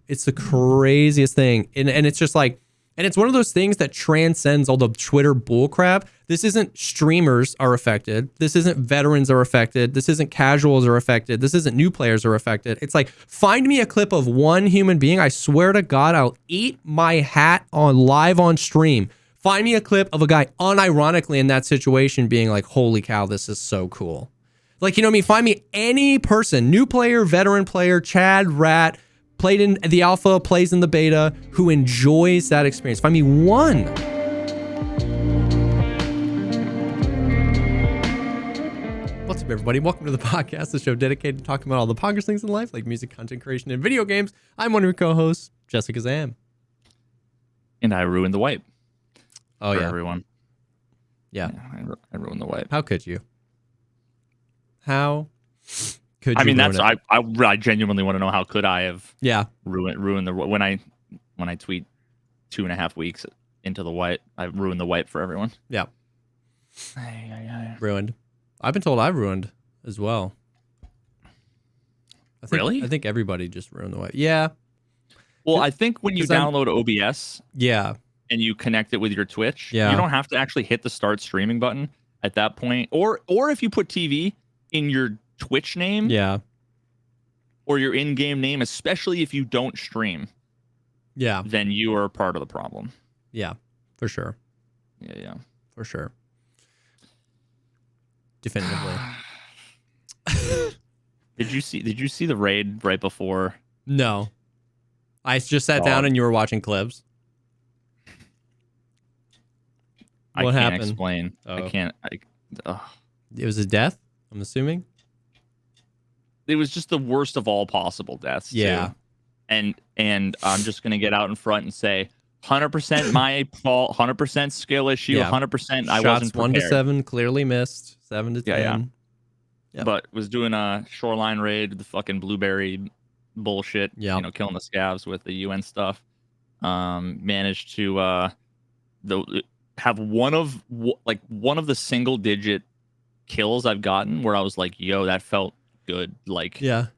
It's the craziest thing. And it's just like, and it's one of those things that transcends all the Twitter bullcrap. This isn't streamers are affected. This isn't veterans are affected. This isn't casuals are affected. This isn't new players are affected. It's like, find me a clip of one human being. I swear to God, I'll eat my hat on live on stream. Find me a clip of a guy unironically in that situation being like, holy cow, this is so cool. Like, you know what I mean? Find me any person, new player, veteran player, Chad, Rat, played in the alpha, plays in the beta, who enjoys that experience. Find me one. What's up, everybody? Welcome to the podcast, the show dedicated to talking about all the poggers things in life, like music, content creation, and video games. I'm one of your co-hosts, JesseKazam. And I ruined the wipe. Oh, for yeah. everyone. Yeah. I ruined the wipe. How could you? How could you? I mean, ruin it? I genuinely want to know how could I have ruined the when I tweet 2.5 weeks into the wipe, I ruined the wipe for everyone. Yeah. Ruined. I've been told I ruined as well. Really? I think everybody just ruined the wipe. Yeah. Well, I think when you download OBS, and you connect it with your Twitch, you don't have to actually hit the start streaming button at that point, or if you put TV in your Twitch name, or your in-game name, especially if you don't stream, then you are part of the problem. Yeah, for sure. Yeah, for sure. Definitively. Did you see the raid right before? No, I just sat down and you were watching clips. What happened? Can't explain. Oh. I can't. It was a death, I'm assuming. It was just the worst of all possible deaths. Yeah. Too. And I'm just gonna get out in front and say, 100% my fault, 100% skill issue, 100% I wasn't prepared. 1 to 7 clearly missed. 7 to 10. Yeah. But was doing a shoreline raid, the fucking blueberry bullshit. Yeah. You know, killing the scavs with the UN stuff. Managed to have one of the single digit kills I've gotten where I was like, yo, that felt good. Like, it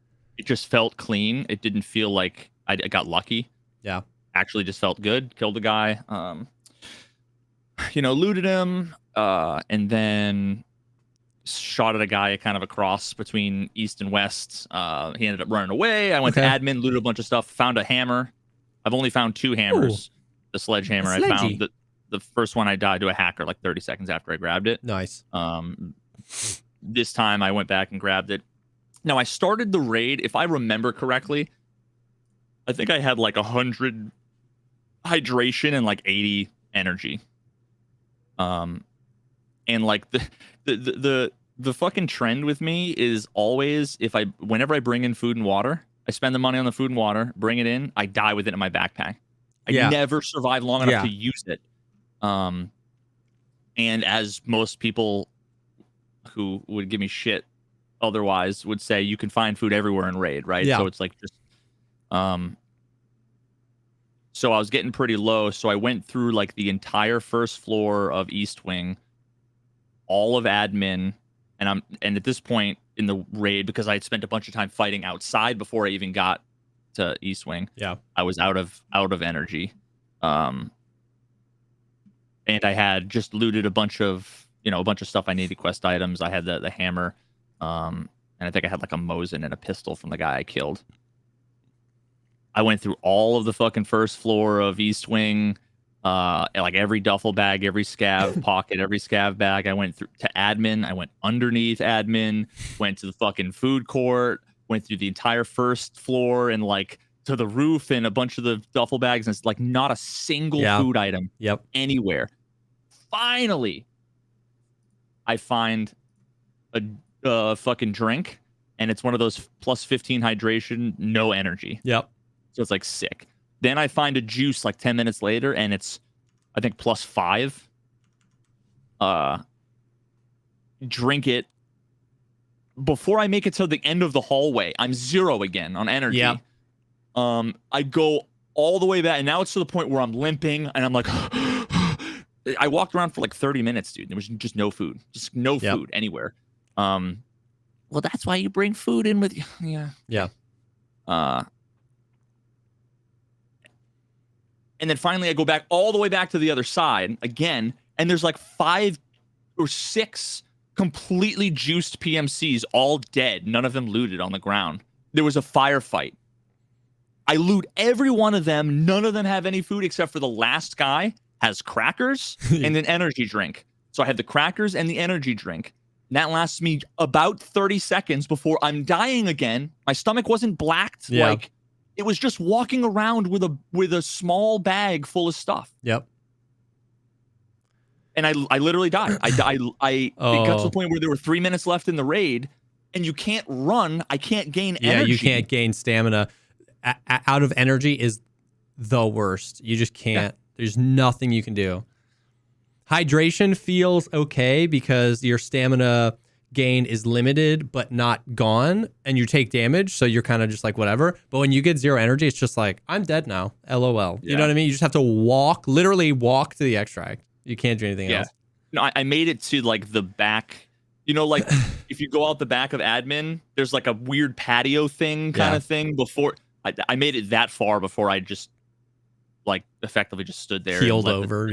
just felt clean. It didn't feel like I got lucky. Yeah. Actually just felt good. Killed the guy. Looted him, and then shot at a guy kind of across between east and west. He ended up running away. I went to admin, looted a bunch of stuff, found a hammer. I've only found 2 hammers. Ooh. The sledgehammer. I found the first one I died to a hacker like 30 seconds after I grabbed it. Nice. This time I went back and grabbed it. Now I started the raid, if I remember correctly, I think I had like 100 hydration and like 80 energy. And like the fucking trend with me is always whenever I bring in food and water, I spend the money on the food and water, bring it in, I die with it in my backpack. I never survive long enough to use it. And as most people who would give me shit otherwise would say, you can find food everywhere in raid, right? So it's like just so I was getting pretty low, so I went through like the entire first floor of East Wing, all of admin, and at this point in the raid, because I had spent a bunch of time fighting outside before I even got to East Wing, I was out of energy. And I had just looted a bunch of stuff I needed, quest items. I had the hammer, and I think I had like a Mosin and a pistol from the guy I killed. I went through all of the fucking first floor of East Wing, like every duffel bag, every scav pocket, every scav bag. I went through to admin. I went underneath admin, went to the fucking food court, went through the entire first floor and like to the roof and a bunch of the duffel bags. And it's like not a single food item anywhere. Finally, I find a fucking drink, and it's one of those plus 15 hydration, no energy. So it's like sick. Then I find a juice like 10 minutes later, and it's, I think, plus 5. Drink it. Before I make it to the end of the hallway, I'm 0 again on energy. I go all the way back, and now it's to the point where I'm limping, and I'm like, I walked around for like 30 minutes, dude. There was just no food. Just no food anywhere. Well, that's why you bring food in with you. And then finally I go back all the way back to the other side again, and there's like 5 or 6 completely juiced PMCs, all dead, none of them looted on the ground. There was a firefight. I loot every one of them. None of them have any food except for the last guy has crackers and an energy drink. So I have the crackers and the energy drink. And that lasts me about 30 seconds before I'm dying again. My stomach wasn't blacked. Yeah. Like, it was just walking around with a small bag full of stuff. Yep. And I literally died. It got to the point where there were 3 minutes left in the raid, and you can't run. I can't gain energy. Yeah, you can't gain stamina. Out of energy is the worst. You just can't. Yeah. There's nothing you can do. Hydration feels okay because your stamina gain is limited but not gone, and you take damage, so you're kind of just like whatever. But when you get 0 energy, it's just like, I'm dead now. LOL. You know what I mean? You just have to literally walk to the extract. You can't do anything else. No, I made it to like the back. You know, like if you go out the back of admin, there's like a weird patio thing kind of thing before. I made it that far before I just like effectively just stood there. Healed over,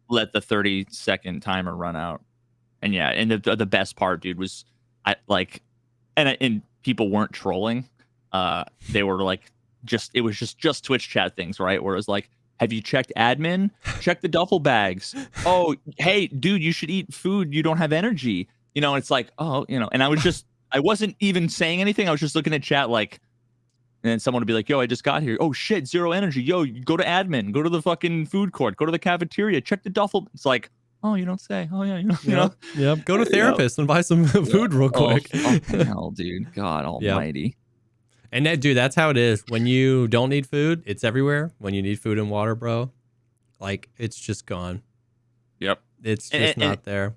let the 30-second timer run out. And and the best part, dude, was and people weren't trolling. They were like it was just Twitch chat things, right? Where it was like, have you checked admin? Check the duffel bags. Oh, hey, dude, you should eat food. You don't have energy. You know, it's like, oh, you know, and I wasn't even saying anything. I was just looking at chat like, and then someone would be like, yo, I just got here. Oh, shit, 0 energy. Yo, go to admin. Go to the fucking food court. Go to the cafeteria. Check the duffel. It's like, oh, you don't say. Oh, yeah, you know. Yeah, go to therapist and buy some food real quick. Oh, hell, dude. God almighty. And dude, that's how it is. When you don't need food, it's everywhere. When you need food and water, bro, like, it's just gone. Yep. It's just not there.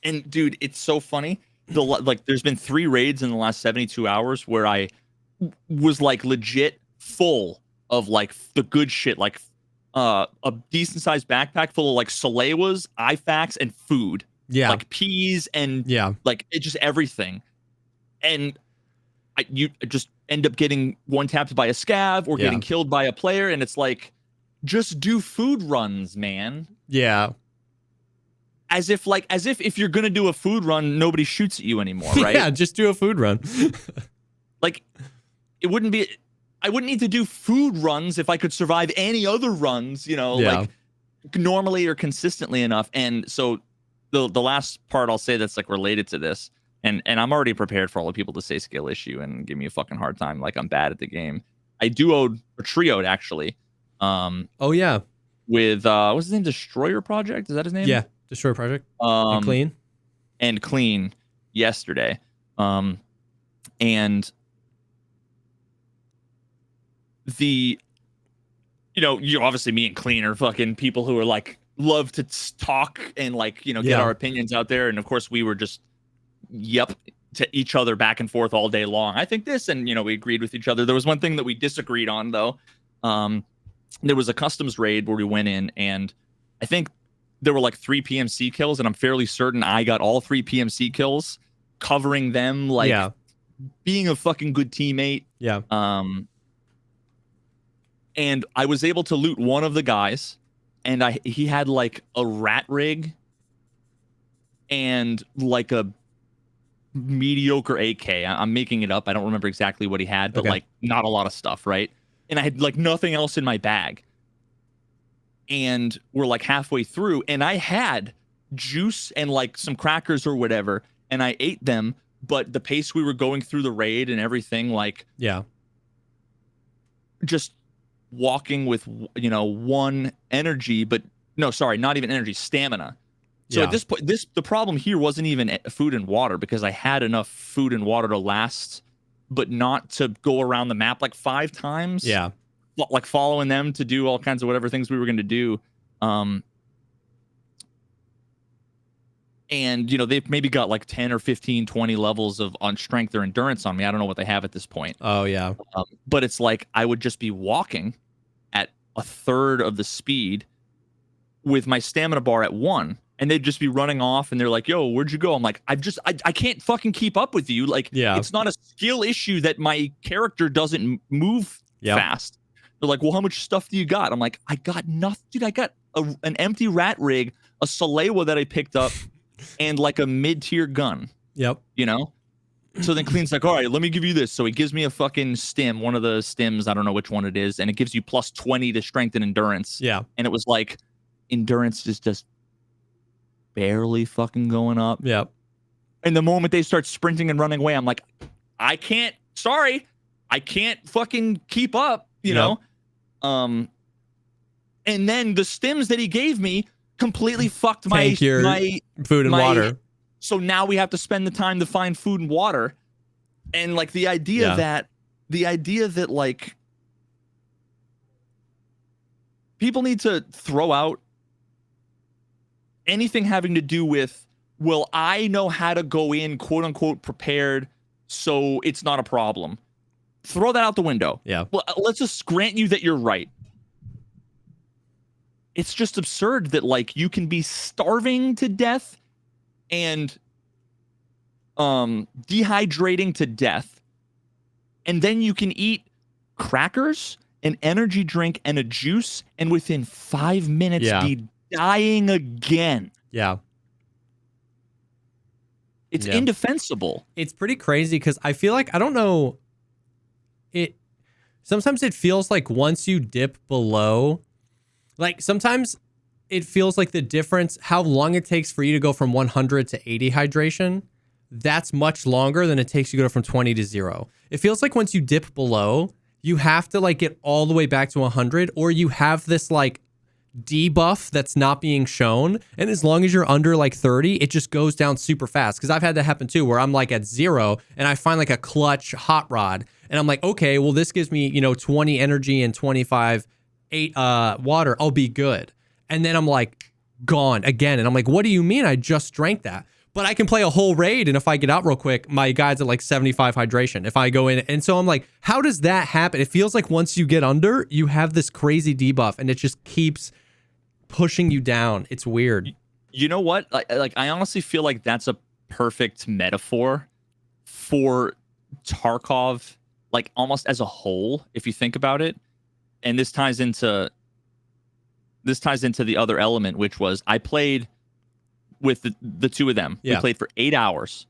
And, dude, it's so funny. There's been 3 raids in the last 72 hours where I was like legit full of like the good shit, like a decent sized backpack full of like Salewas, IFAKs, and food. Yeah, like peas and like it just everything. And you just end up getting one tapped by a scav or getting killed by a player, and it's like, just do food runs, man. Yeah. As if if you're gonna do a food run, nobody shoots at you anymore, right? Yeah, just do a food run. Like, I wouldn't need to do food runs if I could survive any other runs, you know, like normally or consistently enough. And so the last part I'll say that's like related to this, and I'm already prepared for all the people to say skill issue and give me a fucking hard time like I'm bad at the game. I duoed or trioed actually. With what's his name? Destroyer Project? Is that his name? Yeah, Destroyer Project. And Clean yesterday. And you obviously me and Clean are fucking people who are like love to talk and like, get our opinions out there. And of course we were just to each other back and forth all day long. I think this, and we agreed with each other. There was one thing that we disagreed on though. There was a customs raid where we went in, and I think there were like 3 PMC kills, and I'm fairly certain I got all 3 PMC kills, covering them, like being a fucking good teammate. Yeah. And I was able to loot one of the guys, and he had like a rat rig and like a mediocre AK. I'm making it up. I don't remember exactly what he had, but like not a lot of stuff, right? And I had like nothing else in my bag. And we're like halfway through, and I had juice and like some crackers or whatever, and I ate them, but the pace we were going through the raid and everything, like just walking with 1 energy, but no, sorry, not even energy, stamina. So at this point, the problem here wasn't even food and water, because I had enough food and water to last, but not to go around the map like 5 times. Yeah. Like following them to do all kinds of whatever things we were going to do. And, they've maybe got like 10 or 15, 20 levels on strength or endurance on me. I don't know what they have at this point. Oh, yeah. But it's like I would just be walking at 1/3 of the speed with my stamina bar at 1. And they'd just be running off, and they're like, yo, where'd you go? I'm like, I can't fucking keep up with you. Like, it's not a skill issue that my character doesn't move fast. They're like, well, how much stuff do you got? I'm like, I got nothing. Dude, I got an empty rat rig, a Salewa that I picked up, and like a mid-tier gun. Yep. You know? So then Clean's like, all right, let me give you this. So he gives me a fucking stim, one of the stims, I don't know which one it is, and it gives you plus 20 to strength and endurance. Yeah. And it was like, endurance is just barely fucking going up. Yep. And the moment they start sprinting and running away, I'm like, I can't fucking keep up, you know? And then the stims that he gave me completely fucked my food and water. So now we have to spend the time to find food and water. And like the idea that like people need to throw out anything having to do with, well, I know how to go in quote unquote prepared, so it's not a problem. Throw that out the window. Yeah. Well, let's just grant you that you're right. It's just absurd that like you can be starving to death and dehydrating to death, and then you can eat crackers, an energy drink, and a juice, and within 5 minutes be dying again. Yeah. It's indefensible. It's pretty crazy because I feel like, I don't know, sometimes it feels like once you dip below, like sometimes it feels like the difference, how long it takes for you to go from 100 to 80 hydration, that's much longer than it takes you to go from 20 to 0. It feels like once you dip below, you have to like get all the way back to 100, or you have this like debuff that's not being shown. And as long as you're under like 30, it just goes down super fast. Because I've had that happen too, where I'm like at 0 and I find like a clutch hot rod, and I'm like, okay, well, this gives me, 20 energy and 25 water. I'll be good. And then I'm like, gone again. And I'm like, what do you mean? I just drank that. But I can play a whole raid, and if I get out real quick, my guy's at like 75 hydration if I go in. And so I'm like, how does that happen? It feels like once you get under, you have this crazy debuff, and it just keeps pushing you down. It's weird. You know what? Like I honestly feel like that's a perfect metaphor for Tarkov, like almost as a whole, if you think about it. And this ties into the other element, which was I played with the two of them. Yeah. We played for 8 hours.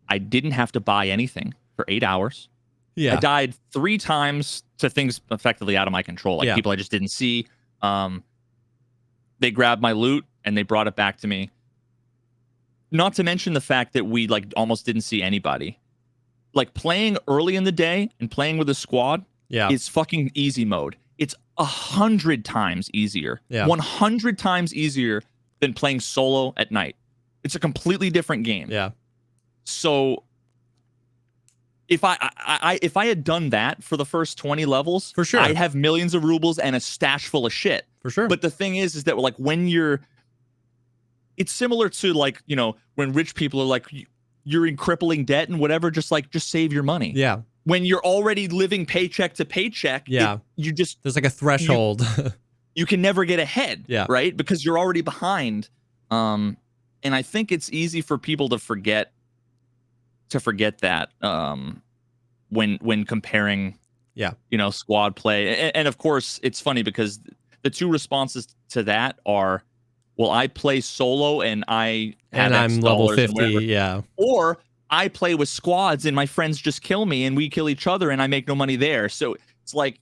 I didn't have to buy anything for 8 hours. Yeah. I died 3 times to things effectively out of my control, like people I just didn't see. They grabbed my loot and they brought it back to me. Not to mention the fact that we like almost didn't see anybody. Like playing early in the day and playing with a squad is fucking easy mode. It's 100 times easier. 100 times easier than playing solo at night. It's a completely different game. Yeah. So if I had done that for the first 20 levels, for sure, I'd have millions of rubles and a stash full of shit. For sure. But the thing is that like when it's similar to like, when rich people are like, you're in crippling debt and whatever, just save your money. Yeah. When you're already living paycheck to paycheck, there's like a threshold. You can never get ahead, right? Because you're already behind. And I think it's easy for people to forget that when comparing, squad play. And of course, it's funny because the two responses to that are, well, I play solo and I'm level 50, or I play with squads and my friends just kill me and we kill each other and I make no money there. So it's like,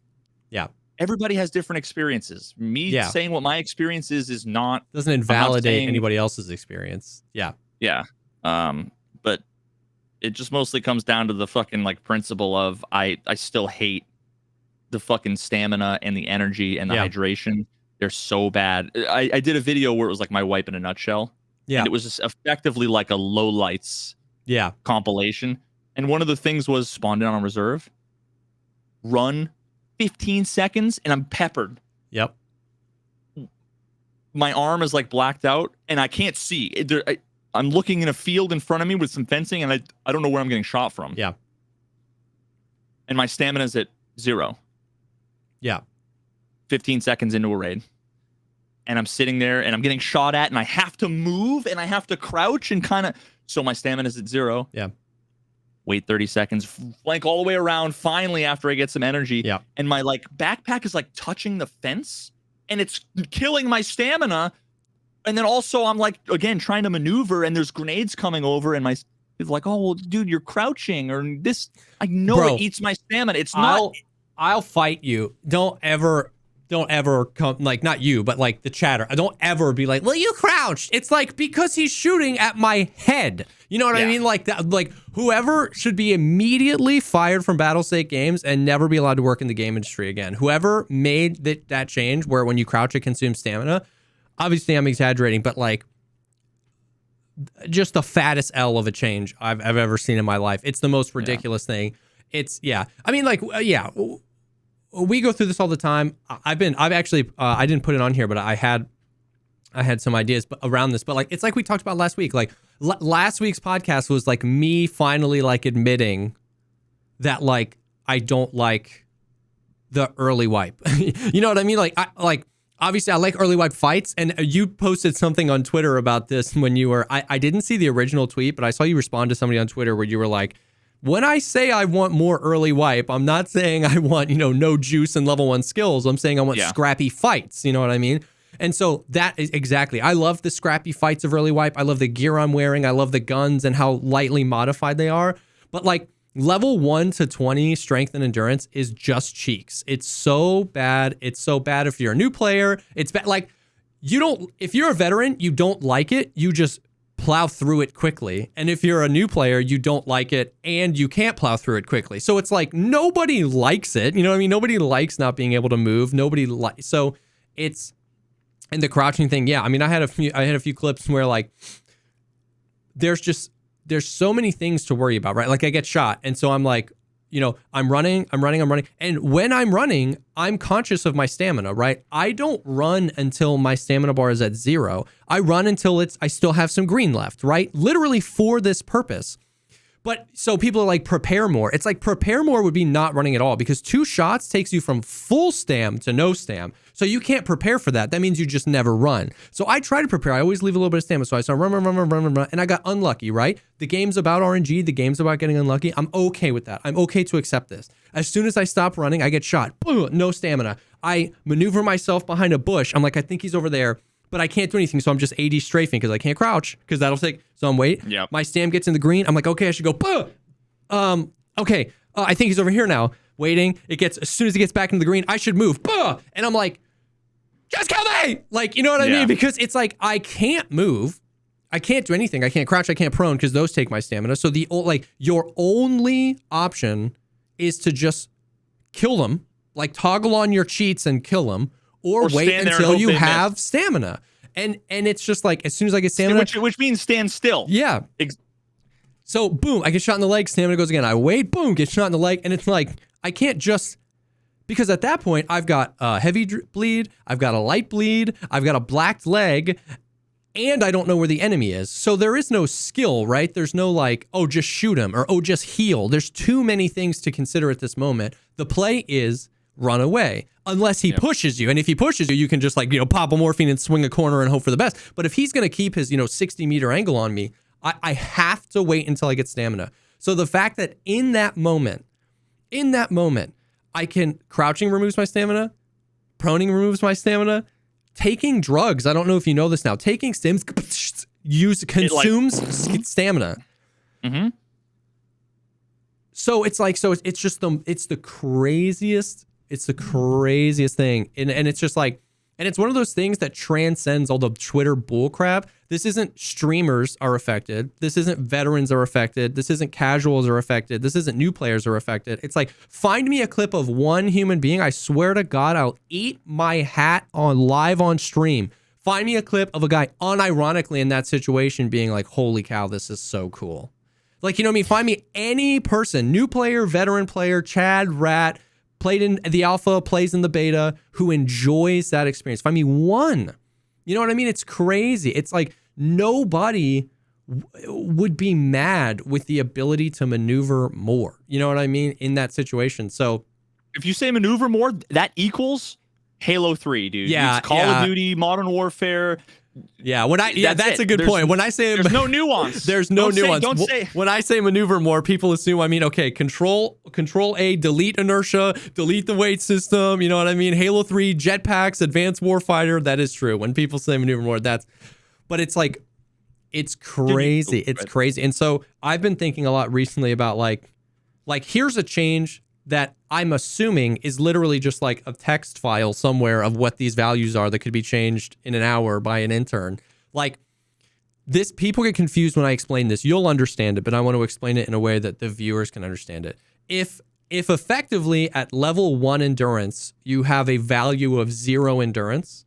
everybody has different experiences. Me saying what my experience is not doesn't invalidate anybody else's experience. Yeah. But it just mostly comes down to the fucking like principle of I still hate the fucking stamina and the energy and the hydration. They're so bad. I did a video where it was like my wipe in a nutshell. Yeah. And it was just effectively like a lowlights compilation. And one of the things was spawned in on reserve, run 15 seconds, and I'm peppered. Yep. My arm is like blacked out, and I can't see. I'm looking in a field in front of me with some fencing, and I don't know where I'm getting shot from. Yeah. And my stamina's at 0. Yeah. 15 seconds into a raid. And I'm sitting there, and I'm getting shot at, and I have to move, and I have to crouch, and kind of... So my stamina's at 0. Yeah. wait 30 seconds, flank all the way around. Finally, after I get some energy, Yeah. and my like backpack is like touching the fence, and it's killing my stamina. And then also I'm like again trying to maneuver, and there's grenades coming over, and my it's like, oh well, dude, you're crouching, or this. I know Bro, it eats my stamina. It's not. I'll fight you. Don't ever come, like, not you, but like the chatter. I don't ever be like, well, you crouched. It's like, because he's shooting at my head. You know what I mean? Like that, like whoever should be immediately fired from Battlestate Games and never be allowed to work in the game industry again. Whoever made that change where when you crouch, it consumes stamina. Obviously I'm exaggerating, but like just the fattest L of a change I've ever seen in my life. It's the most ridiculous thing. It's I mean, like, we go through this all the time. I've actually, I didn't put it on here, but I had some ideas around this, but like, it's like we talked about last week. Like last week's podcast was like me finally like admitting that like, I don't like the early wipe. You know what I mean? Like, obviously I like early wipe fights, and you posted something on Twitter about this when you were, I didn't see the original tweet, but I saw you respond to somebody on Twitter where you were like, when I say I want more early wipe, I'm not saying I want, no juice and level 1 skills. I'm saying I want scrappy fights. You know what I mean? And so that is exactly, I love the scrappy fights of early wipe. I love the gear I'm wearing. I love the guns and how lightly modified they are. But like level 1 to 20 strength and endurance is just cheeks. It's so bad. It's so bad if you're a new player. It's bad. Like if you're a veteran, you don't like it. You just plow through it quickly. And if you're a new player, you don't like it and you can't plow through it quickly. So it's like nobody likes it. You know what I mean? Nobody likes not being able to move. So it's, and the crouching thing. Yeah. I mean, I had a few clips where like, there's so many things to worry about, right? Like I get shot. And so I'm like, I'm running. And when I'm running, I'm conscious of my stamina, right? I don't run until my stamina bar is at 0. I run until I still have some green left, right? Literally for this purpose. But so people are like, prepare more. It's like prepare more would be not running at all, because 2 shots takes you from full stam to no stam. So you can't prepare for that. That means you just never run. So I try to prepare. I always leave a little bit of stamina. So I start run, and I got unlucky, right? The game's about RNG. The game's about getting unlucky. I'm okay with that. I'm okay to accept this. As soon as I stop running, I get shot. Boom, no stamina. I maneuver myself behind a bush. I'm like, I think he's over there, but I can't do anything. So I'm just AD strafing because I can't crouch because that'll take. So I'm waiting. Yep. My stam gets in the green. I'm like, okay, I should go. Okay. I think he's over here now. Waiting. As soon as he gets back into the green, I should move. And I'm like, just kill me! Like, you know what I mean? Because it's like, I can't move. I can't do anything. I can't crouch. I can't prone because those take my stamina. So your only option is to just kill them, like toggle on your cheats and kill them, or wait until you have stamina. And it's just like, as soon as I get stamina, which means stand still. Yeah. So boom, I get shot in the leg. Stamina goes again. I wait. Boom, get shot in the leg. And it's like, I can't just, because at that point I've got a heavy bleed. I've got a light bleed. I've got a blacked leg. And I don't know where the enemy is. So there is no skill, right? There's no like, oh, just shoot him, or oh, just heal. There's too many things to consider at this moment. The play is run away unless he pushes you. And if he pushes you, you can just like, pop a morphine and swing a corner and hope for the best. But if he's going to keep his, 60-meter angle on me, I have to wait until I get stamina. So the fact that in that moment, I can, crouching removes my stamina, proning removes my stamina, taking drugs, I don't know if you know this now, taking stims consumes stamina. Mm-hmm. So it's like, it's the craziest thing. And it's just like, and it's one of those things that transcends all the Twitter bullcrap. This isn't streamers are affected. This isn't veterans are affected. This isn't casuals are affected. This isn't new players are affected. It's like, find me a clip of one human being. I swear to God, I'll eat my hat live on stream. Find me a clip of a guy unironically in that situation being like, holy cow, this is so cool. Like, find me any person, new player, veteran player, Chad, Rat, played in the alpha, plays in the beta, who enjoys that experience. Find me one. You know what I mean? It's crazy. It's like nobody would be mad with the ability to maneuver more. You know what I mean? In that situation. So if you say maneuver more, that equals Halo 3, dude. Yeah. It's Call of Duty, Modern Warfare, Yeah, that's a good point. When I say there's no nuance, there's no nuance. Don't say. When I say maneuver more, people assume I mean okay, control A, delete inertia, delete the weight system. You know what I mean? Halo 3 jetpacks, advanced warfighter. That is true. When people say maneuver more, but it's like it's crazy. It's crazy. And so I've been thinking a lot recently about like here's a change that I'm assuming is literally just like a text file somewhere of what these values are that could be changed in an hour by an intern. Like this, people get confused when I explain this. You'll understand it, but I want to explain it in a way that the viewers can understand it. If effectively at level 1 endurance, you have a value of 0 endurance,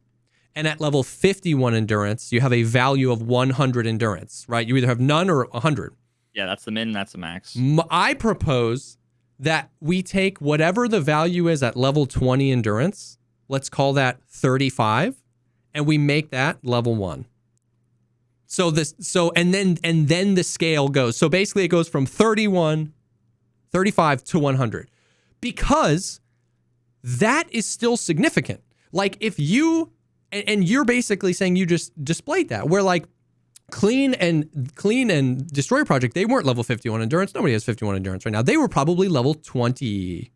and at level 51 endurance, you have a value of 100 endurance, right? You either have none or 100. Yeah, that's the min, that's the max. I propose that we take whatever the value is at level 20 endurance, let's call that 35, and we make that level 1. And then the scale goes. So basically it goes from 35 to 100. Because that is still significant. Like if you and you're basically saying you just displayed that. Where like Clean and Destroyer Project, they weren't level 51 endurance. Nobody has 51 endurance right now. They were probably level 15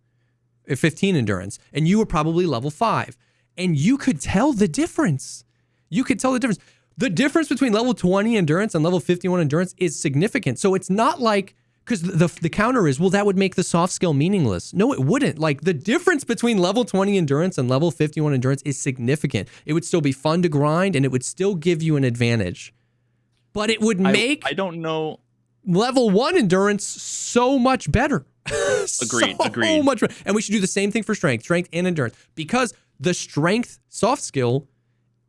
endurance, and you were probably level 5. And you could tell the difference. The difference between level 20 endurance and level 51 endurance is significant. So it's not like, because the counter is, well, that would make the soft skill meaningless. No, it wouldn't. Like the difference between level 20 endurance and level 51 endurance is significant. It would still be fun to grind, and it would still give you an advantage. But it would make I don't know level 1 endurance so much better. Agreed. So much better. And we should do the same thing for strength and endurance, because the strength soft skill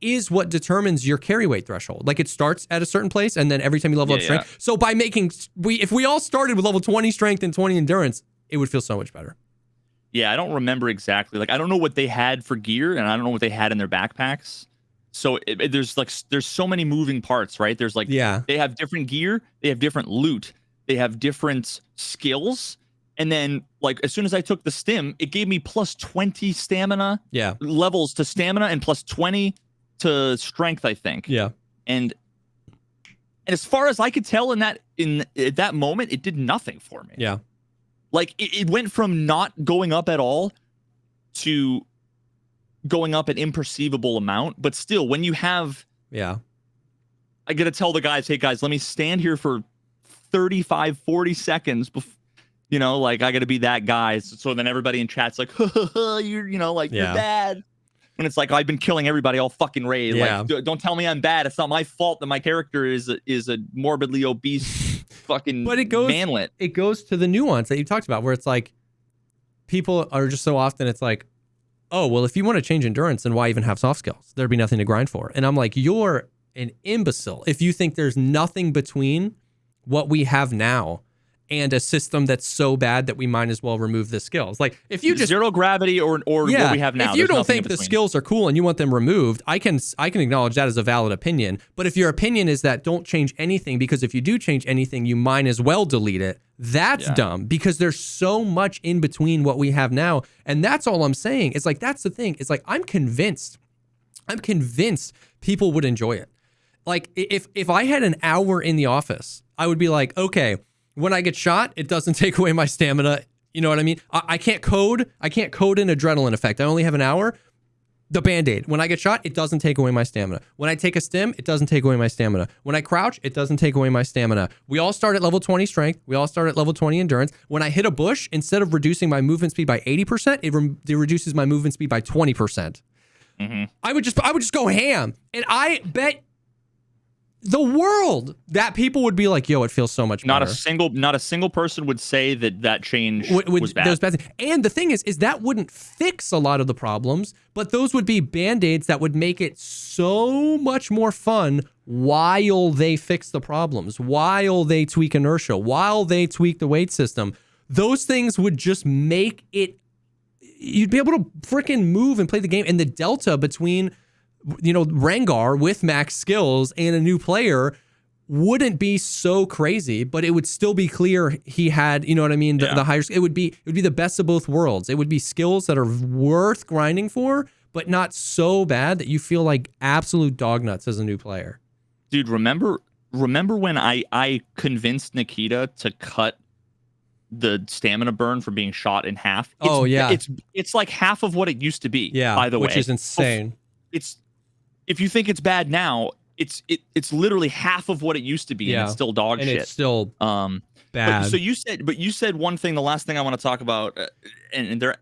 is what determines your carry weight threshold. Like it starts at a certain place, and then every time you level up strength. Yeah. So by if we all started with level 20 strength and 20 endurance, it would feel so much better. Yeah, I don't remember exactly. Like I don't know what they had for gear, and I don't know what they had in their backpacks. So there's so many moving parts, right? There's like, they have different gear, they have different loot, they have different skills. And then like, as soon as I took the stim, it gave me plus 20 stamina levels to stamina and plus 20 to strength, I think. Yeah. And as far as I could tell at that moment, it did nothing for me. Yeah. Like it went from not going up at all to going up an imperceivable amount, but still when you have, I gotta tell the guys, hey guys, let me stand here for 35, 40 seconds before, like I gotta be that guy. So then everybody in chat's like, you're bad. When it's like, I've been killing everybody all fucking raid. Yeah. Like, don't tell me I'm bad. It's not my fault that my character is a morbidly obese fucking manlet. It goes to the nuance that you talked about, where it's like, people are just so often, it's like, oh, well, if you want to change endurance, then why even have soft skills? There'd be nothing to grind for. And I'm like, you're an imbecile if you think there's nothing between what we have now and a system that's so bad that we might as well remove the skills. Like if you just zero gravity or what we have now. If you don't think the skills are cool and you want them removed, I can acknowledge that as a valid opinion. But if your opinion is that don't change anything, because if you do change anything, you might as well delete it. That's dumb, because there's so much in between what we have now. And that's all I'm saying. It's like, that's the thing. It's like, I'm convinced people would enjoy it. Like if I had an hour in the office, I would be like, okay, when I get shot, it doesn't take away my stamina. You know what I mean? I can't code an adrenaline effect. I only have an hour. The Band-Aid. When I get shot, it doesn't take away my stamina. When I take a stim, it doesn't take away my stamina. When I crouch, it doesn't take away my stamina. We all start at level 20 strength. We all start at level 20 endurance. When I hit a bush, instead of reducing my movement speed by 80%, it reduces my movement speed by 20%. Mm-hmm. I would just go ham. And I bet the world that people would be like, yo, it feels so much better. Not a single person would say that change was bad. Those bad things. And the thing is that wouldn't fix a lot of the problems, but those would be Band-Aids that would make it so much more fun while they fix the problems, while they tweak inertia, while they tweak the weight system. Those things would just make it, you'd be able to freaking move and play the game. And the delta between Rengar with max skills and a new player wouldn't be so crazy, but it would still be clear he had, you know what I mean? The higher, it would be the best of both worlds. It would be skills that are worth grinding for, but not so bad that you feel like absolute dog nuts as a new player. Dude, remember when I convinced Nikita to cut the stamina burn from being shot in half? It's like half of what it used to be. Yeah, by the way, which is insane. It's if you think it's bad now, it's literally half of what it used to be, and it's still dog shit. It's still bad. But you said one thing. The last thing I want to talk about, and there,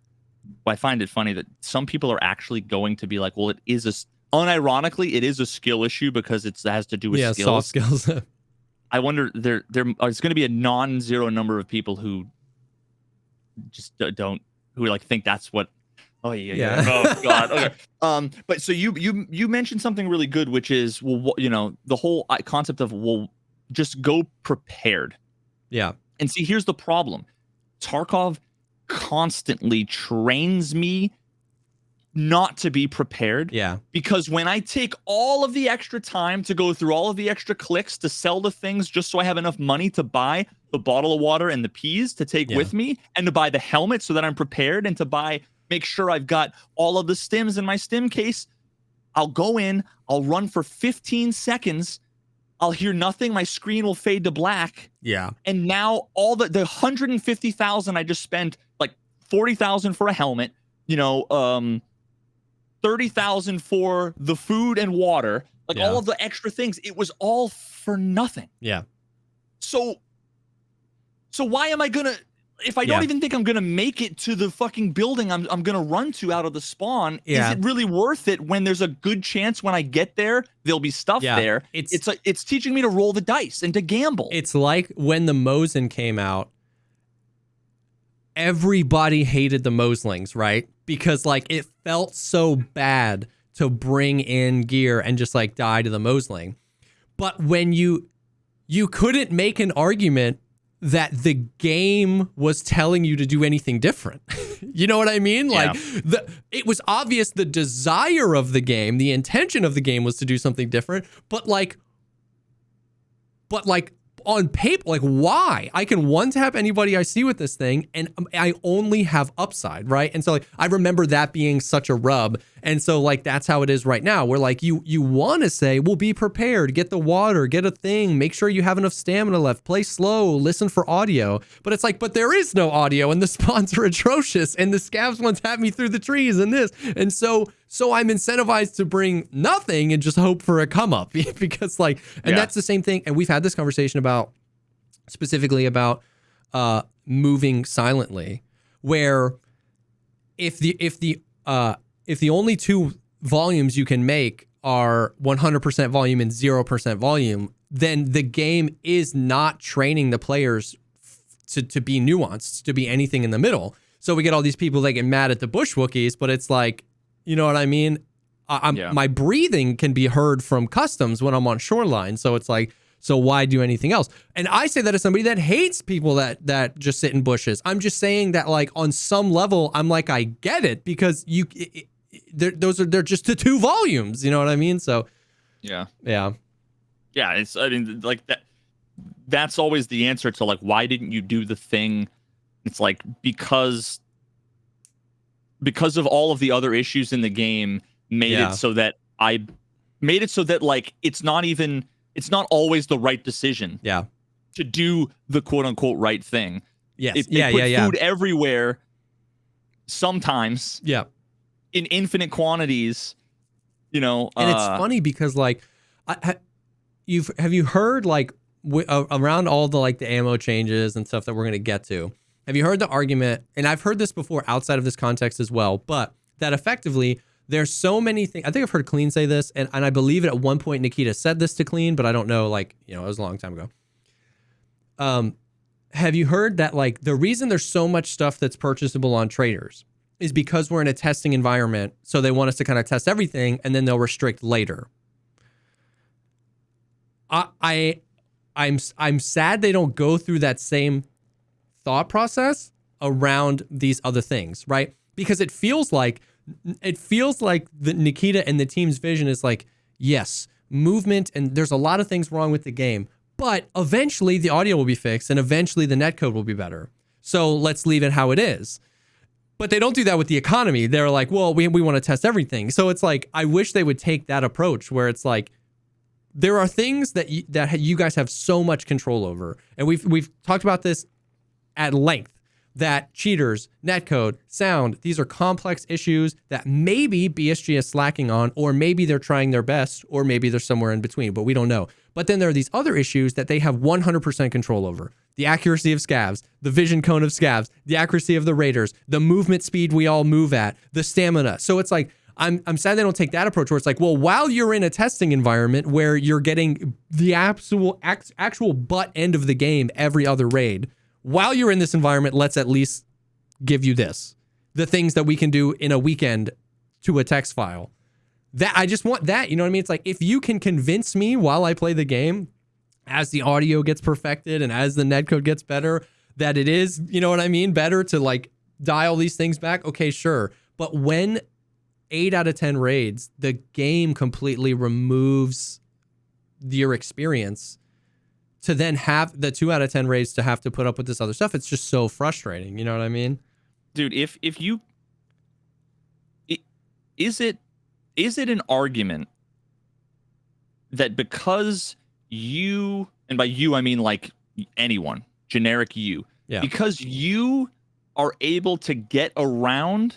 I find it funny that some people are actually going to be like, well, it is unironically, it is a skill issue because it has to do with skills. Soft skills. I wonder there is going to be a non-zero number of people who just don't think that's what. Oh yeah. Oh god. Okay. But so you mentioned something really good, which is the whole concept of just go prepared. Yeah. And see, here's the problem. Tarkov constantly trains me not to be prepared. Yeah. Because when I take all of the extra time to go through all of the extra clicks to sell the things just so I have enough money to buy the bottle of water and the peas to take with me, and to buy the helmet so that I'm prepared, and to make sure I've got all of the stims in my stim case, I'll go in, I'll run for 15 seconds, I'll hear nothing, my screen will fade to black. Yeah. And now all the 150,000 I just spent, like 40,000 for a helmet, 30,000 for the food and water, all of the extra things, it was all for nothing. Yeah. So why am I gonna, if I don't even think I'm gonna make it to the fucking building I'm gonna run to out of the spawn, is it really worth it when there's a good chance when I get there there'll be stuff there? It's teaching me to roll the dice and to gamble. It's like when the Mosin came out, everybody hated the Moslings, right? Because it felt so bad to bring in gear and just die to the Mosling. But when you couldn't make an argument that the game was telling you to do anything different. You know what I mean? It was obvious the desire of the game, the intention of the game was to do something different, but on paper, why? I can one tap anybody I see with this thing, and I only have upside, right? And so I remember that being such a rub. And so that's how it is right now. Where you want to say, well, be prepared, get the water, get a thing, make sure you have enough stamina left, play slow, listen for audio. But it's but there is no audio, and the spawns are atrocious, and the scavs one tap me through the trees, and this, and so I'm incentivized to bring nothing and just hope for a come up because that's the same thing. And we've had this conversation specifically about moving silently, where if the only two volumes you can make are 100% volume and 0% volume, then the game is not training the players to be nuanced, to be anything in the middle. So we get all these people that get mad at the bush Wookiees, but it's you know what I mean? My breathing can be heard from customs when I'm on shoreline. So it's so why do anything else? And I say that as somebody that hates people that just sit in bushes. I'm just saying that on some level, I'm I get it, because they're just the two volumes. You know what I mean? So yeah. It's that. That's always the answer to why didn't you do the thing? It's because of all of the other issues in the game made it so that it's not always the right decision. Yeah. To do the quote unquote right thing. Yes. It put food everywhere. Sometimes. Yeah. In infinite quantities. And it's funny because have you heard around all the ammo changes and stuff that we're gonna get to? Have you heard the argument, and I've heard this before outside of this context as well, but that effectively there's so many things. I think I've heard Clean say this, and I believe at one point Nikita said this to Clean, but I don't know, it was a long time ago. Have you heard that the reason there's so much stuff that's purchasable on traders is because we're in a testing environment, so they want us to kind of test everything, and then they'll restrict later. I'm sad they don't go through that same thought process around these other things, right? Because it feels like the Nikita and the team's vision is yes, movement, and there's a lot of things wrong with the game. But eventually the audio will be fixed and eventually the netcode will be better. So let's leave it how it is. But they don't do that with the economy. They're like, well, we want to test everything. So it's like, I wish they would take that approach where it's like, there are things that you guys have so much control over. And we've talked about this at length, that cheaters, netcode, sound, these are complex issues that maybe BSG is slacking on, or maybe they're trying their best, or maybe they're somewhere in between, but we don't know. But then there are these other issues that they have 100% control over. The accuracy of scavs, the vision cone of scavs, the accuracy of the raiders, the movement speed we all move at, the stamina. So it's like, I'm sad they don't take that approach where it's like, well, while you're in a testing environment where you're getting the actual butt end of the game every other raid, while you're in this environment, let's at least give you this. The things that we can do in a weekend to a text file. That I just want that, you know what I mean? It's like, if you can convince me while I play the game, as the audio gets perfected and as the netcode gets better, that it is, you know what I mean, better to like dial these things back, okay, sure. But when 8 out of 10 raids, the game completely removes your experience, to then have the 2 out of 10 raids to have to put up with this other stuff, it's just so frustrating. You know what I mean? Dude, is it an argument that because you, and by you I mean like anyone, generic you, because you are able to get around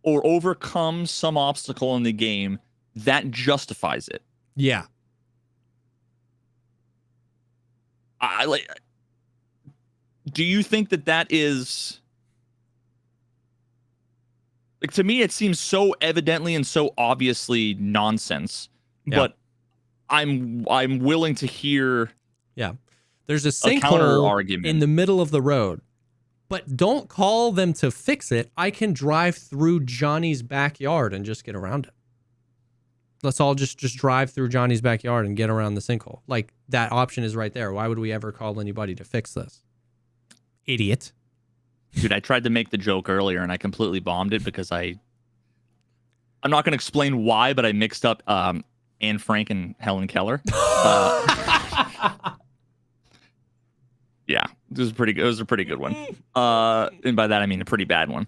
or overcome some obstacle in the game, that justifies it? Yeah. I like. Do you think that is like, to me it seems so evidently and so obviously nonsense, but I'm willing to hear. Yeah, there's a sinkhole argument in the middle of the road, but don't call them to fix it. I can drive through Johnny's backyard and just get around it. Let's all just drive through Johnny's backyard and get around the sinkhole. Like, that option is right there. Why would we ever call anybody to fix this? Idiot. Dude, I tried to make the joke earlier and I completely bombed it because I'm not going to explain why, but I mixed up Anne Frank and Helen Keller. Yeah, it was pretty good. It was a pretty good one. And by that I mean a pretty bad one.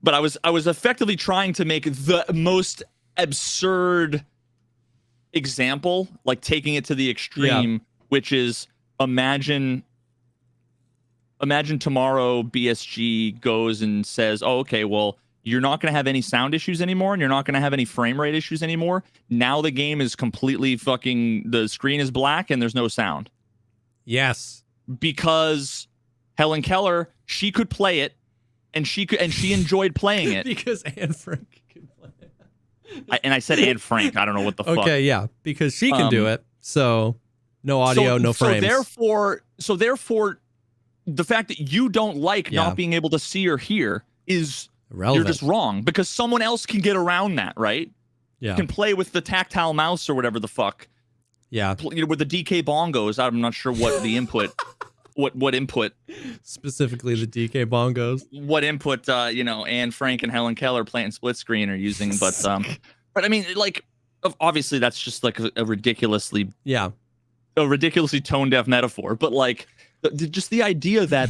But I was effectively trying to make the most absurd example, like taking it to the extreme, which is imagine tomorrow BSG goes and says, oh, okay, well, you're not going to have any sound issues anymore and you're not going to have any frame rate issues anymore. Now the game is completely fucking, the screen is black and there's no sound. Yes. Because Helen Keller, she could play it and she enjoyed playing it. Because Anne Frank could play it. I said Anne Frank. I don't know what the fuck. Okay, yeah, because she can do it. So no audio, no frames. So therefore, the fact that you don't like not being able to see or hear is irrelevant. You're just wrong, because someone else can get around that, right? Yeah. You can play with the tactile mouse or whatever the fuck. Yeah. With the DK bongos. I'm not sure what the input. What input? Specifically the DK bongos. What input? Anne Frank and Helen Keller playing split screen are using, but I mean, like, obviously that's just like a ridiculously tone deaf metaphor, but like just the idea that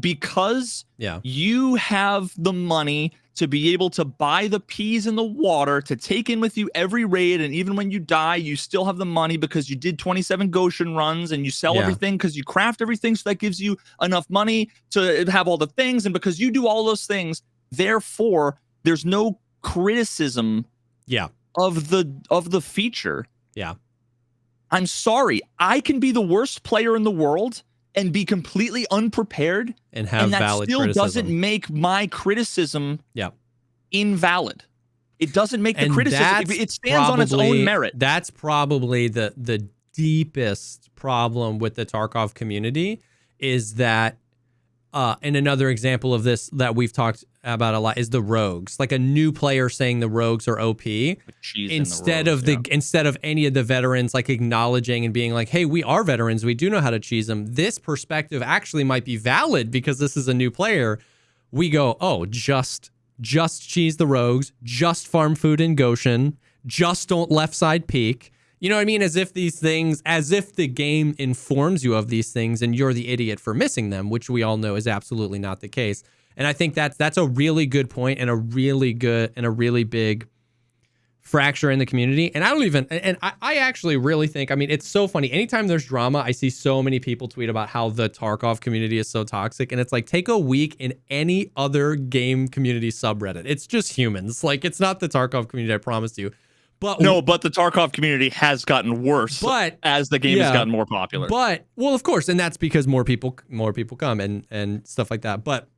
because you have the money to be able to buy the peas in the water to take in with you every raid, and even when you die you still have the money because you did 27 Goshen runs and you sell everything because you craft everything, so that gives you enough money to have all the things, and because you do all those things, therefore there's no criticism of the feature. I'm sorry, I can be the worst player in the world and be completely unprepared, and have valid criticism. That still doesn't make my criticism invalid. It doesn't make the criticism. It stands on its own merit. That's probably the deepest problem with the Tarkov community, is that, and another example of this that we've talked about a lot is the rogues. Like a new player saying the rogues are OP instead of any of the veterans like acknowledging and being like, hey, we are veterans, we do know how to cheese them. This perspective actually might be valid because this is a new player. We go, oh, just cheese the rogues, just farm food in Goshen, just don't left side peek. You know what I mean? As if the game informs you of these things and you're the idiot for missing them, which we all know is absolutely not the case. And I think that's a really good point and a really big fracture in the community. And I actually really think, I mean, it's so funny. Anytime there's drama, I see so many people tweet about how the Tarkov community is so toxic. And it's like, take a week in any other game community subreddit. It's just humans. Like, it's not the Tarkov community, I promise you. But the Tarkov community has gotten worse as the game has gotten more popular. But, well, of course, and that's because more people come and stuff like that. But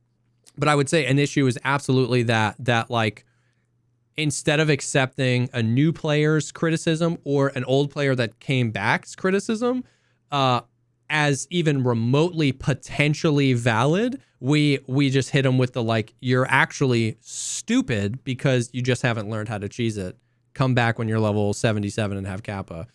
I would say an issue is absolutely that like, instead of accepting a new player's criticism or an old player that came back's criticism as even remotely potentially valid, we just hit them with the like, you're actually stupid because you just haven't learned how to cheese it. Come back when you're level 77 and have Kappa.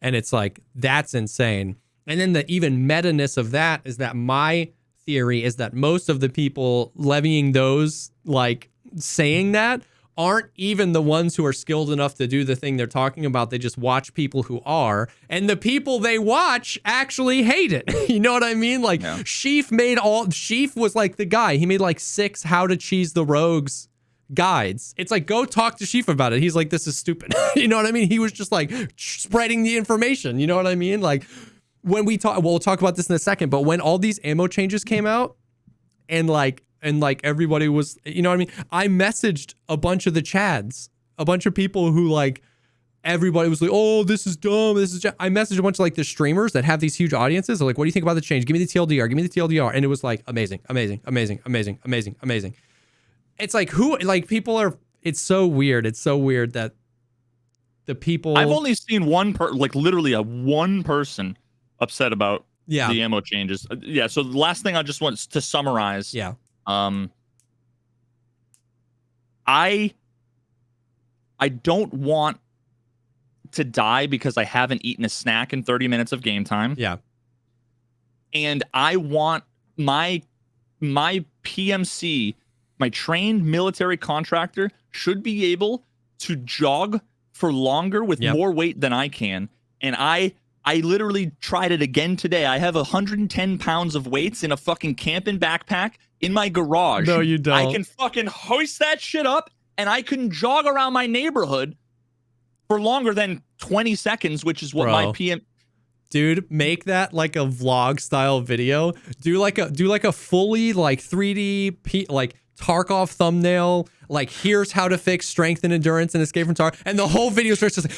And it's like, that's insane. And then the even meta-ness of that is that my theory is that most of the people levying those, like saying that, aren't even the ones who are skilled enough to do the thing they're talking about. They just watch people who are, and the people they watch actually hate it. You know what I mean? Like, Sheaf was like the guy. He made like 6 how to cheese the rogues guides. It's like, go talk to Sheaf about it. He's like, this is stupid. You know what I mean? He was just like spreading the information. You know what I mean? Like, when we'll talk about this in a second, but when all these ammo changes came out and everybody was, you know what I mean? I messaged a bunch of the Chads, a bunch of people who like, everybody was like, oh, this is dumb. I messaged a bunch of like the streamers that have these huge audiences. They're like, what do you think about the change? Give me the TLDR. Give me the TLDR. And it was like, amazing. It's like, people are, it's so weird. It's so weird that the people. I've only seen literally one person upset about the ammo changes. So the last thing I just want to summarize. Yeah. I don't want to die because I haven't eaten a snack in 30 minutes of game time. Yeah. And I want my PMC, my trained military contractor, should be able to jog for longer with more weight than I can. And I literally tried it again today. I have 110 pounds of weights in a fucking camping backpack in my garage. No, you don't. I can fucking hoist that shit up and I can jog around my neighborhood for longer than 20 seconds, which is what my PM. Dude, make that like a vlog style video. Do like a fully like 3D like Tarkov thumbnail. Like, here's how to fix strength and endurance and escape from Tarkov. And the whole video starts just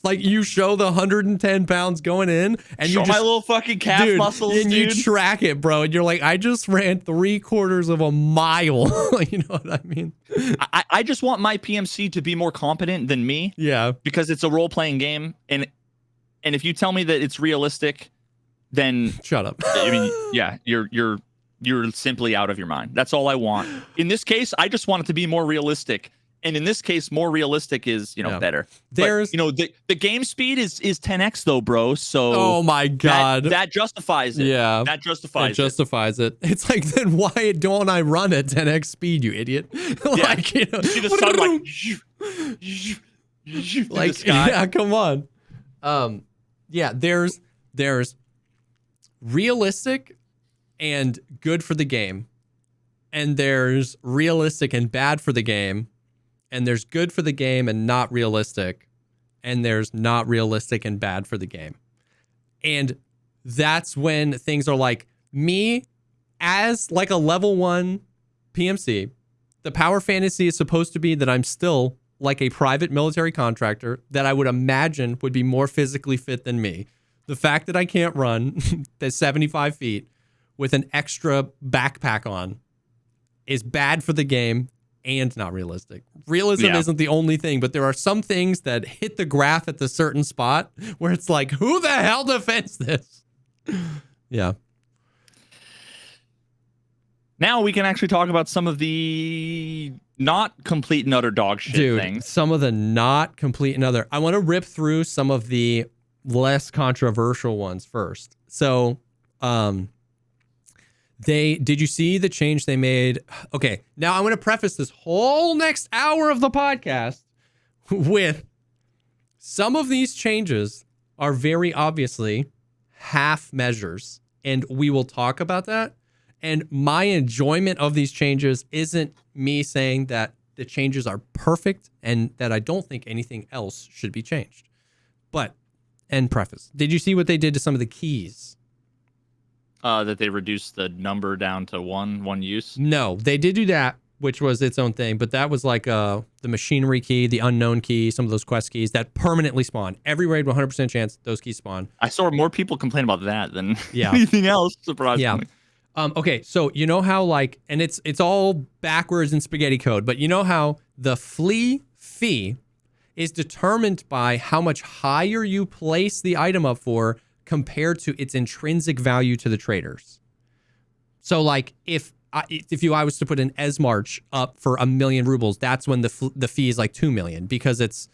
like you show the 110 pounds going in and show my little fucking calf muscles, and you track it, bro. And you're like, I just ran 3/4 of a mile. You know what I mean? I just want my PMC to be more competent than me. Yeah. Because it's a role-playing game. And if you tell me that it's realistic, then shut up. I mean, yeah, you're simply out of your mind. That's all I want. In this case, I just want it to be more realistic. And in this case, more realistic is, better. There's, but, the game speed is 10x though, bro. So oh my god, that justifies it. Yeah, that justifies it. It's like, then why don't I run at 10x speed, you idiot? Like, see the sun like the sky. Yeah, come on. There's realistic and good for the game, and there's realistic and bad for the game. And there's good for the game and not realistic. And there's not realistic and bad for the game. And that's when things are like, me as like a level 1 PMC, the power fantasy is supposed to be that I'm still like a private military contractor that I would imagine would be more physically fit than me. The fact that I can't run the 75 feet with an extra backpack on is bad for the game and not realistic. Realism isn't the only thing, but there are some things that hit the graph at the certain spot where it's like, who the hell defends this? Yeah. Now we can actually talk about some of the not complete and utter dog shit things. Some of the not complete and utter. I want to rip through some of the less controversial ones first. So, Did you see the change they made? Okay, now I'm going to preface this whole next hour of the podcast with some of these changes are very obviously half measures, and we will talk about that. And my enjoyment of these changes isn't me saying that the changes are perfect and that I don't think anything else should be changed. But, end preface, did you see what they did to some of the keys? That they reduced the number down to one use? No, they did do that, which was its own thing, but that was like the machinery key, the unknown key, some of those quest keys that permanently spawn. Every raid, 100% chance those keys spawn. I saw more people complain about that than Yeah. anything else, surprisingly. Yeah. Okay, so you know how like, and it's all backwards in spaghetti code, but you know how the Flea fee is determined by how much higher you place the item up for compared to its intrinsic value to the traders. So like if I was to put an Esmarch up for 1 million rubles, that's when the fee is like 2 million, because it's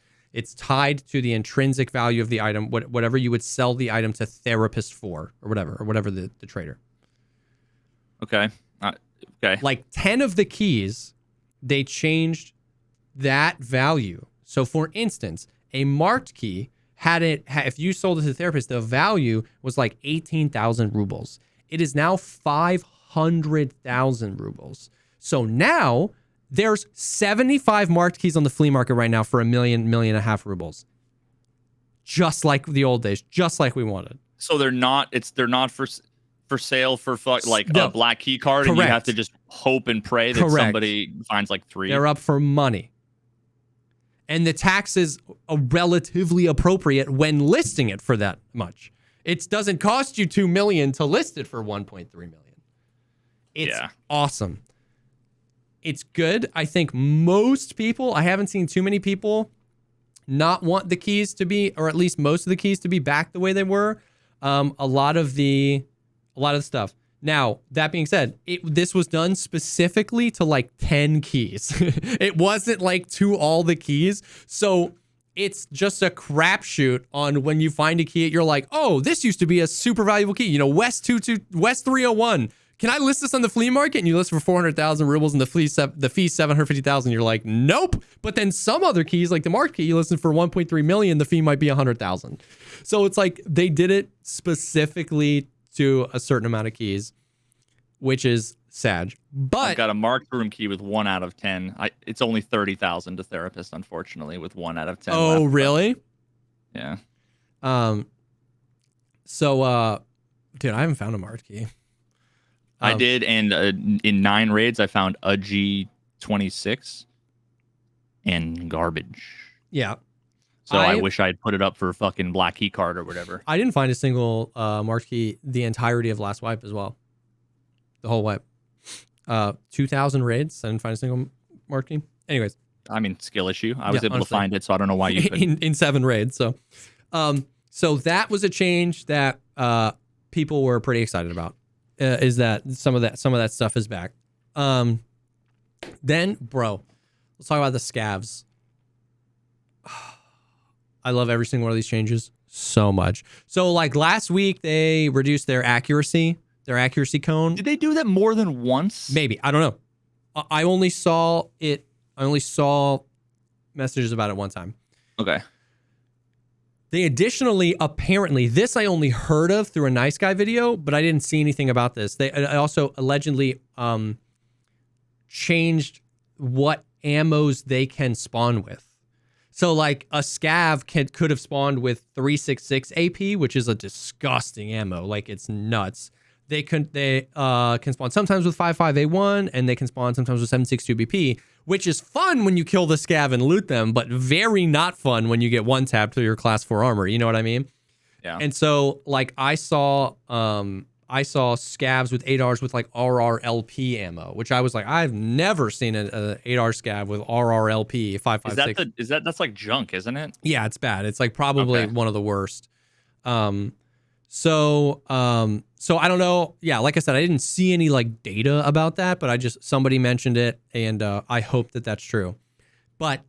tied to the intrinsic value of the item, whatever you would sell the item to Therapist for, or whatever the trader. Okay. Okay. Like 10 of the keys, they changed that value. So for instance, a marked key if you sold it to the Therapist, the value was like 18,000 rubles. It is now 500,000 rubles. So now there's 75 marked keys on the flea market right now for $1 million and a half rubles. Just like the old days, just like we wanted. So they're not for sale for a black key card. Correct. And you have to just hope and pray that somebody finds like 3. They're up for money. And the tax is relatively appropriate when listing it for that much. It doesn't cost you 2 million to list it for 1.3 million. It's awesome. It's good. I think most people, I haven't seen too many people not want the keys to be, or at least most of the keys to be back the way they were. A lot of the stuff. Now, that being said, this was done specifically to like 10 keys. It wasn't like to all the keys. So it's just a crapshoot on when you find a key, you're like, oh, this used to be a super valuable key. You know, West 301. Can I list this on the flea market? And you list for 400,000 rubles and the fee 750,000. You're like, nope. But then some other keys, like the marked key, you listen for 1.3 million. The fee might be 100,000. So it's like they did it specifically to a certain amount of keys, which is sad. But I've got a marked room key with 1 out of 10. It's only 30,000 to Therapist, unfortunately, with 1 out of 10. Oh, left, really? Yeah. So, dude, I haven't found a marked key. I did, and in 9 raids, I found a G26 and garbage. Yeah. So I wish I'd put it up for fucking black key card or whatever. I didn't find a single marked key the entirety of last wipe as well. The whole wipe. 2,000 raids. I didn't find a single marked key. Anyways. I mean, skill issue. I was able to find it, so I don't know why you couldn't. in 7 raids. So that was a change that people were pretty excited about. Is that some of that stuff is back. Then, bro, let's talk about the scavs. I love every single one of these changes so much. So like last week, they reduced their accuracy cone. Did they do that more than once? Maybe. I don't know. I only saw messages about it one time. Okay. They additionally, apparently, this I only heard of through a Nice Guy video, but I didn't see anything about this. They also allegedly changed what ammos they can spawn with. So like a scav could have spawned with 366 AP, which is a disgusting ammo. Like it's nuts. They can spawn sometimes with 55A1, and they can spawn sometimes with 762 BP, which is fun when you kill the scav and loot them, but very not fun when you get one tap to your class 4 armor. You know what I mean? Yeah. And so like I saw scavs with 8Rs with like RRLP ammo, which I was like, I've never seen an 8R scav with RRLP 556. That's like junk, isn't it? Yeah, it's bad. It's like probably one of the worst. So I don't know. Yeah, like I said, I didn't see any like data about that, but somebody mentioned it, and I hope that that's true. But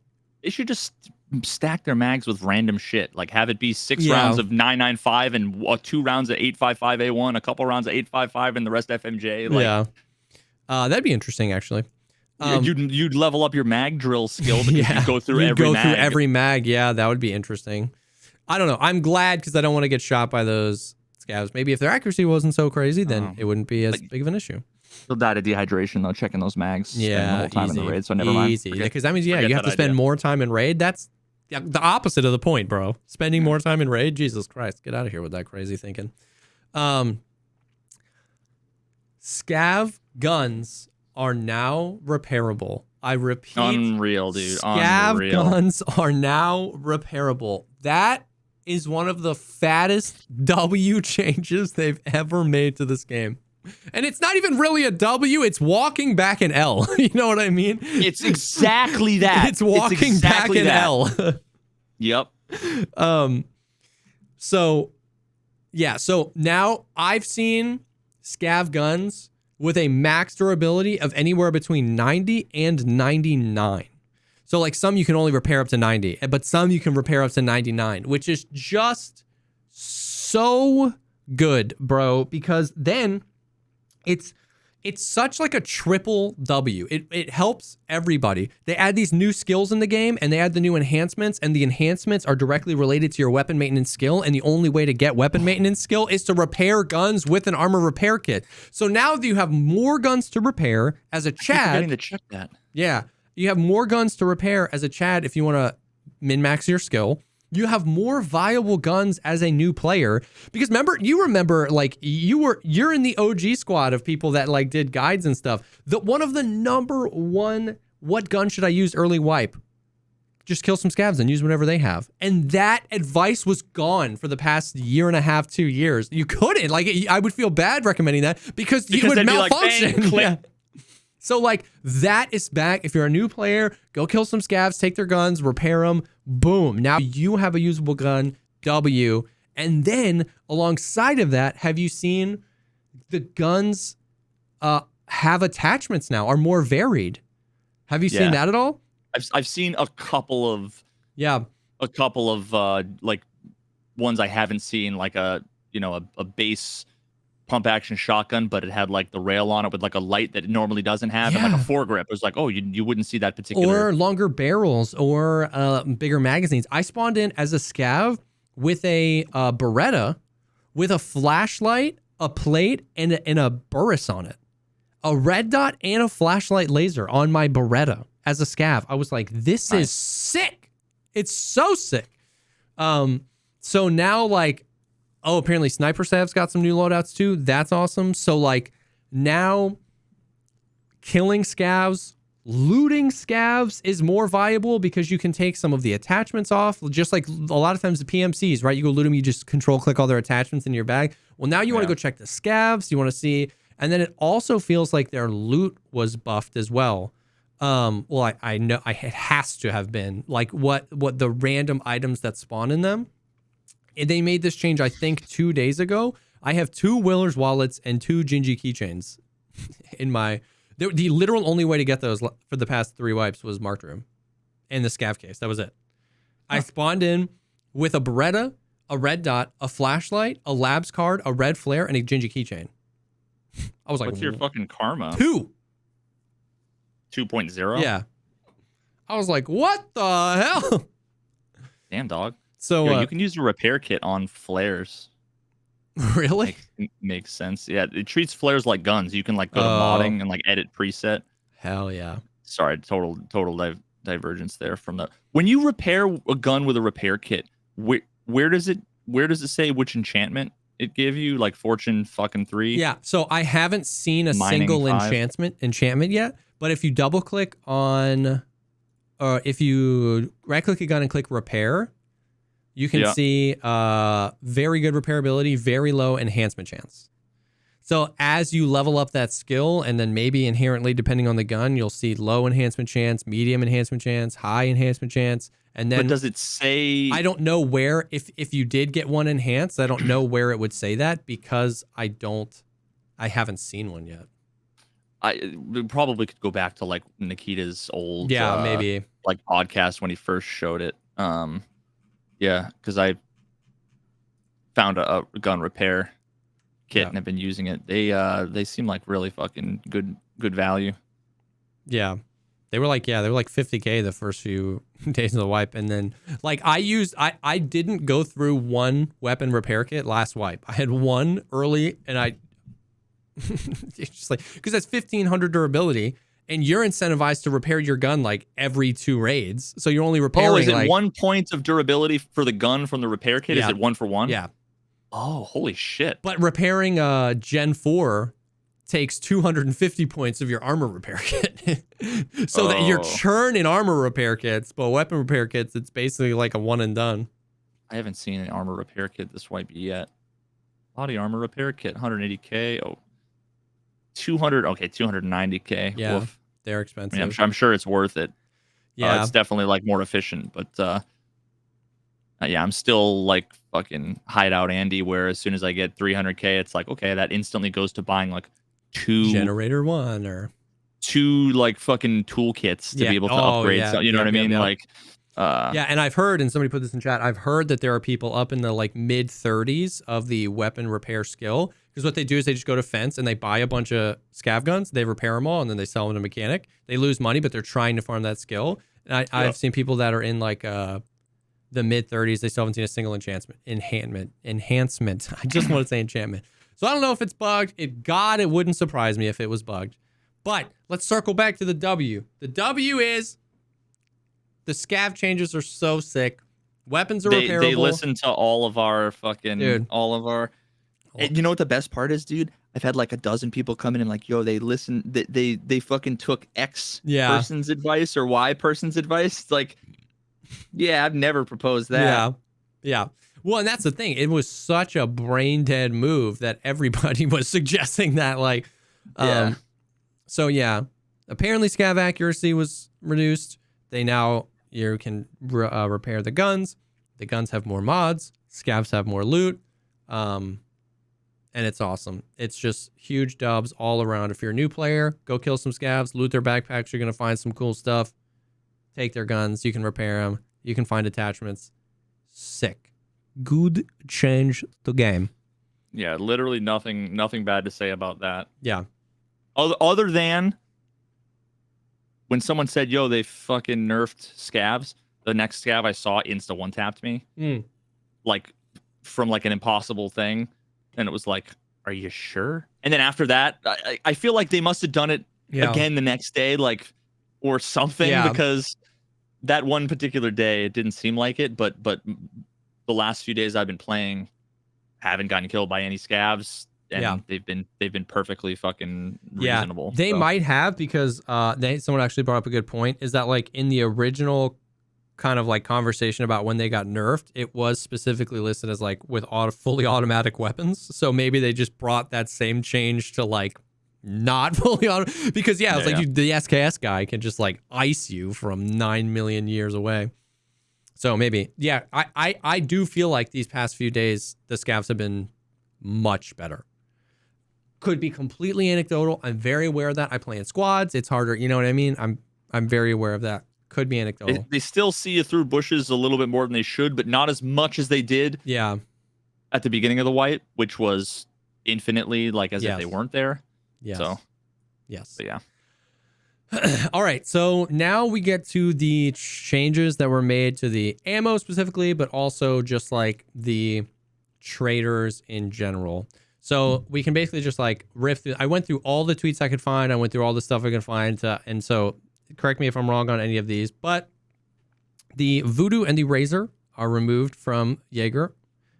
They should just stack their mags with random shit. Like have it be 6 Yeah. rounds of 995 and 2 rounds of 855A1, a couple rounds of 855, and the rest FMJ. Like, yeah. That'd be interesting, actually. You'd level up your mag drill skill because Yeah, you go through you'd every go mag. through every mag. Yeah, that would be interesting. I don't know. I'm glad because I don't want to get shot by those scavs. Maybe if their accuracy wasn't so crazy, then it wouldn't be as big of an issue. You'll die to dehydration though, checking those mags. Spend the Yeah, whole time easy. in the raid, so never mind. Easy. Because that means, you have to spend idea. more time in raid. That's the opposite of the point, bro. Spending more time in raid. Jesus Christ. Get out of here with that crazy thinking. Scav guns are now repairable. I repeat. Unreal, dude. Scav Unreal. guns are now repairable. That is one of the fattest W changes they've ever made to this game. And it's not even really a W, it's walking back an L. You know what I mean? It's exactly that. It's walking back an L. Yep. So now I've seen scav guns with a max durability of anywhere between 90 and 99. So like some you can only repair up to 90, but some you can repair up to 99, which is just so good, bro, because then it's such like a triple W. It helps everybody. They add these new skills in the game and they add the new enhancements, and the enhancements are directly related to your weapon maintenance skill, and the only way to get weapon maintenance skill is to repair guns with an armor repair kit. So now that you have more guns to repair as a Chad. I'm forgetting to check that. Yeah. You have more guns to repair as a Chad if you want to min-max your skill. You have more viable guns as a new player, because you remember like you're in the OG squad of people that like did guides and stuff. One of the number one, what gun should I use early wipe? Just kill some scavs and use whatever they have. And that advice was gone for the past year and a half, 2 years. You couldn't, like, I would feel bad recommending that because you would malfunction. Like, bang, So like that is back. If you're a new player, go kill some scavs, take their guns, repair them. Boom. Now you have a usable gun, W. And then alongside of that, have you seen the guns have attachments now, are more varied? Have you seen that at all? I've seen a couple of like ones I haven't seen, like a base pump action shotgun, but it had like the rail on it with like a light that it normally doesn't have, and like a foregrip. It was like, oh, you wouldn't see that particular. Or longer barrels, or bigger magazines. I spawned in as a scav with a Beretta, with a flashlight, a plate, and a Burris on it. A red dot and a flashlight laser on my Beretta as a scav. I was like, this is sick. It's so sick. So now like, oh, apparently Sniper Sav's got some new loadouts too. That's awesome. So like now killing scavs, looting scavs is more viable because you can take some of the attachments off. Just like a lot of times the PMCs, right? You go loot them, you just control click all their attachments in your bag. Well, now you want to go check the scavs. You want to see, and then it also feels like their loot was buffed as well. Well, I know it has to have been like what the random items that spawn in them. They made this change, I think, 2 days ago. I have 2 Willer's wallets and 2 Gingy keychains in my. The literal only way to get those for the past 3 wipes was marked room and the scav case. That was it. I spawned in with a Beretta, a red dot, a flashlight, a labs card, a red flare, and a Gingy keychain. I was like, what's your fucking karma? 2. 2.0? Yeah. I was like, what the hell? Damn, dog. So you can use a repair kit on flares. Really? Makes sense. Yeah, it treats flares like guns. You can like go to modding and like edit preset. Hell yeah. Sorry, total divergence there from the. When you repair a gun with a repair kit, where does it say which enchantment it gave you? Like Fortune fucking 3? Yeah. So I haven't seen a Mining single 5. enchantment yet. But if you double click on, or if you right click a gun and click repair, you can see very good repairability, very low enhancement chance. So as you level up that skill, and then maybe inherently, depending on the gun, you'll see low enhancement chance, medium enhancement chance, high enhancement chance. And then, but does it say? I don't know where, if you did get one enhanced, I don't know where it would say that because I haven't seen one yet. we probably could go back to like Nikita's old maybe like podcast when he first showed it. Yeah, because I found a gun repair kit and have been using it. They seem like really fucking good value. Yeah. They were like 50K the first few days of the wipe. And then like I didn't go through one weapon repair kit last wipe. I had one early and it's just like, because that's 1500 durability and you're incentivized to repair your gun like every 2 raids. So you're only repairing. Oh, is it like 1 point of durability for the gun from the repair kit? Yeah. Is it 1 for 1? Yeah. Oh, holy shit. But repairing Gen 4 takes 250 points of your armor repair kit. So that you're churning armor repair kits, but weapon repair kits, it's basically like a one and done. I haven't seen an armor repair kit this wipe yet. Body armor repair kit, 180K. Oh, 290K. Yeah, Woof. they're expensive. I mean, I'm sure it's worth it. Yeah, it's definitely like more efficient, but yeah, I'm still like fucking hideout Andy, where as soon as I get 300K, it's like, okay, that instantly goes to buying like 2 generator 1 or 2 like fucking toolkits to be able to upgrade. So, you know what I mean? Like, yeah, and I've heard, and somebody put this in chat, I've heard that there are people up in the like mid 30s of the weapon repair skill, because what they do is they just go to Fence and they buy a bunch of scav guns, they repair them all, and then they sell them to mechanic. They lose money, but they're trying to farm that skill. And I've seen people that are in like the mid 30s, they still haven't seen a single enhancement. I just want to say enchantment. So I don't know if it's bugged. It wouldn't surprise me if it was bugged. But let's circle back to the W. The W is the scav changes are so sick. Weapons are repairable. They listen to all of our fucking, all of our. And you know what the best part is, dude? I've had like a dozen people come in and like, yo, they listen. They fucking took X person's advice or Y person's advice. It's like, yeah, I've never proposed that. Yeah. Well, and that's the thing. It was such a brain dead move that everybody was suggesting that, like, So yeah, apparently scav accuracy was reduced. You can repair the guns. The guns have more mods. Scavs have more loot. And it's awesome. It's just huge dubs all around. If you're a new player, go kill some scavs, loot their backpacks. You're going to find some cool stuff. Take their guns. You can repair them. You can find attachments. Sick. Good change to game. Yeah, literally nothing bad to say about that. Yeah. Other than when someone said, yo, they fucking nerfed scavs, the next scav I saw insta one-tapped me. Like from like an impossible thing. And it was like, are you sure? And then after that, I feel like they must have done it again the next day, like, or something, because that one particular day, it didn't seem like it, but the last few days I've been playing, haven't gotten killed by any scavs, and they've been perfectly fucking reasonable. They might have, because someone actually brought up a good point, is that like in the original kind of like conversation about when they got nerfed, it was specifically listed as like with fully automatic weapons. So maybe they just brought that same change to like not fully auto, because it's like the SKS guy can just like ice you from 9 million years away. So maybe, I do feel like these past few days, the scavs have been much better. Could be completely anecdotal. I'm very aware of that. I play in squads. It's harder. You know what I mean? I'm very aware of that. Could be anecdotal. They still see you through bushes a little bit more than they should, but not as much as they did. Yeah. At the beginning of the wipe, which was infinitely like as if they weren't there. Yes. So. Yes. But yeah. All right, so now we get to the changes that were made to the ammo specifically, but also just like the traders in general. So we can basically just like riff through. I went through all the tweets I could find. I went through all the stuff I could find. And so correct me if I'm wrong on any of these, but the Voodoo and the Razor are removed from Jaeger,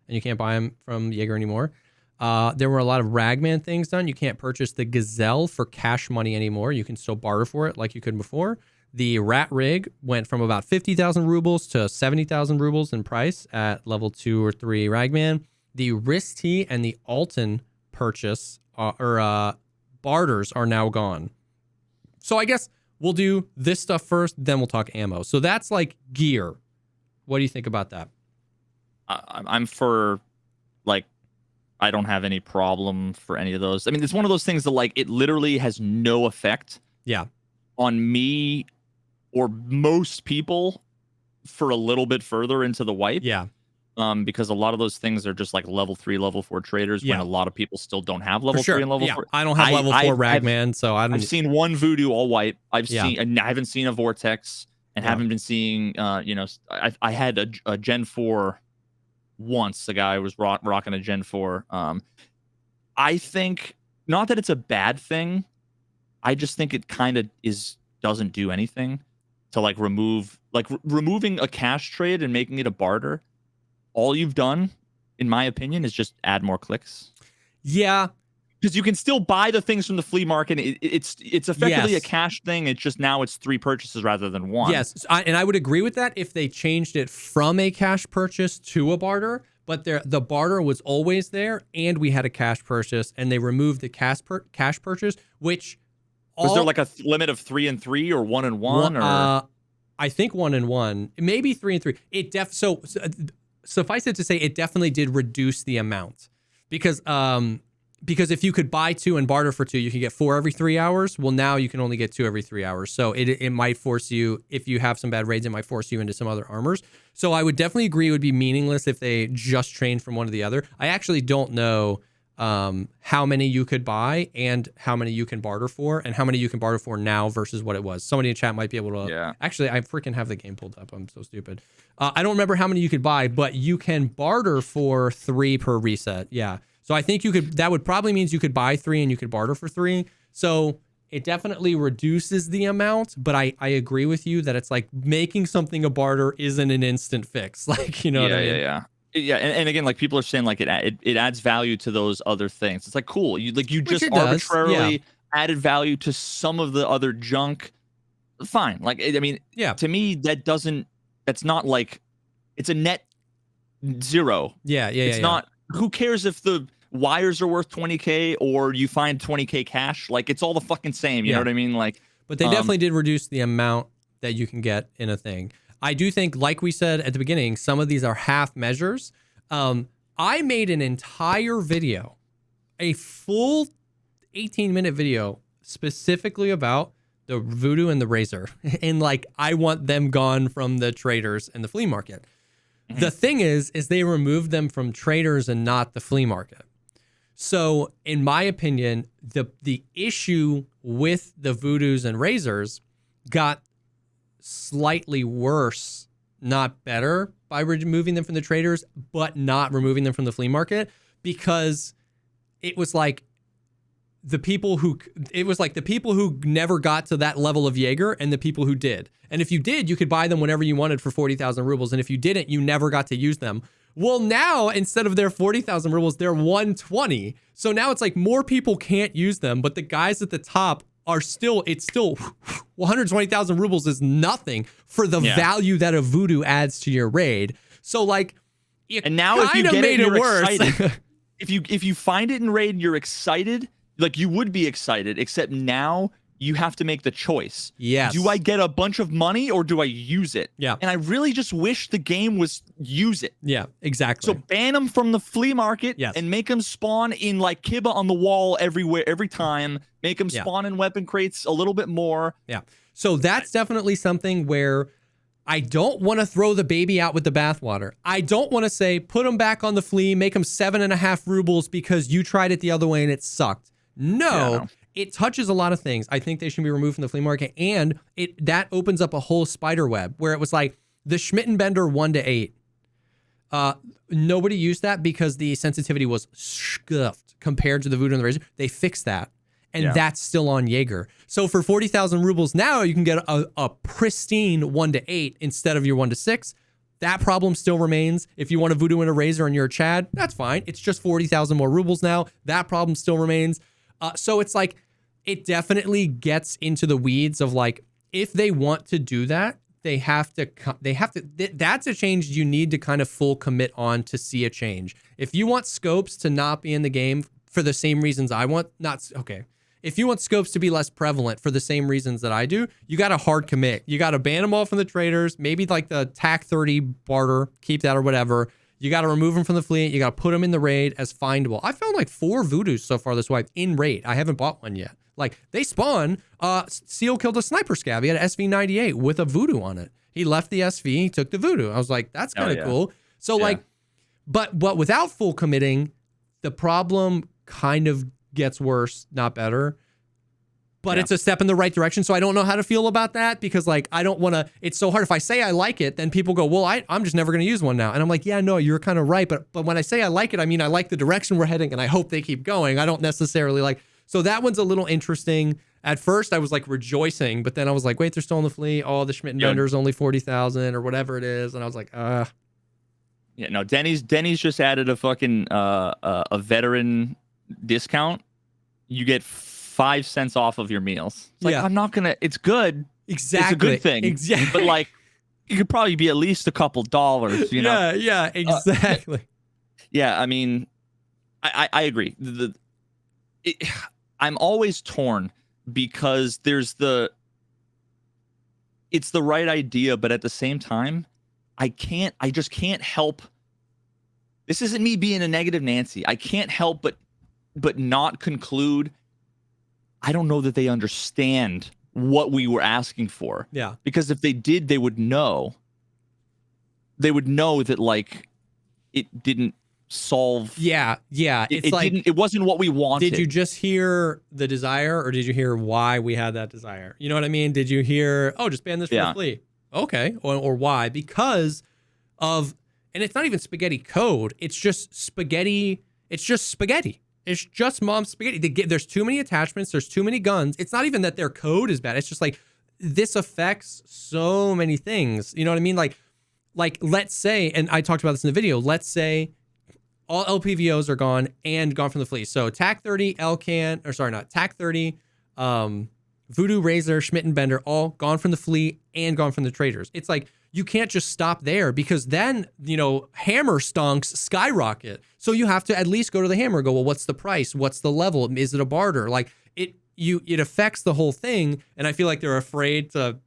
and you can't buy them from Jaeger anymore. There were a lot of Ragman things done. You can't purchase the Gazelle for cash money anymore. You can still barter for it like you could before. The Rat Rig went from about 50,000 rubles to 70,000 rubles in price at level 2 or 3 Ragman. The Risty and the Alton purchase barters are now gone. So I guess we'll do this stuff first, then we'll talk ammo. So that's like gear. What do you think about that? I'm for like I don't have any problem for any of those. I mean, it's one of those things that like it literally has no effect on me or most people for a little bit further into the wipe. Because a lot of those things are just like level 3, level 4 traders when a lot of people still don't have level 3 and level 4. I don't have level 4 Ragman, so I've seen one voodoo all wipe. I haven't seen a vortex and haven't been seeing I had a Gen 4 once. The guy was rocking a Gen 4. I think not that it's a bad thing. I just think it kind of doesn't do anything to like removing a cash trade and making it a barter. All you've done, in my opinion, is just add more clicks. Yeah. Because you can still buy the things from the flea market. It's effectively a cash thing. It's just now it's 3 purchases rather than 1. Yes, and I would agree with that if they changed it from a cash purchase to a barter. But the barter was always there, and we had a cash purchase, and they removed the cash purchase, which... Was there like a limit of 3 and 3 or 1 and 1? I think 1 and 1. Maybe 3 and 3. So suffice it to say, it definitely did reduce the amount. Because if you could buy 2 and barter for 2, you could get 4 every 3 hours. Well, now you can only get 2 every 3 hours. So it might force you, if you have some bad raids, it might force you into some other armors. So I would definitely agree it would be meaningless if they just trained from one to the other. I actually don't know how many you could buy and how many you can barter for and how many you can barter for now versus what it was. Somebody in chat might be able to... Yeah. Actually, I freaking have the game pulled up. I'm so stupid. I don't remember how many you could buy, but you can barter for 3 per reset. Yeah. So I think that would probably means you could buy 3 and you could barter for 3. So it definitely reduces the amount, but I agree with you that it's like making something a barter isn't an instant fix. Like, you know what I mean? Yeah, and again, like people are saying, like it adds value to those other things. It's like cool. You just arbitrarily added value to some of the other junk. Fine. Like I mean, to me that's not like it's a net 0. It's not. Who cares if the wires are worth 20K or you find 20K cash? Like it's all the fucking same. You know what I mean? Like, but they definitely did reduce the amount that you can get in a thing. I do think, like we said at the beginning, some of these are half measures. I made an entire video, a full 18-minute video specifically about the voodoo and the razor. And like, I want them gone from the traders and the flea market. Mm-hmm. The thing is they removed them from traders and not the flea market. So in my opinion, the issue with the voodoos and razors got slightly worse, not better, by removing them from the traders, but not removing them from the flea market, because it was like the people who never got to that level of Jaeger and the people who did. And if you did, you could buy them whenever you wanted for 40,000 rubles. And if you didn't, you never got to use them. Well, now instead of their 40,000 rubles, they're 120. So now it's like more people can't use them, but the guys at the top it's still 120,000 rubles is nothing for the value that a voodoo adds to your raid. So like, and now if you get made it, you're worse. Excited. if you find it in raid and you're excited, like you would be excited, except now you have to make the choice. Yes. Do I get a bunch of money or do I use it? Yeah. And I really just wish the game was use it. Yeah, exactly. So ban them from the flea market and make them spawn in like Kiba on the wall everywhere, every time. Make them spawn in weapon crates a little bit more. Yeah. So that's definitely something where I don't want to throw the baby out with the bathwater. I don't want to say, put them back on the flea, make them 7.5 rubles because you tried it the other way and it sucked. No. It touches a lot of things. I think they should be removed from the flea market, and that opens up a whole spider web where it was like the Schmittenbender 1 to 8. Nobody used that because the sensitivity was scuffed compared to the voodoo and the razor. They fixed that, and that's still on Jaeger. So for 40,000 rubles now, you can get a pristine 1 to 8 instead of your 1 to 6. That problem still remains. If you want a voodoo and a razor and you're a Chad, that's fine. It's just 40,000 more rubles now. That problem still remains. So it's like, it definitely gets into the weeds of like, if they want to do that, they have to, that's a change you need to kind of full commit on to see a change. If you want scopes to not be in the game for the same reasons I want, if you want scopes to be less prevalent for the same reasons that I do, you got to hard commit. You got to ban them all from the traders, maybe like the TAC 30 barter, keep that or whatever. You got to remove them from the fleet. You got to put them in the raid as findable. I found like 4 voodoos so far this wipe in raid. I haven't bought one yet. Like they spawn. Seal killed a sniper scav. He had an SV98 with a voodoo on it. He left the SV. He took the voodoo. I was like, that's kind of cool. So like, but without full committing, the problem kind of gets worse, not better. But it's a step in the right direction. So I don't know how to feel about that because like, I don't want to, it's so hard. If I say I like it, then people go, well, I'm just never going to use one now. And I'm like, yeah, no, you're kind of right. But when I say I like it, I mean, I like the direction we're heading and I hope they keep going. I don't necessarily like, so that one's a little interesting. At first I was like rejoicing, but then I was like, wait, they're still in the fleet. Oh, the Schmidt and Bender is only 40,000 or whatever it is. And I was like, Yeah, no, Denny's just added a fucking, a veteran discount. You get 5 cents off of your meals. It's like, I'm not gonna, it's good. Exactly. It's a good thing. Exactly. But like, it could probably be at least a couple dollars, you know? Yeah, exactly. I mean, I agree. I'm always torn because it's the right idea, but at the same time, I just can't help. This isn't me being a negative Nancy. I can't help but not conclude I don't know that they understand what we were asking for. Yeah. Because if they did, they would know. They would know that like it didn't solve. Yeah. It's like it wasn't what we wanted. Did you just hear the desire or did you hear why we had that desire? You know what I mean? Did you hear, oh, just ban this from the fleet? Okay. Or why? Because of, and it's not even spaghetti code. It's just spaghetti. It's just spaghetti. It's just mom's spaghetti. There's too many attachments. There's too many guns. It's not even that their code is bad. It's just like this affects so many things. You know what I mean? Like let's say, and I talked about this in the video, let's say all LPVOs are gone and gone from the fleet. So TAC 30, TAC 30, Voodoo, Razor, Schmidt, and Bender all gone from the fleet and gone from the traders. It's like, you can't just stop there because then, hammer stonks skyrocket. So you have to at least go to the hammer and go, well, what's the price? What's the level? Is it a barter? Like it affects the whole thing. And I feel like they're afraid to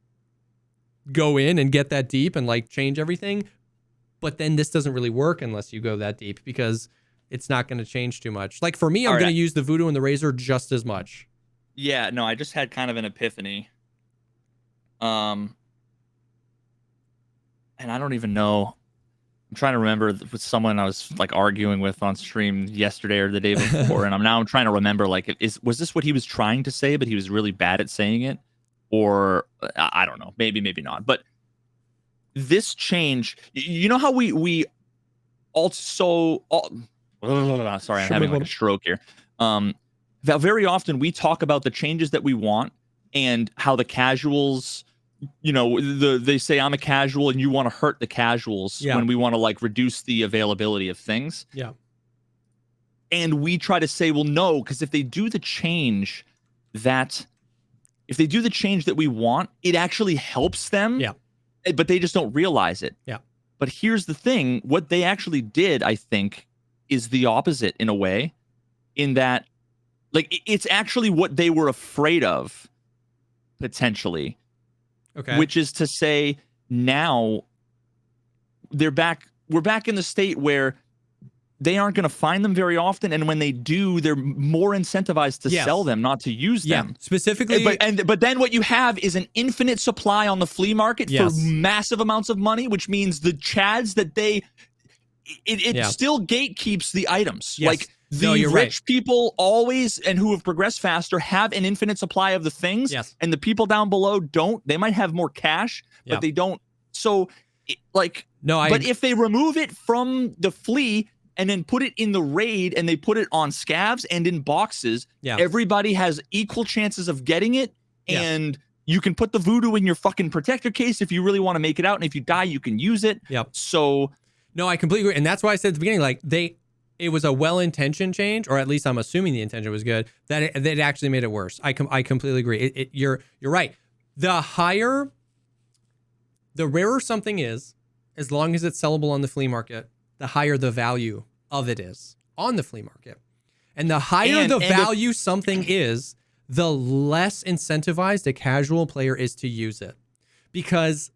go in and get that deep and like change everything. But then this doesn't really work unless you go that deep because it's not going to change too much. Like for me, I'm going to use the Voodoo and the Razor just as much. Yeah, no, I just had kind of an epiphany. And I don't even know. I'm trying to remember with someone I was like arguing with on stream yesterday or the day before, and I'm trying to remember like was this what he was trying to say, but he was really bad at saying it, or I don't know, maybe not. But this change, you know how we also sorry, I'm having like a stroke here. That very often we talk about the changes that we want and how the casuals. They say I'm a casual and you want to hurt the casuals when we want to like reduce the availability of things. Yeah. And we try to say, well, no, because if they do the change that we want, it actually helps them. Yeah. But they just don't realize it. Yeah. But here's the thing. What they actually did, I think, is the opposite in a way, in that like it's actually what they were afraid of potentially. Okay. Which is to say, now we're back in the state where they aren't going to find them very often, and when they do, they're more incentivized to sell them, not to use them. Specifically, but then what you have is an infinite supply on the flea market for massive amounts of money, which means the chads that it still gatekeeps the items. Yes. Like the rich people always, and who have progressed faster, have an infinite supply of the things, and the people down below don't. They might have more cash, but they don't. So, but if they remove it from the flea and then put it in the raid and they put it on scavs and in boxes, everybody has equal chances of getting it, and you can put the voodoo in your fucking protector case if you really want to make it out, and if you die, you can use it. So, no, I completely agree, and that's why I said at the beginning, like it was a well-intentioned change, or at least I'm assuming the intention was good, that it actually made it worse. I completely agree. You're right. The rarer something is, as long as it's sellable on the flea market, the higher the value of it is on the flea market. And the higher the value something is, the less incentivized a casual player is to use it. Because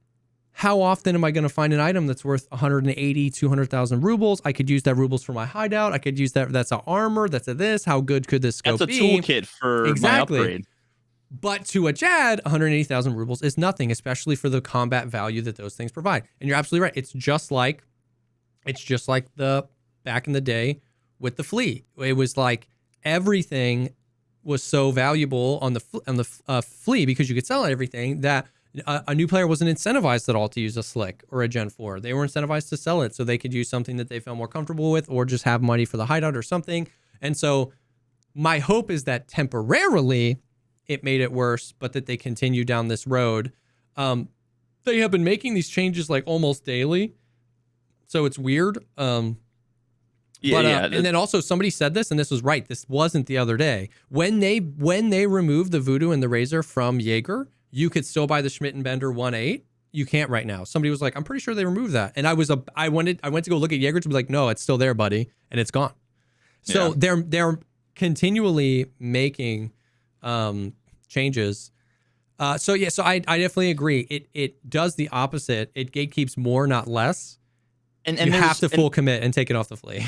how often am I going to find an item that's worth 180, 200,000 rubles? I could use that rubles for my hideout. I could use that. That's a armor. That's a this. How good could this scope be? That's a toolkit for my upgrade. But to a Jad, 180,000 rubles is nothing, especially for the combat value that those things provide. And you're absolutely right. It's just like the back in the day with the Flea. It was like everything was so valuable on the Flea because you could sell everything that a new player wasn't incentivized at all to use a Slick or a Gen 4. They were incentivized to sell it so they could use something that they felt more comfortable with or just have money for the hideout or something. And so my hope is that temporarily it made it worse, but that they continue down this road. They have been making these changes like almost daily, so it's weird. And then also somebody said this, and this was right. This wasn't the other day when they removed the Voodoo and the Razor from Jaeger. You could still buy the Schmidt and Bender 1.8. You can't right now. Somebody was like, "I'm pretty sure they removed that," and I went to go look at Jaeger to be like, "No, it's still there, buddy," and it's gone. So they're continually making changes. So I definitely agree. It does the opposite. It gatekeeps more, not less. And you have to full commit and take it off the Flea.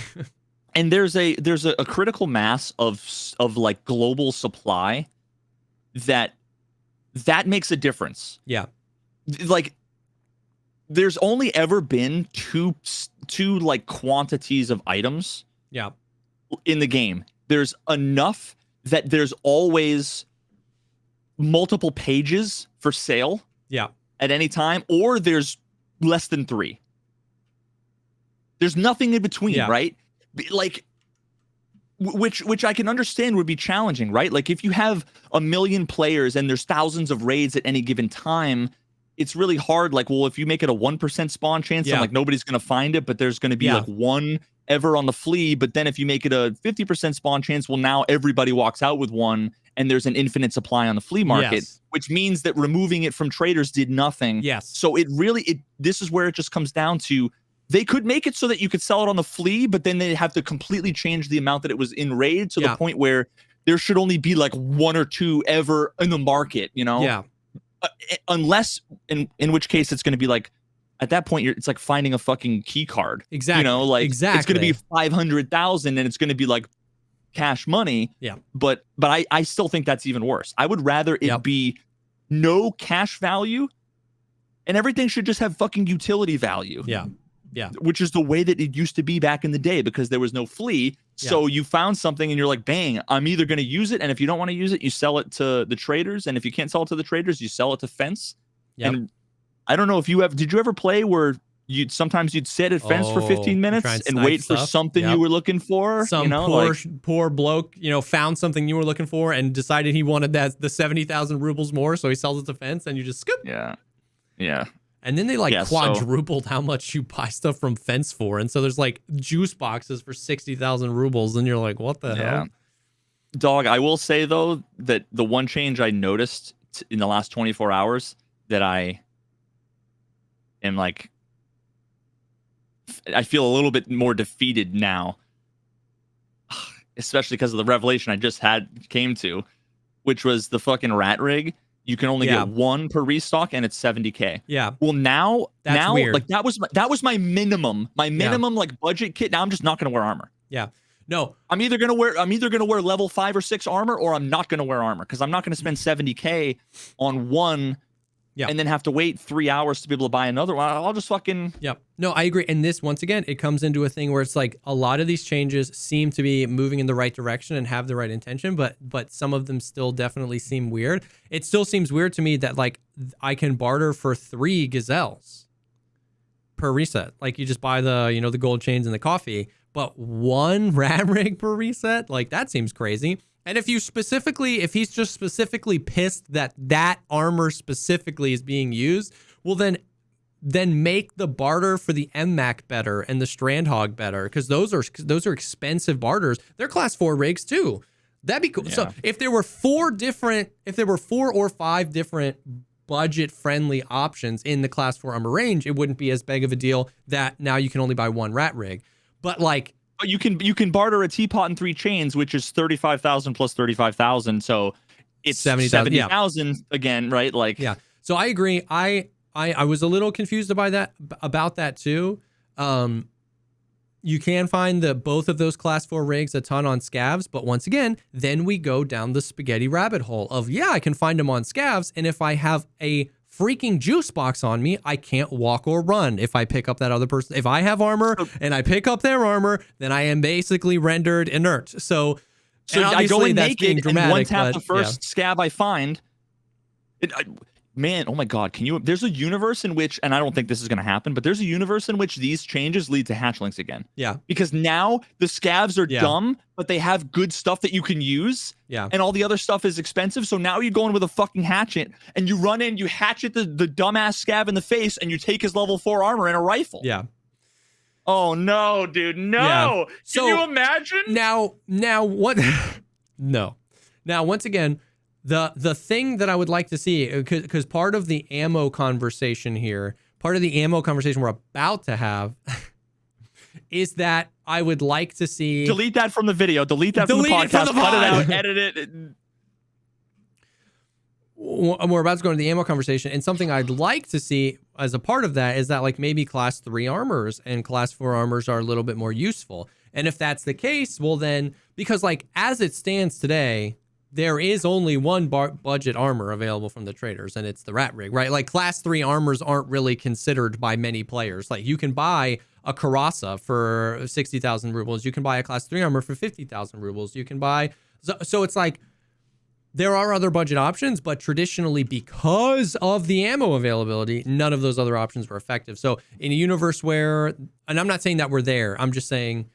And there's a critical mass of like global supply that makes a difference. Yeah. Like there's only ever been two like quantities of items. Yeah. In the game. There's enough that there's always multiple pages for sale. Yeah. At any time, or there's less than 3. There's nothing in between, right? Like, which I can understand would be challenging, right? Like if you have 1 million players and there's thousands of raids at any given time, it's really hard. Like, well, if you make it a 1% spawn chance, then like nobody's gonna find it, but there's gonna be like one ever on the Flea. But then if you make it a 50% spawn chance, well, now everybody walks out with one, and there's an infinite supply on the flea market, which means that removing it from traders did nothing. Yes. So this is where it just comes down to, they could make it so that you could sell it on the Flea, but then they have to completely change the amount that it was in raid to the point where there should only be like 1 or 2 ever in the market, you know? Yeah. Unless, in which case it's going to be like, at that point, it's like finding a fucking key card. Exactly. You know, like it's going to be 500,000 and it's going to be like cash money. Yeah. But I still think that's even worse. I would rather it be no cash value and everything should just have fucking utility value. Yeah. Yeah. Which is the way that it used to be back in the day because there was no Flea. So you found something and you're like, bang, I'm either going to use it. And if you don't want to use it, you sell it to the traders. And if you can't sell it to the traders, you sell it to Fence. Yep. And I don't know if did you ever play where sometimes you'd sit at Fence for 15 minutes and wait for something you were looking for? Some poor bloke, found something you were looking for and decided he wanted the 70,000 rubles more. So he sells it to Fence and you just scoop. Yeah. Yeah. And then they quadrupled how much you buy stuff from Fence for. And so there's like juice boxes for 60,000 rubles. And you're like, what the hell? Dog, I will say, though, that the one change I noticed in the last 24 hours that I am like, I feel a little bit more defeated now, especially because of the revelation I just came to, which was the fucking rat rig. You can only get 1 per restock, and it's 70K. Yeah. Well, now weird. Like that was my minimum. My minimum like budget kit. Now I'm just not gonna wear armor. Yeah. No. I'm either gonna wear level 5 or 6 armor, or I'm not gonna wear armor because I'm not gonna spend 70K on one. Yeah. And then have to wait 3 hours to be able to buy another one. I'll just fucking... Yep. No, I agree. And this, once again, it comes into a thing where it's like a lot of these changes seem to be moving in the right direction and have the right intention, but some of them still definitely seem weird. It still seems weird to me that like I can barter for 3 gazelles per reset. Like you just buy the, the gold chains and the coffee, but 1 rat rig per reset? Like that seems crazy. And if he's just specifically pissed that armor specifically is being used, well then make the barter for the MMAC better and the Strandhog better, because those are expensive barters. They're class 4 rigs too. That'd be cool. Yeah. So if there were 4 or 5 different budget friendly options in the class 4 armor range, it wouldn't be as big of a deal that now you can only buy 1 rat rig. But like, but you can barter a teapot and 3 chains, which is 35,000 plus 35,000. So it's 70,000 again, right? Like, yeah. So I agree. I I was a little confused about that too. You can find both of those class 4 rigs a ton on Scavs, but once again, then we go down the spaghetti rabbit hole of, yeah, I can find them on Scavs, and if I have a freaking juice box on me, I can't walk or run if I pick up that other person. If I have armor and I pick up their armor, then I am basically rendered inert. So I go in naked dramatic, and one tap the first Scav I find. Man, oh my God, there's a universe in which, and I don't think this is going to happen, but there's a universe in which these changes lead to hatchlings again. Yeah. Because now the Scavs are dumb, but they have good stuff that you can use. Yeah. And all the other stuff is expensive. So now you go in with a fucking hatchet and you run in, you hatchet the dumbass Scav in the face, and you take his level 4 armor and a rifle. Yeah. Oh no, dude, no. Yeah. So, can you imagine? Now what? No. Now, once again, the thing that I would like to see, because part of the ammo conversation here, part of the ammo conversation we're about to have is that I would like to see... Delete that from the video. Delete that from the podcast. Cut it out. Edit it. We're about to go into the ammo conversation, and something I'd like to see as a part of that is that like maybe class 3 armors and class 4 armors are a little bit more useful. And if that's the case, well then, because like as it stands today, there is only one budget armor available from the traders, and it's the rat rig, right? Like class 3 armors aren't really considered by many players. Like you can buy a Karasa for 60,000 rubles. You can buy a class 3 armor for 50,000 rubles. You can buy, so it's like, there are other budget options, but traditionally, because of the ammo availability, none of those other options were effective. So in a universe where, and I'm not saying that we're there, I'm just saying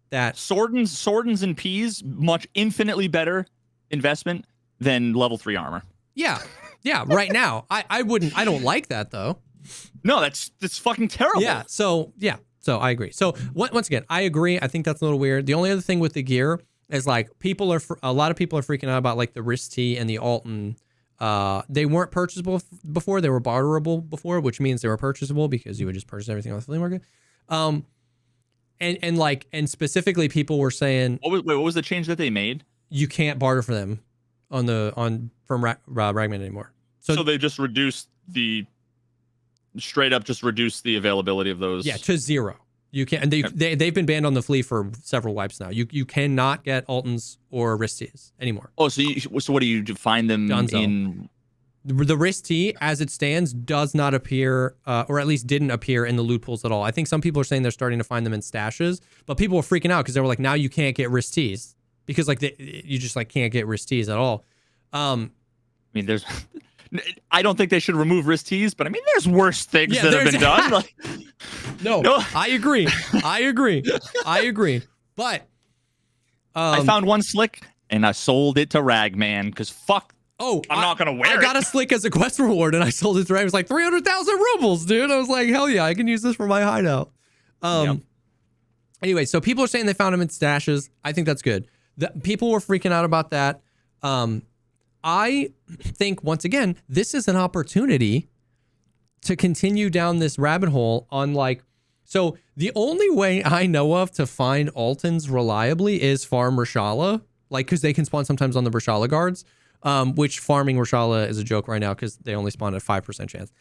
that Swordens and Ps, much infinitely better investment than level 3 armor. Yeah. Right now, I don't like that though. No, that's fucking terrible. Yeah. So I agree. So once again, I agree. I think that's a little weird. The only other thing with the gear is like a lot of people are freaking out about like the wrist tee and the Alton. They weren't purchasable before. They were barterable before, which means they were purchasable because you would just purchase everything on the flea market. And specifically people were saying, what was the change that they made? You can't barter for them from Ragman anymore. So they just reduced the availability of those. Yeah, to 0. You can't, and they've been banned on the flea for several wipes now. You cannot get Altons or wristies anymore. Oh, so what do you find them Dunzo. in? The wrist tee, as it stands, does not appear, or at least didn't appear in the loot pools at all. I think some people are saying they're starting to find them in stashes, but people were freaking out because they were like, now you can't get wrist tees because like you just like can't get wrist tees at all. I mean, I don't think they should remove wrist tees, but I mean, there's worse things that have been done. Like, no, I agree. But I found one slick and I sold it to Ragman because fuck. Oh, I'm not gonna wear it. I got a slick as a quest reward and I sold it to Ragman. It was like 300,000 rubles, dude. I was like, hell yeah, I can use this for my hideout. Anyway, so people are saying they found them in stashes. I think that's good. People were freaking out about that. I think, once again, this is an opportunity to continue down this rabbit hole on like, so the only way I know of to find Altons reliably is farm Rashala, like, because they can spawn sometimes on the Rashala guards, which farming Rashala is a joke right now because they only spawn at 5% chance.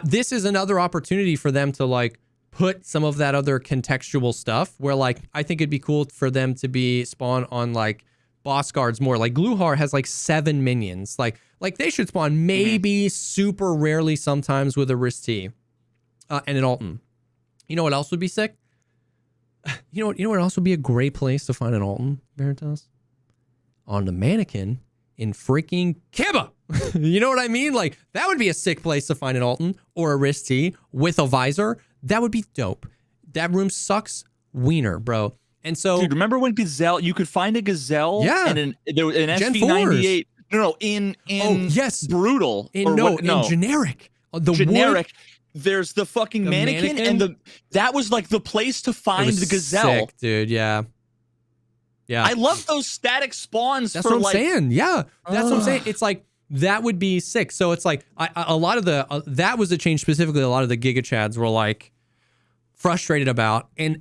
This is another opportunity for them to like put some of that other contextual stuff where like, I think it'd be cool for them to be spawn on like boss guards more. Like Gluhar has like 7 minions. Like they should spawn maybe super rarely sometimes with a wrist tee and an Alton. You know what else would be sick? You know what else would be a great place to find an Alton, Veritas? On the mannequin in freaking Kiba. You know what I mean? Like that would be a sick place to find an Alton or a wrist tee with a visor. That would be dope. That room sucks wiener, bro. And so, dude, remember when Gazelle? You could find a Gazelle, and an SV98. No, in yes, brutal. In generic. The generic. Wood, there's the fucking mannequin, and that was like the place to find the Gazelle, sick, dude. Yeah. I love those static spawns. That's what I'm saying. Yeah, that's what I'm saying. It's like that would be sick. So it's like a lot of the that was a change specifically. A lot of the Giga Chads were like frustrated about, and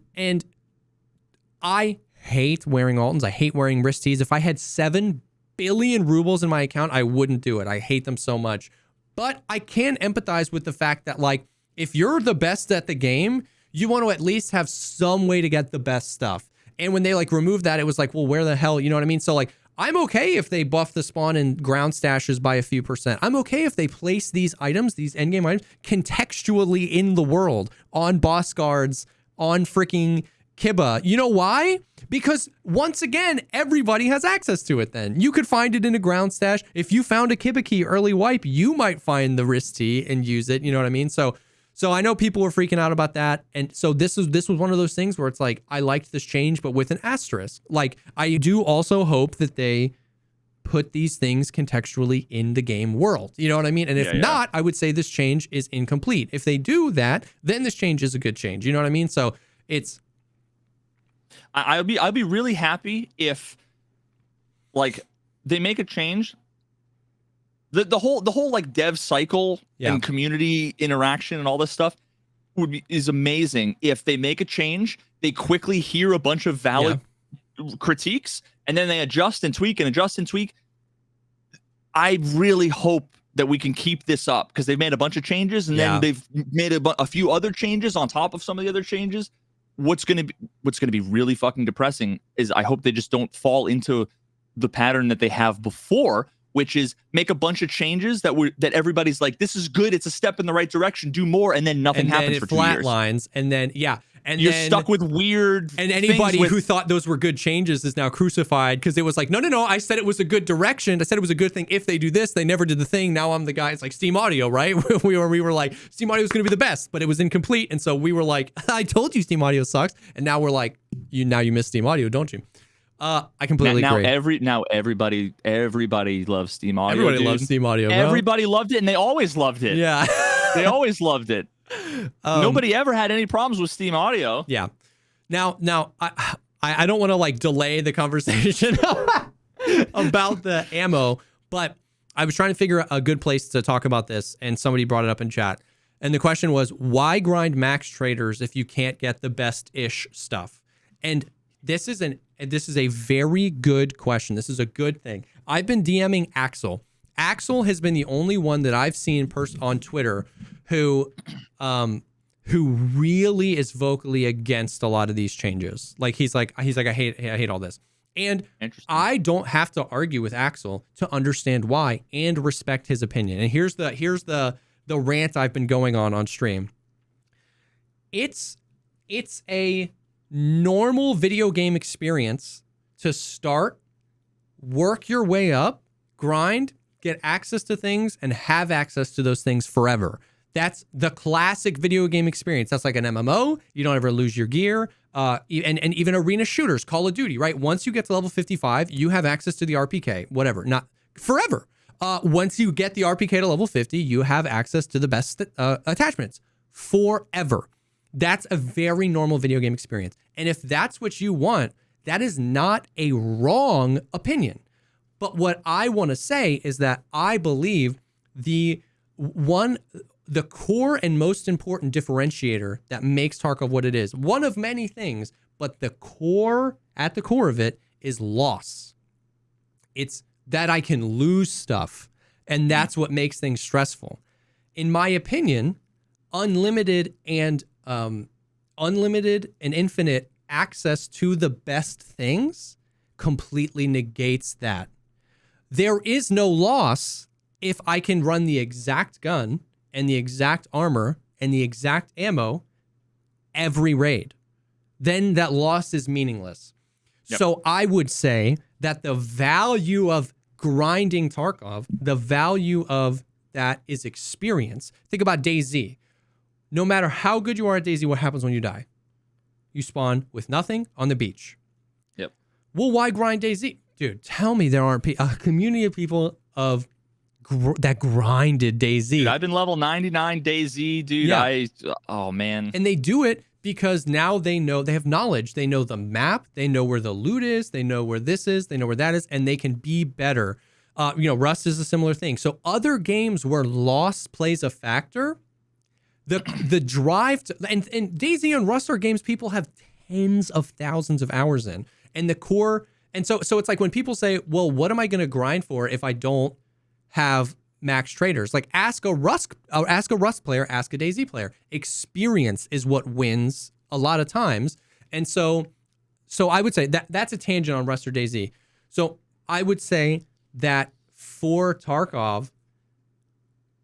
I hate wearing Altons. I hate wearing wrist tees. If I had 7 billion rubles in my account, I wouldn't do it. I hate them so much. But I can empathize with the fact that, like, if you're the best at the game, you want to at least have some way to get the best stuff. And when they like removed that, it was like, well, where the hell, you know what I mean? So like, I'm okay if they buff the spawn and ground stashes by a few percent. I'm okay if they place these items, these endgame items, contextually in the world, on boss guards, on freaking Kiba. You know why? Because once again, everybody has access to it then. You could find it in a ground stash. If you found a Kiba key early wipe, you might find the wrist T and use it. You know what I mean? So I know people were freaking out about that. And so this was one of those things where it's like, I liked this change, but with an asterisk. Like, I do also hope that they put these things contextually in the game world. You know what I mean? And if not, I would say this change is incomplete. If they do that, then this change is a good change. You know what I mean? So it's... I'd be really happy if, like, they make a change. The whole like dev cycle and community interaction and all this stuff is amazing. If they make a change, they quickly hear a bunch of valid critiques, and then they adjust and tweak and adjust and tweak. I really hope that we can keep this up, because they've made a bunch of changes, and then they've made a few other changes on top of some of the other changes. What's gonna be really fucking depressing is I hope they just don't fall into the pattern that they have before, which is make a bunch of changes that everybody's like, this is good, it's a step in the right direction, do more, and then nothing happens for 2 years. Flatlines, and then and you're stuck with weird. And anybody who thought those were good changes is now crucified, because it was like, no, I said it was a good direction. I said it was a good thing. If they do this, they never did the thing. Now I'm the guy. It's like Steam Audio, right? we were like, Steam Audio is going to be the best, but it was incomplete, and so we were like, I told you Steam Audio sucks, and now we're like, you miss Steam Audio, don't you? I completely agree. Now everybody loves Steam Audio. Everybody loves Steam Audio. Everybody loved it, and they always loved it. Yeah, they always loved it. Nobody ever had any problems with Steam Audio. Yeah. Now I don't want to like delay the conversation about the ammo, but I was trying to figure out a good place to talk about this, and somebody brought it up in chat. And the question was, why grind max traders if you can't get the best-ish stuff? And this is a very good question. This is a good thing. I've been DMing Axel. Axel has been the only one that I've seen on Twitter who really is vocally against a lot of these changes. Like he's like I hate all this. And I don't have to argue with Axel to understand why and respect his opinion. And here's the rant I've been going on stream. It's a normal video game experience to start, work your way up, grind, get access to things, and have access to those things forever. That's the classic video game experience. That's like an MMO. You don't ever lose your gear. And even arena shooters, Call of Duty, right? Once you get to level 55, you have access to the RPK, whatever, not forever. Once you get the RPK to level 50, you have access to the best attachments forever. That's a very normal video game experience. And if that's what you want, that is not a wrong opinion. But what I want to say is that I believe the core and most important differentiator that makes Tarkov what it is, one of many things, but at the core of it is loss. It's that I can lose stuff, and that's what makes things stressful. In my opinion, unlimited and infinite access to the best things completely negates that. There is no loss if I can run the exact gun and the exact armor and the exact ammo every raid. Then that loss is meaningless. Yep. So I would say that the value of grinding Tarkov, the value of that is experience. Think about DayZ. No matter how good you are at DayZ, what happens when you die? You spawn with nothing on the beach. Yep. Well, why grind DayZ? Dude, tell me there aren't a community of people that grinded DayZ. Dude, I've been level 99 DayZ, dude. Yeah. Oh, man. And they do it because now they have knowledge. They know the map. They know where the loot is. They know where this is. They know where that is. And they can be better. Rust is a similar thing. So other games where loss plays a factor, the drive to, and DayZ and Rust are games people have tens of thousands of hours in. And the core, and so it's like when people say, well, what am I going to grind for if I don't have max traders. Like ask a Rust player, ask a DayZ player. Experience is what wins a lot of times. And so I would say that's a tangent on Rust or DayZ. So I would say that for Tarkov,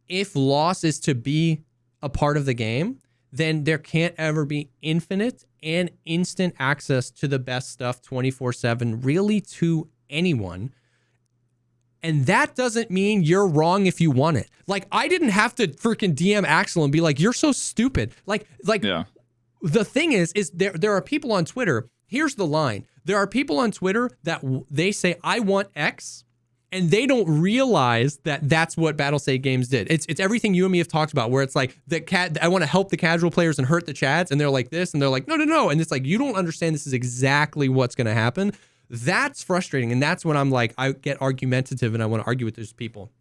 if loss is to be a part of the game, then there can't ever be infinite and instant access to the best stuff 24/7, really to anyone. And that doesn't mean you're wrong if you want it. Like, I didn't have to freaking DM Axel and be like, you're so stupid. Like Yeah. The thing is there are people on Twitter. Here's the line. There are people on Twitter that they say, I want X, and they don't realize that that's what Battlestate Games did. It's everything you and me have talked about, where it's like I want to help the casual players and hurt the chads, and they're like this, and they're like, no. And it's like, you don't understand this is exactly what's going to happen. That's frustrating, and that's when I'm like, I get argumentative and I want to argue with those people.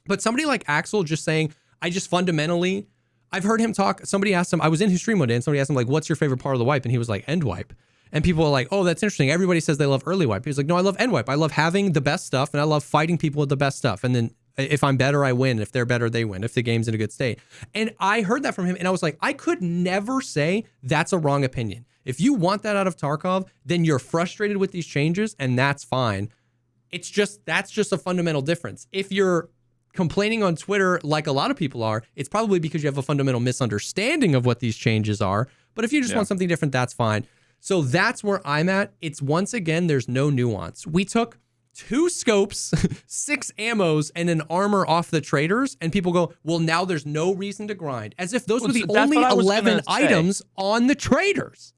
But somebody like Axel just saying, I've heard him talk, somebody asked him, I was in his stream one day, and somebody asked him, like, what's your favorite part of the wipe? And he was like, end wipe. And people are like, oh, that's interesting. Everybody says they love early wipe. He was like, no, I love end wipe. I love having the best stuff, and I love fighting people with the best stuff. And then if I'm better, I win. If they're better, they win. If the game's in a good state. And I heard that from him, and I was like, I could never say that's a wrong opinion. If you want that out of Tarkov, then you're frustrated with these changes, and that's fine. That's just a fundamental difference. If you're complaining on Twitter like a lot of people are, it's probably because you have a fundamental misunderstanding of what these changes are. But if you just want something different, that's fine. So that's where I'm at. It's, once again, there's no nuance. We took 2 scopes, 6 ammos, and an armor off the traders, and people go, well, now there's no reason to grind. As if those were the only 11 items on the traders.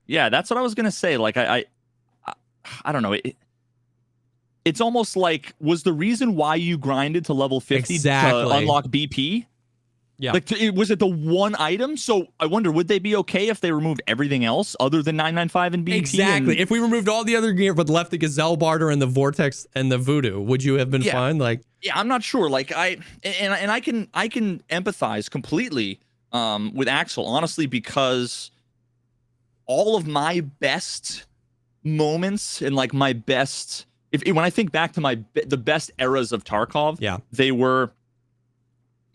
Yeah, that's what I was going to say. Like, I don't know. It's almost like, was the reason why you grinded to level 50 to unlock BP? Yeah. Like, was it the one item? So I wonder, would they be okay if they removed everything else other than 995 and BP? Exactly. If we removed all the other gear but left the Gazelle Barter and the Vortex and the Voodoo, would you have been fine? Like, yeah, I'm not sure. Like, I can empathize completely with Axel, honestly, because all of my best moments and like my best, when I think back to the best eras of Tarkov, they were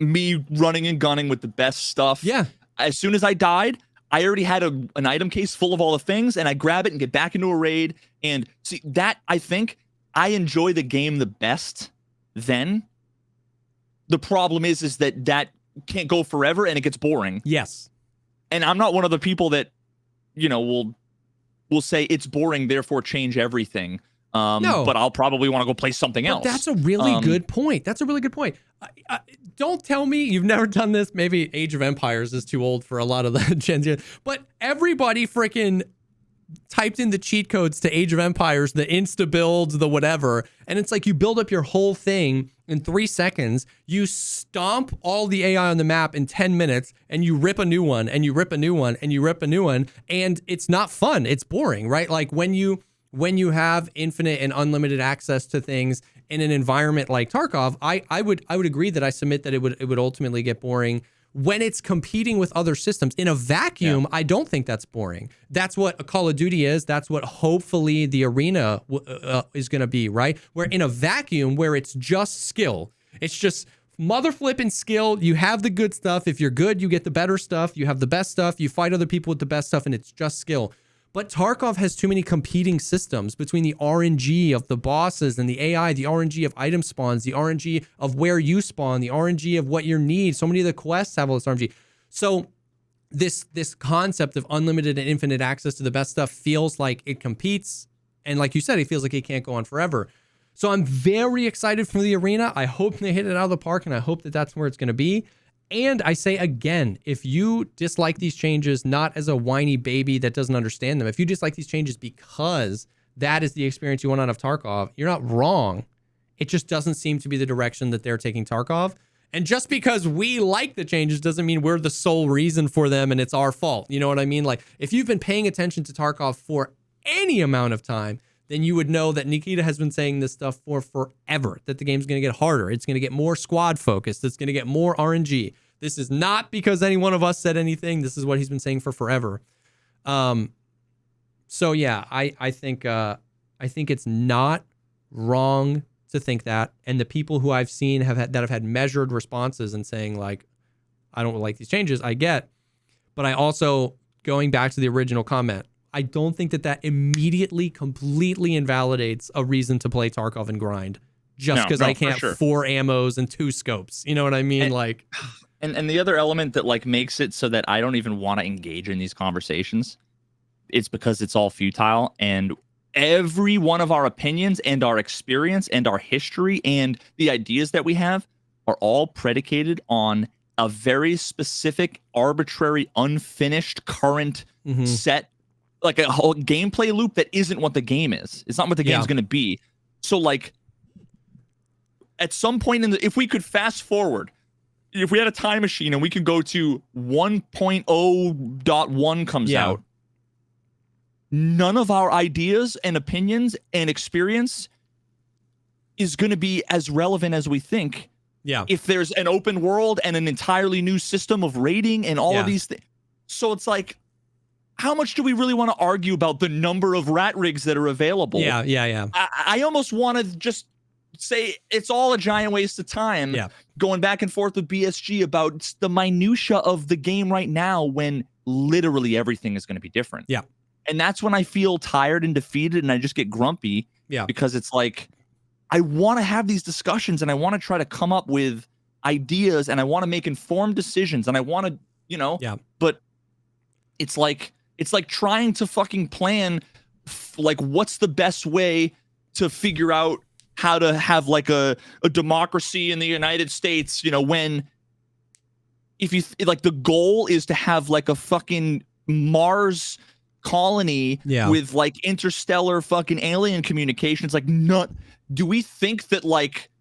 me running and gunning with the best stuff. Yeah. As soon as I died, I already had an item case full of all the things, and I grab it and get back into a raid. And see, that, I think I enjoy the game the best then. The problem is that can't go forever and it gets boring. Yes. And I'm not one of the people that, will say it's boring, therefore change everything. No. But I'll probably want to go play something else. That's a really good point. Don't tell me you've never done this. Maybe Age of Empires is too old for a lot of the Gen Z, but everybody freaking typed in the cheat codes to Age of Empires, the insta builds, the whatever. And it's like, you build up your whole thing in 3 seconds. You stomp all the AI on the map in 10 minutes, and you rip a new one, and you rip a new one, and you rip a new one. And it's not fun. It's boring, right? Like when you have infinite and unlimited access to things in an environment like Tarkov, I would agree that I submit that it would ultimately get boring when it's competing with other systems. In a vacuum, I don't think that's boring. That's what a Call of Duty is. That's what hopefully the Arena is going to be, right? Where in a vacuum, where it's just skill. It's just mother flipping skill. You have the good stuff. If you're good, you get the better stuff. You have the best stuff. You fight other people with the best stuff, and it's just skill. But Tarkov has too many competing systems between the RNG of the bosses and the AI, the RNG of item spawns, the RNG of where you spawn, the RNG of what you need. So many of the quests have all this RNG. So this concept of unlimited and infinite access to the best stuff feels like it competes. And like you said, it feels like it can't go on forever. So I'm very excited for the Arena. I hope they hit it out of the park, and I hope that that's where it's going to be. And I say again, if you dislike these changes, not as a whiny baby that doesn't understand them, if you dislike these changes because that is the experience you want out of Tarkov, you're not wrong. It just doesn't seem to be the direction that they're taking Tarkov. And just because we like the changes doesn't mean we're the sole reason for them and it's our fault. You know what I mean? Like, if you've been paying attention to Tarkov for any amount of time, then you would know that Nikita has been saying this stuff for forever, that the game's going to get harder. It's going to get more squad focused. It's going to get more RNG. This is not because any one of us said anything. This is what he's been saying for forever. So yeah, I think it's not wrong to think that, and the people who I've seen that have had measured responses and saying like, I don't like these changes, I get. But I also, going back to the original comment, I don't think that immediately completely invalidates a reason to play Tarkov and grind just because I can't 4 ammos and 2 scopes. You know what I mean? And the other element that like makes it so that I don't even want to engage in these conversations, it's because it's all futile, and every one of our opinions and our experience and our history and the ideas that we have are all predicated on a very specific, arbitrary, unfinished, current set, like a whole gameplay loop that isn't what the game is. It's not what the game's going to be. So like at some point if we could fast forward, if we had a time machine and we could go to 1.0.1 comes out, none of our ideas and opinions and experience is going to be as relevant as we think. Yeah. If there's an open world and an entirely new system of rating and all of these things. So it's like, how much do we really want to argue about the number of rat rigs that are available? Yeah. I almost want to just say it's all a giant waste of time going back and forth with BSG about the minutia of the game right now when literally everything is going to be different. Yeah. And that's when I feel tired and defeated and I just get grumpy. Yeah. Because it's like, I want to have these discussions and I want to try to come up with ideas and I want to make informed decisions and I want to, but it's like trying to fucking plan like what's the best way to figure out how to have like a democracy in the United States, when if you like the goal is to have like a fucking Mars colony with like interstellar fucking alien communications. Like, do we think that like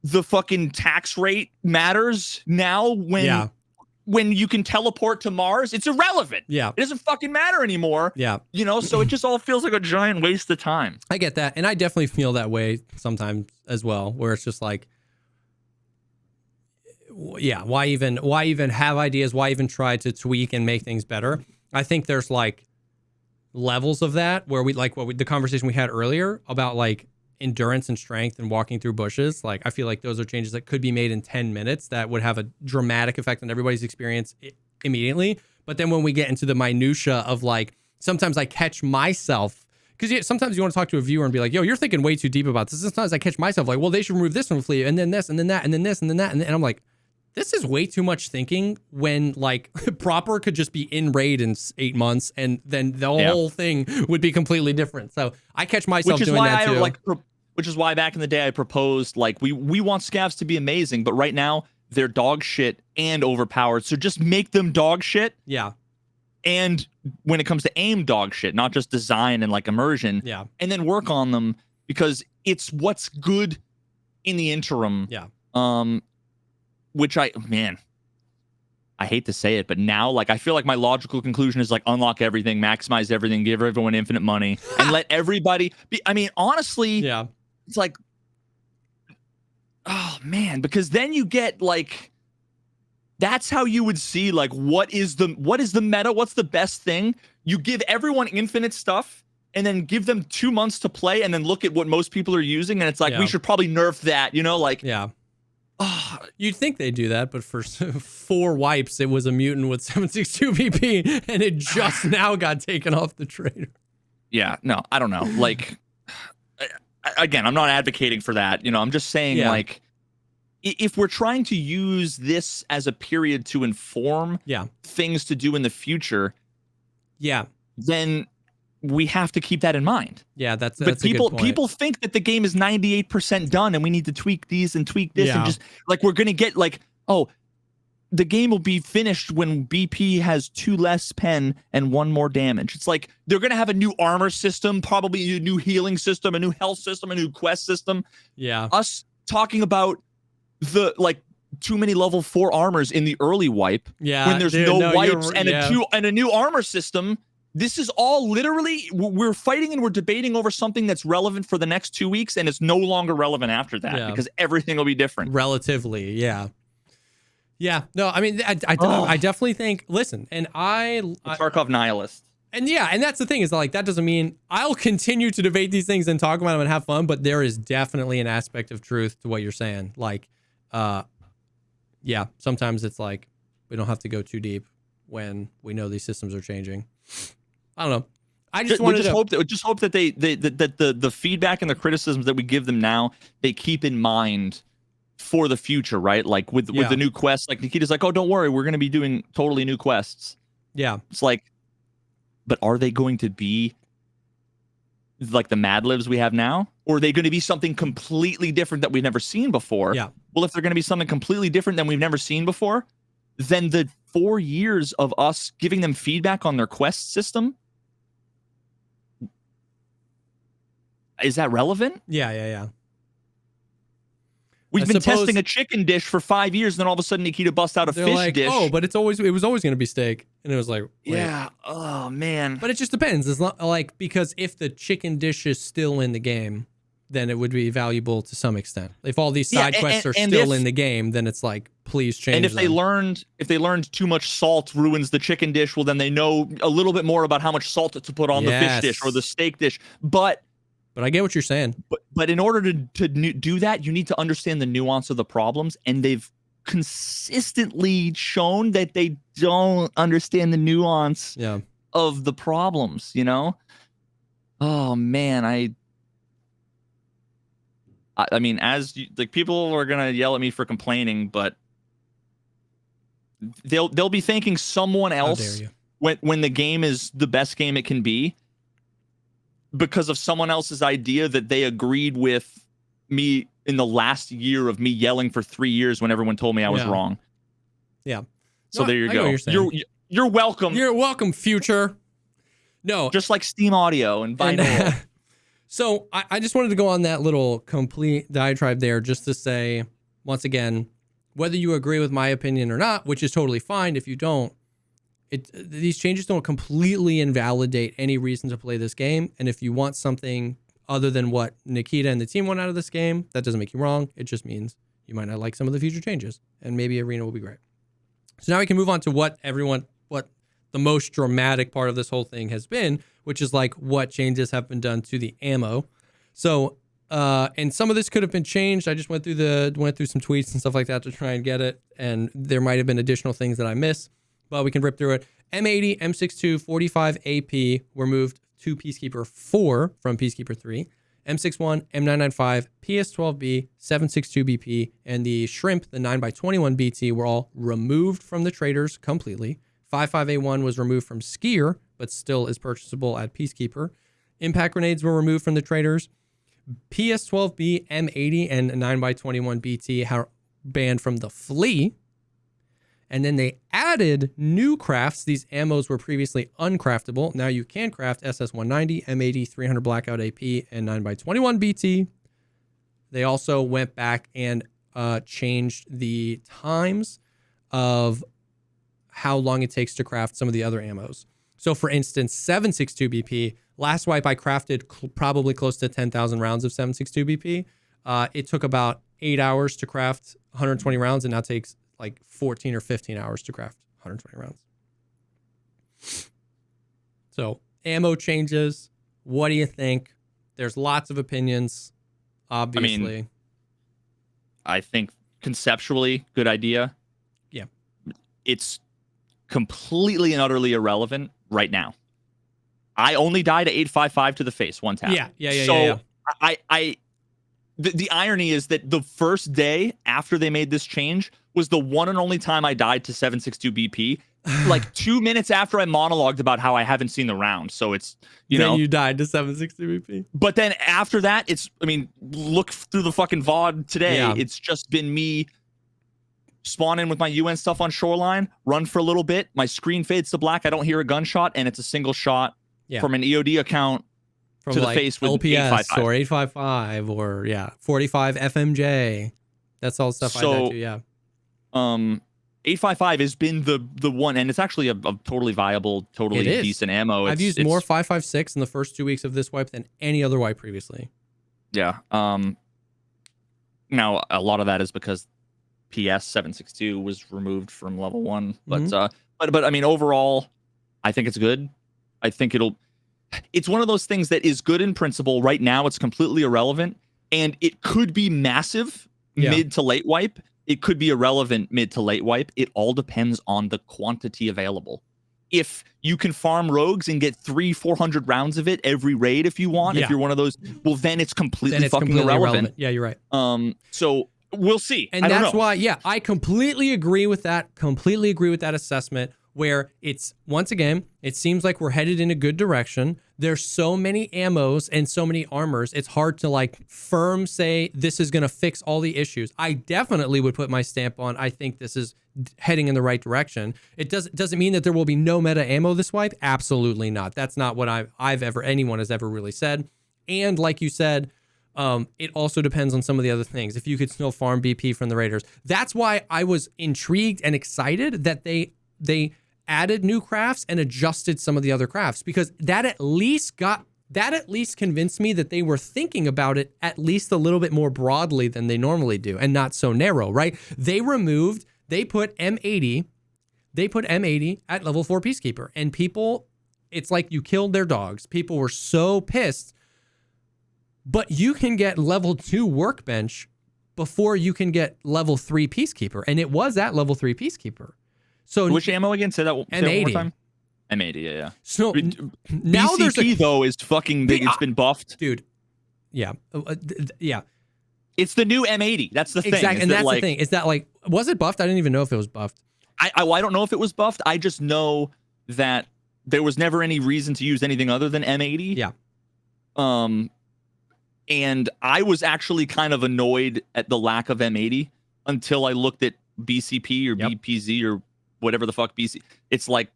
the fucking tax rate matters now when you can teleport to Mars? It's irrelevant. Yeah. It doesn't fucking matter anymore. Yeah. So it just all feels like a giant waste of time. I get that. And I definitely feel that way sometimes as well, where it's just like, why even have ideas? Why even try to tweak and make things better? I think there's like levels of that where the conversation we had earlier about like endurance and strength and walking through bushes. Like, I feel like those are changes that could be made in 10 minutes that would have a dramatic effect on everybody's experience immediately. But then when we get into the minutia of like, sometimes I catch myself, because sometimes you want to talk to a viewer and be like, yo, you're thinking way too deep about this. Sometimes I catch myself like, well, they should remove this from Flea and then this and then that and then this and then that. And I'm like, this is way too much thinking when like proper could just be in raid in 8 months and then the whole thing would be completely different. So I catch myself doing that too. Which is why back in the day I proposed like we want scavs to be amazing, but right now they're dog shit and overpowered. So just make them dog shit. Yeah. And when it comes to aim, dog shit, not just design and like immersion. Yeah. And then work on them because it's what's good in the interim. Yeah. Which I hate to say it, but now like I feel like my logical conclusion is like unlock everything, maximize everything, give everyone infinite money, and let everybody be. I mean, honestly, it's like, oh man, because then you get like, that's how you would see like what is the meta, what's the best thing. You give everyone infinite stuff, and then give them 2 months to play, and then look at what most people are using, and it's like we should probably nerf that, like you'd think they do that, but for 4 wipes, it was a mutant with 762 PP, and it just now got taken off the trader. Yeah, no, I don't know. Like, again, I'm not advocating for that. I'm just saying, like, if we're trying to use this as a period to inform things to do in the future, then we have to keep that in mind. Yeah, that's but a good point. People think that the game is 98% done and we need to tweak these and tweak this and just like we're gonna get like, oh, the game will be finished when BP has 2 less pen and 1 more damage. It's like they're gonna have a new armor system, probably a new healing system, a new health system, a new quest system. Yeah. Us talking about the like too many level 4 armors in the early wipe when there's no wipes and a new armor system. This is all literally, we're fighting and we're debating over something that's relevant for the next 2 weeks, and it's no longer relevant after that because everything will be different. Relatively, yeah. No, I mean, I definitely think, listen, and Tarkov nihilist. And yeah, and that's the thing is like that doesn't mean I'll continue to debate these things and talk about them and have fun, but there is definitely an aspect of truth to what you're saying. Like, yeah, sometimes it's like we don't have to go too deep when we know these systems are changing. I don't know. I just wanted to hope that the feedback and the criticisms that we give them now, they keep in mind for the future, right? Like with the new quests, like Nikita's like, oh, don't worry, we're going to be doing totally new quests. Yeah. It's like, but are they going to be like the Mad Libs we have now? Or are they going to be something completely different that we've never seen before? Yeah. Well, if they're going to be something completely different than we've never seen before, then the 4 years of us giving them feedback on their quest system, is that relevant? Yeah. We've been testing a chicken dish for 5 years, and then all of a sudden Nikita busts out a fish dish. Oh, but it was always going to be steak, and it was like, wait. Yeah. Oh man. But it just depends. It's not like because if the chicken dish is still in the game, then it would be valuable to some extent. If all these side quests are still in the game, then it's like, please change. And if they learned too much salt ruins the chicken dish, well, then they know a little bit more about how much salt to put on the fish dish or the steak dish. But I get what you're saying. But in order to do that, you need to understand the nuance of the problems, and they've consistently shown that they don't understand the nuance of the problems. You know? Oh man, I mean, like people are gonna yell at me for complaining, but they'll be thanking someone else when the game is the best game it can be, because of someone else's idea that they agreed with me in the last year of me yelling for 3 years when everyone told me I was wrong. Yeah. So there you go. You're welcome. You're welcome, future. No. Just like Steam Audio and binaural. So I just wanted to go on that little complete diatribe there just to say, once again, whether you agree with my opinion or not, which is totally fine if you don't, these changes don't completely invalidate any reason to play this game. And if you want something other than what Nikita and the team want out of this game, that doesn't make you wrong. It just means you might not like some of the future changes, and maybe Arena will be great. So now we can move on to what the most dramatic part of this whole thing has been, which is like what changes have been done to the ammo. So, and some of this could have been changed. I just went through some tweets and stuff like that to try and get it. And there might have been additional things that I missed, but we can rip through it. M80, M62, 45 AP were moved to Peacekeeper 4 from Peacekeeper 3. M61, M995, PS12B, 762 BP, and the Shrimp, the 9x21 BT, were all removed from the traders completely. 55A1 was removed from Skier, but still is purchasable at Peacekeeper. Impact grenades were removed from the traders. PS12B, M80, and 9x21 BT are banned from the Flea. And then they added new crafts. These ammos were previously uncraftable. Now you can craft SS190, M80, 300 Blackout AP, and 9x21 BT. They also went back and changed the times of how long it takes to craft some of the other ammos. So for instance, 762 BP, last wipe I crafted probably close to 10,000 rounds of 762 BP. It took about 8 hours to craft 120 rounds, and now takes like 14 or 15 hours to craft 120 rounds. So ammo changes. What do you think? There's lots of opinions, obviously. I think conceptually, good idea. Yeah. It's completely and utterly irrelevant right now. I only died at 855 to the face one tap. Yeah. So the irony is that the first day after they made this change was the one and only time I died to 762 BP. Like 2 minutes after I monologued about how I haven't seen the round. So it's, then you died to 762 BP. But then after that, look through the fucking VOD today. Yeah. It's just been me spawn in with my UN stuff on shoreline, run for a little bit. My screen fades to black. I don't hear a gunshot, and it's a single shot from an EOD account from to the face with LPS or 855 or 45 FMJ. That's all stuff I died to. Yeah. 855 has been the one, and it's actually a totally viable, totally decent ammo. I've used more 556 in the first 2 weeks of this wipe than any other wipe previously. Yeah. Now a lot of that is because PS 762 was removed from level 1, but I mean overall, I think it's good. I think it's one of those things that is good in principle. Right now, it's completely irrelevant, and it could be massive mid to late wipe. It could be irrelevant mid to late wipe. It all depends on the quantity available. If you can farm rogues and get 300-400 rounds of it every raid if you want, if you're one of those, well, then it's completely irrelevant. Yeah, you're right. So we'll see. And that's why, I completely agree with that. Completely agree with that assessment. Where it's, once again, it seems like we're headed in a good direction. There's so many ammos and so many armors. It's hard to like firm say this is going to fix all the issues. I definitely would put my stamp on. I think this is heading in the right direction. It doesn't mean that there will be no meta ammo this wipe. Absolutely not. That's not what anyone has ever really said. And like you said, it also depends on some of the other things. If you could still farm BP from the raiders, that's why I was intrigued and excited that they added new crafts and adjusted some of the other crafts, because that at least convinced me that they were thinking about it at least a little bit more broadly than they normally do and not so narrow, right? They put M80 at level 4 Peacekeeper, and people, it's like you killed their dogs. People were so pissed, but you can get level 2 Workbench before you can get level 3 Peacekeeper, and it was at level 3 Peacekeeper. So which ammo again? Say that one more time. M80, yeah. So now BCP though is fucking big. It's been buffed, dude. Yeah, yeah. It's the new M80. That's the thing. Exactly, and that's the thing. Is that like, was it buffed? I didn't even know if it was buffed. I don't know if it was buffed. I just know that there was never any reason to use anything other than M80. Yeah. And I was actually kind of annoyed at the lack of M80 until I looked at BCP or BPZ or whatever the fuck BC. It's like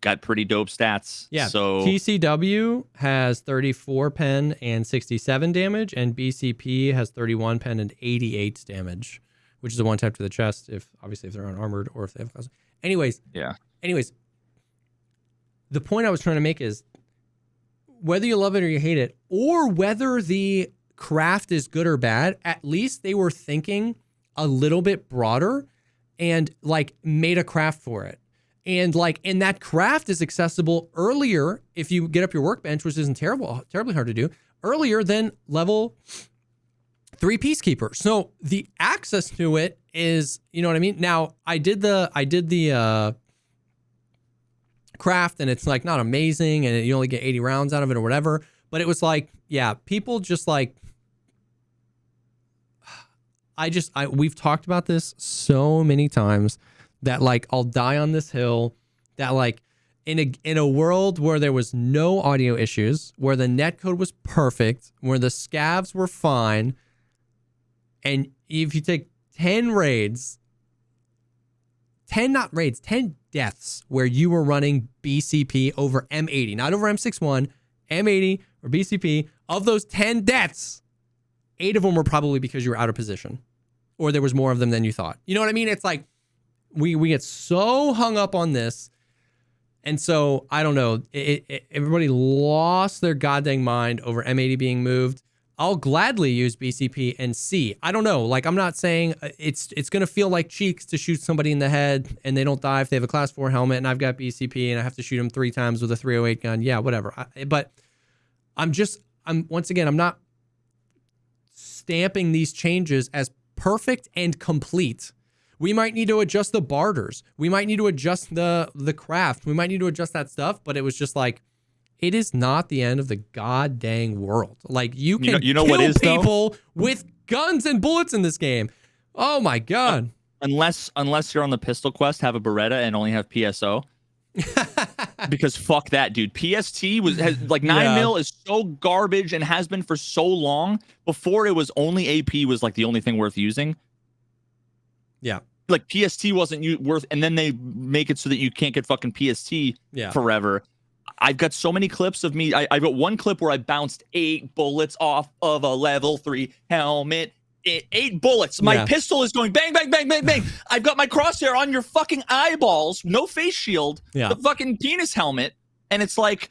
got pretty dope stats. Yeah. So TCW has 34 pen and 67 damage, and BCP has 31 pen and 88 damage, which is a one tap to the chest if they're unarmored or if they have class. Anyways, the point I was trying to make is whether you love it or you hate it, or whether the craft is good or bad, at least they were thinking a little bit broader and like made a craft for it. And that craft is accessible earlier if you get up your workbench, which isn't terribly hard to do, earlier than level 3 Peacekeeper. So the access to it is, you know what I mean? Now I did the craft, and it's like not amazing, and you only get 80 rounds out of it or whatever. But it was like, people just like, we've talked about this so many times that like I'll die on this hill that like in a world where there was no audio issues, where the netcode was perfect, where the scavs were fine, and if you take 10 deaths where you were running BCP over M80, not over M61, M80 or BCP, of those 10 deaths, 8 of them were probably because you were out of position or there was more of them than you thought. You know what I mean? It's like we get so hung up on this. And so, I don't know, everybody lost their goddamn mind over M80 being moved. I'll gladly use BCP and C. I don't know. Like, I'm not saying it's going to feel like cheeks to shoot somebody in the head and they don't die if they have a class 4 helmet and I've got BCP and I have to shoot them 3 times with a 308 gun. Yeah, whatever. But I'm not stamping these changes as perfect and complete. We might need to adjust the barters. We might need to adjust the craft. We might need to adjust that stuff. But it was just like, it is not the end of the god dang world. Like, you can kill what is, people with guns and bullets in this game. Oh my god! Unless you're on the pistol quest, have a Beretta and only have PSO. Because fuck that, dude. PST has like 9 mil is so garbage and has been for so long. Before it was only AP was like the only thing worth using. Yeah. Like PST wasn't worth, and then they make it so that you can't get fucking PST forever. I've got so many clips of me. I've got one clip where I bounced 8 bullets off of a level 3 helmet. 8 bullets. My pistol is going bang, bang, bang, bang, bang. I've got my crosshair on your fucking eyeballs. No face shield. The fucking penis helmet. And it's like,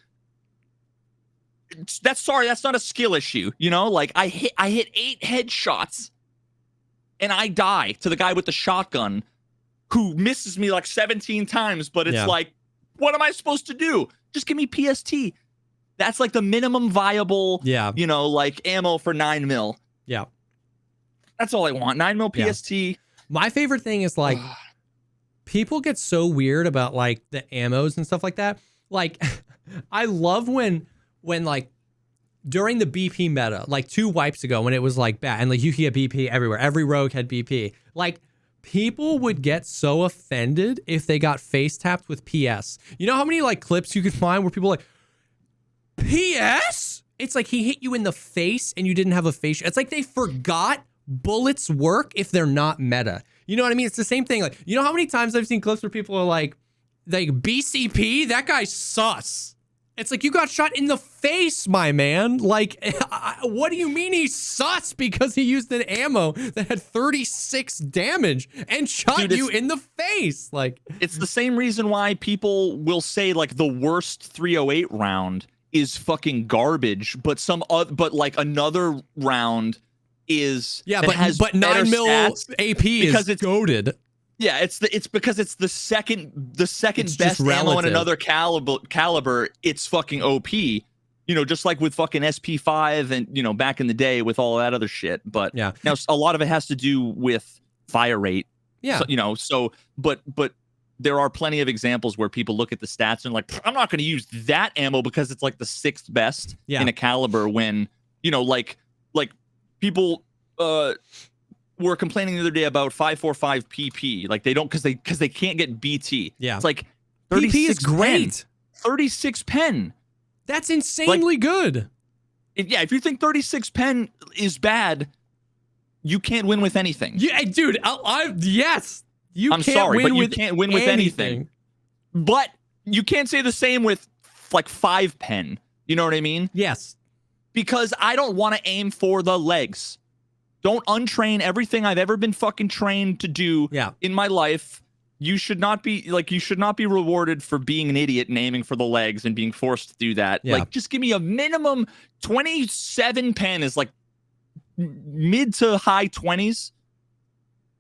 that's not a skill issue. You know, like I hit 8 headshots and I die to the guy with the shotgun who misses me like 17 times. But it's like, what am I supposed to do? Just give me PST. That's like the minimum viable, like ammo for 9mm. Yeah. That's all I want. 9mm PST. My favorite thing is like people get so weird about like the ammos and stuff like that. Like I love when like during the BP meta, like 2 wipes ago when it was like bad and like you could get BP everywhere. Every rogue had BP. Like people would get so offended if they got face tapped with PS. You know how many like clips you could find where people are like, PS? It's like he hit you in the face and you didn't have a face. It's like they forgot bullets work if they're not meta. You know what I mean? It's the same thing. Like, you know how many times I've seen clips where people are like BCP, that guy's sus. It's like, you got shot in the face, my man. Like, what do you mean he's sus because he used an ammo that had 36 damage and shot you in the face? Like, it's the same reason why people will say like the worst 308 round is fucking garbage, but like another round is but 9mm AP because it's goated. Yeah, it's because it's the second best ammo in another caliber. It's fucking OP. Just like with fucking SP5 and back in the day with all that other shit. But now a lot of it has to do with fire rate. Yeah. So, but there are plenty of examples where people look at the stats and like, I'm not going to use that ammo because it's like the 6th best in a caliber when like people were complaining the other day about 545 PP. Like they don't because they can't get BT. Yeah, it's like PP is great. 36 pen. That's insanely good. If you think 36 pen is bad, you can't win with anything. Yeah, dude. Yes, you. I'm sorry, but you can't win with anything. But you can't say the same with like 5 pen. You know what I mean? Yes. Because I don't want to aim for the legs. Don't untrain everything I've ever been fucking trained to do in my life. You should not be rewarded for being an idiot and aiming for the legs and being forced to do that. Like, just give me a minimum 27 pen is like mid to high 20s.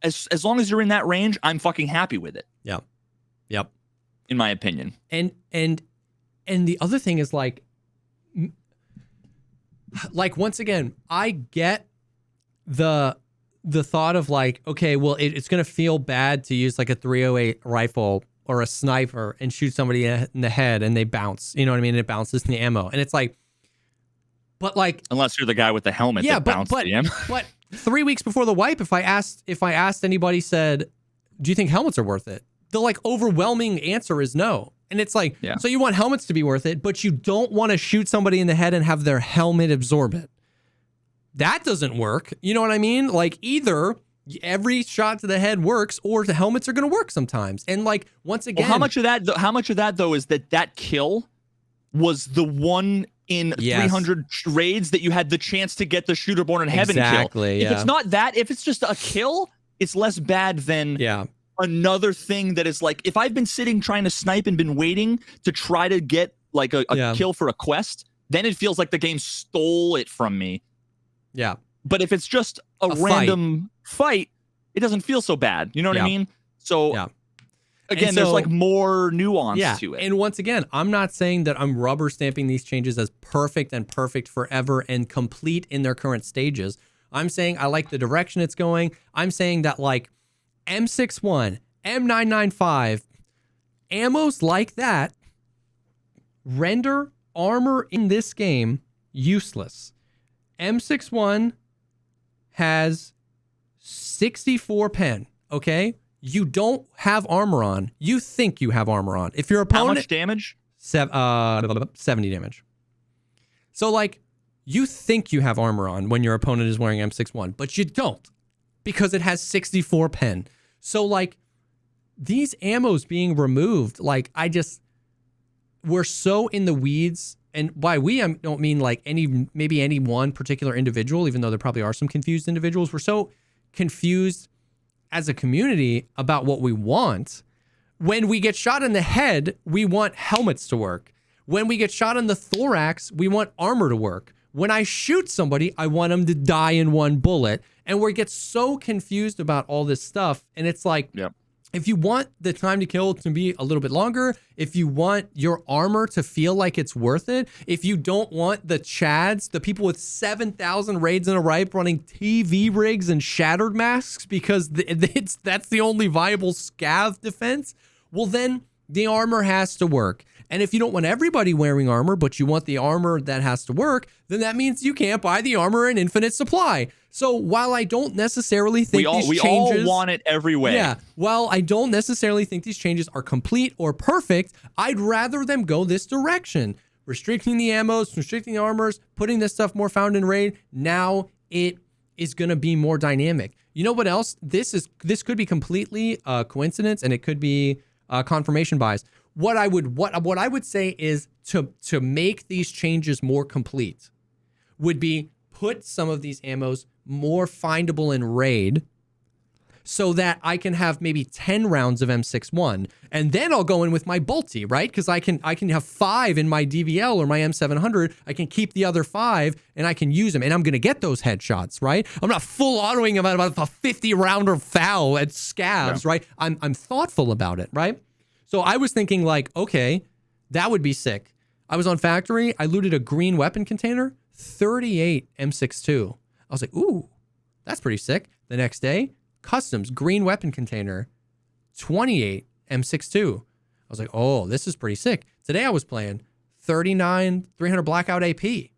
As long as you're in that range, I'm fucking happy with it. Yeah. Yep. In my opinion. And the other thing is like once again, I get the thought of like, okay, well, it's going to feel bad to use like a 308 rifle or a sniper and shoot somebody in the head and they bounce, you know what I mean? And it bounces in the ammo. And it's like, but like, unless you're the guy with the helmet that bounced the ammo. But 3 weeks before the wipe, if I asked anybody, said, do you think helmets are worth it? The like overwhelming answer is no. And it's like, so you want helmets to be worth it, but you don't want to shoot somebody in the head and have their helmet absorb it. That doesn't work. You know what I mean? Like either every shot to the head works or the helmets are going to work sometimes. And like, once again, how much of that though is that kill was the one in 300 raids that you had the chance to get the shooter born in heaven kill. If it's not that, if it's just a kill, it's less bad than another thing that is like, if I've been sitting trying to snipe and been waiting to try to get like a kill for a quest, then it feels like the game stole it from me. Yeah. But if it's just a random fight, it doesn't feel so bad. You know what I mean? So again, there's like more nuance to it. And once again, I'm not saying that I'm rubber stamping these changes as perfect forever and complete in their current stages. I'm saying I like the direction it's going. I'm saying that like M61, M995, ammos like that render armor in this game useless. M61 has 64 pen, okay? You don't have armor on. You think you have armor on. If your opponent... How much damage? 70 damage. So, like, you think you have armor on when your opponent is wearing M61, but you don't because it has 64 pen. So, like, these ammos being removed, like, we're so in the weeds. And by we, I don't mean like maybe any one particular individual, even though there probably are some confused individuals. We're so confused as a community about what we want. When we get shot in the head, we want helmets to work. When we get shot in the thorax, we want armor to work. When I shoot somebody, I want them to die in one bullet. And we get so confused about all this stuff. And it's like, if you want the time to kill to be a little bit longer, if you want your armor to feel like it's worth it, if you don't want the chads, the people with 7,000 raids in a ripe running TV rigs and shattered masks because that's the only viable scav defense, well then the armor has to work. And if you don't want everybody wearing armor, but you want the armor that has to work, then that means you can't buy the armor in infinite supply. So while I don't necessarily think these changes... all want it every way. Yeah. While I don't necessarily think these changes are complete or perfect, I'd rather them go this direction. Restricting the ammos, restricting the armors, putting this stuff more found in raid. Now it is going to be more dynamic. You know what else? This could be completely a coincidence, and it could be confirmation bias. What I would say is to make these changes more complete would be put some of these ammos more findable in raid so that I can have maybe 10 rounds of M61 and then I'll go in with my bolty, right? Because I can have 5 in my DVL or my M700. I can keep the other 5 and I can use them and I'm going to get those headshots, right? I'm not full autoing about a 50 rounder foul at scavs, right? I'm thoughtful about it, right? So I was thinking like, okay, that would be sick. I was on Factory. I looted a green weapon container, 38 M62. I was like, ooh, that's pretty sick. The next day, customs, green weapon container, 28 M62. I was like, oh, this is pretty sick. Today I was playing 39 300 blackout AP. I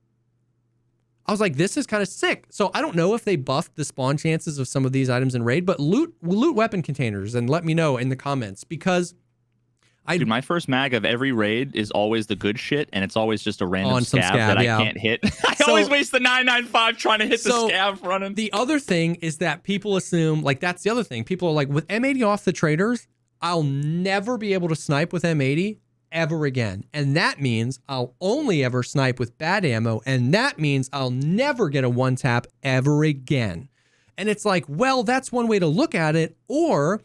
was like, this is kind of sick. So I don't know if they buffed the spawn chances of some of these items in raid, but loot weapon containers and let me know in the comments because... Dude, my first mag of every raid is always the good shit, and it's always just a random scav that I can't hit. I always waste the 995 trying to hit the scav running. The other thing is that people assume, like, that's the other thing. People are like, with M80 off the traders, I'll never be able to snipe with M80 ever again. And that means I'll only ever snipe with bad ammo, and that means I'll never get a one-tap ever again. And it's like, well, that's one way to look at it, or...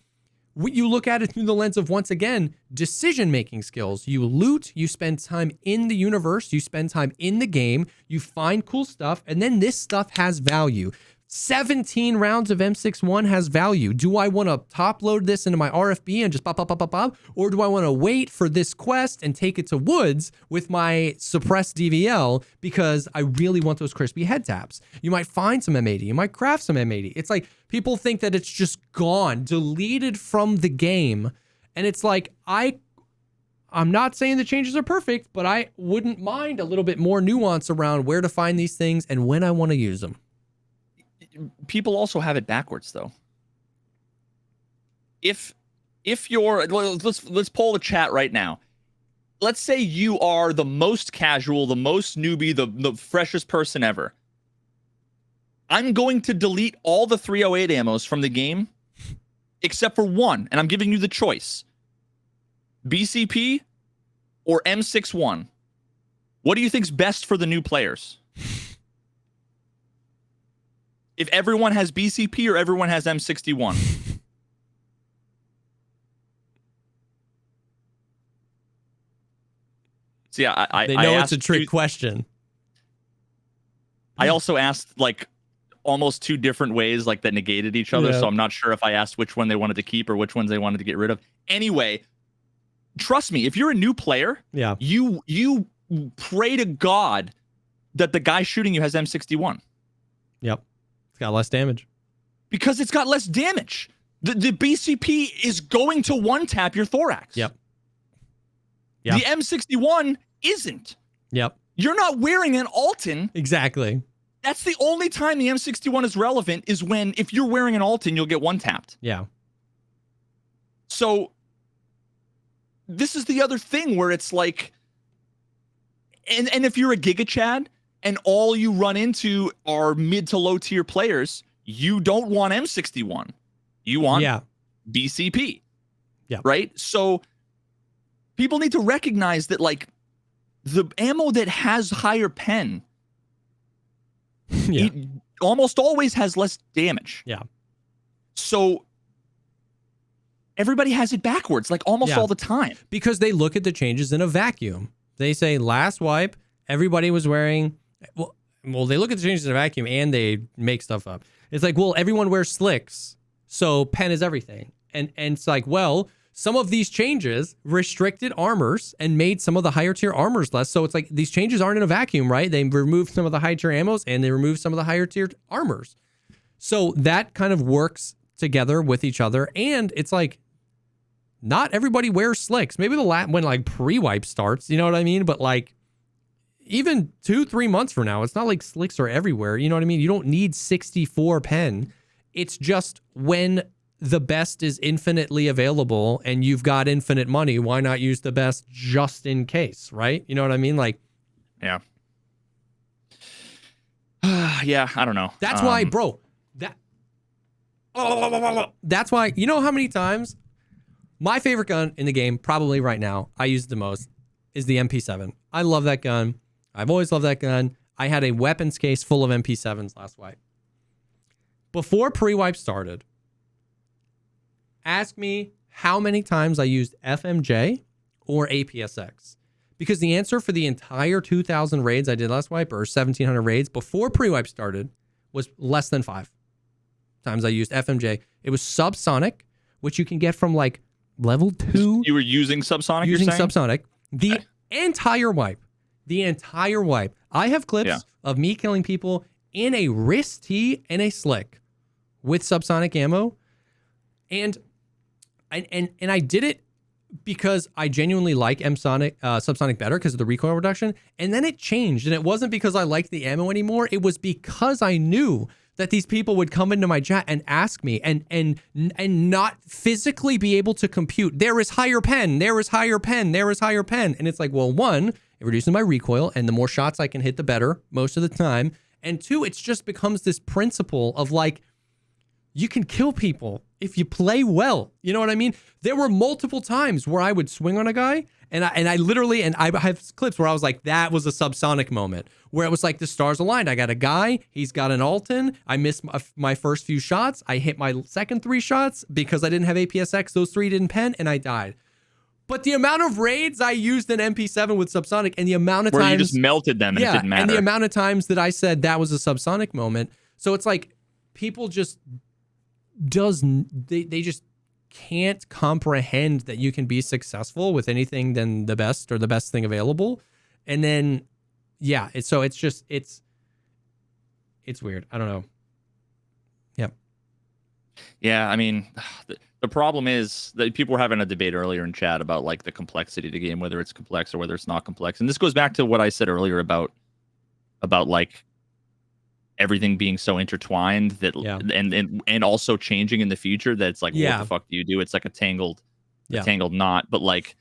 you look at it through the lens of, once again, decision-making skills. You loot, you spend time in the universe, you spend time in the game, you find cool stuff, and then this stuff has value. 17 rounds of M61 has value. Do I want to top load this into my RFB and just pop, or do I want to wait for this quest and take it to woods with my suppressed DVL because I really want those crispy head taps? You might find some M80. You might craft some M80. It's like people think that it's just gone, deleted from the game. And it's like, I'm not saying the changes are perfect, but I wouldn't mind a little bit more nuance around where to find these things and when I want to use them. People also have it backwards though. If you're, let's poll the chat right now. Let's say you are the most casual, the most newbie, the freshest person ever. I'm going to delete all the 308 ammos from the game except for one, and I'm giving you the choice. BCP or M61. What do you think's best for the new players? If everyone has BCP or everyone has M61? So yeah, they know it's a trick question. I also asked like almost 2 different ways like that negated each other, so I'm not sure if I asked which one they wanted to keep or which ones they wanted to get rid of. Anyway, trust me, if you're a new player, you pray to God that the guy shooting you has M61. Yep. It's got less damage. Because it's got less damage. The BCP is going to one-tap your thorax. Yep. The M61 isn't. Yep. You're not wearing an Alton. Exactly. That's the only time the M61 is relevant is when, if you're wearing an Alton, you'll get one-tapped. Yeah. So, this is the other thing where it's like, and if you're a Giga Chad, and all you run into are mid to low tier players, you don't want M61. You want BCP. Yeah. Right? So people need to recognize that like the ammo that has higher pen it almost always has less damage. Yeah. So everybody has it backwards, like almost all the time. Because they look at the changes in a vacuum. They say last wipe, everybody was wearing... Well, they look at the changes in a vacuum and they make stuff up. It's like, well, everyone wears slicks, so pen is everything. And it's like, well, some of these changes restricted armors and made some of the higher tier armors less. So it's like these changes aren't in a vacuum, right? They removed some of the high tier ammos and they removed some of the higher tier armors. So that kind of works together with each other. And it's like, not everybody wears slicks. Maybe when like pre-wipe starts, you know what I mean? But like even 2-3 months from now, it's not like slicks are everywhere. You know what I mean? You don't need 64 pen. It's just when the best is infinitely available and you've got infinite money, why not use the best just in case, right? You know what I mean? Like, yeah. Yeah, I don't know. That's why, bro, that's why, you know how many times my favorite gun in the game, probably right now, I use it the most, is the MP7. I love that gun. I've always loved that gun. I had a weapons case full of MP7s last wipe. Before pre-wipe started, ask me how many times I used FMJ or APSX. Because the answer for the entire 2,000 raids I did last wipe, or 1,700 raids before pre-wipe started, was less than 5 times I used FMJ. It was subsonic, which you can get from like level 2. You were using subsonic? Using subsonic. The entire wipe. I have clips of me killing people in a wrist T and a slick with subsonic ammo. And I did it because I genuinely like subsonic better because of the recoil reduction. And then it changed. And it wasn't because I liked the ammo anymore. It was because I knew that these people would come into my chat and ask me and not physically be able to compute. There is higher pen. There is higher pen. There is higher pen. And it's like, well, one, it reduces my recoil, and the more shots I can hit, the better most of the time. And two, it just becomes this principle of like, you can kill people if you play well. You know what I mean? There were multiple times where I would swing on a guy and I literally, and I have clips where I was like, that was a subsonic moment where it was like the stars aligned. I got a guy, he's got an Alton. I missed my first few shots. I hit my second 3 shots because I didn't have APSX. Those 3 didn't pen and I died. But the amount of raids I used an MP7 with subsonic and the amount of times you just melted them and it didn't matter. And the amount of times that I said that was a subsonic moment. So it's like people just they just can't comprehend that you can be successful with anything than the best or the best thing available. And then it's weird. I don't know. Yep. Yeah, I mean, the problem is that people were having a debate earlier in chat about like the complexity of the game, whether it's complex or whether it's not complex. And this goes back to what I said earlier about like everything being so intertwined that and also changing in the future that it's like, what the fuck do you do? It's like a tangled knot. But like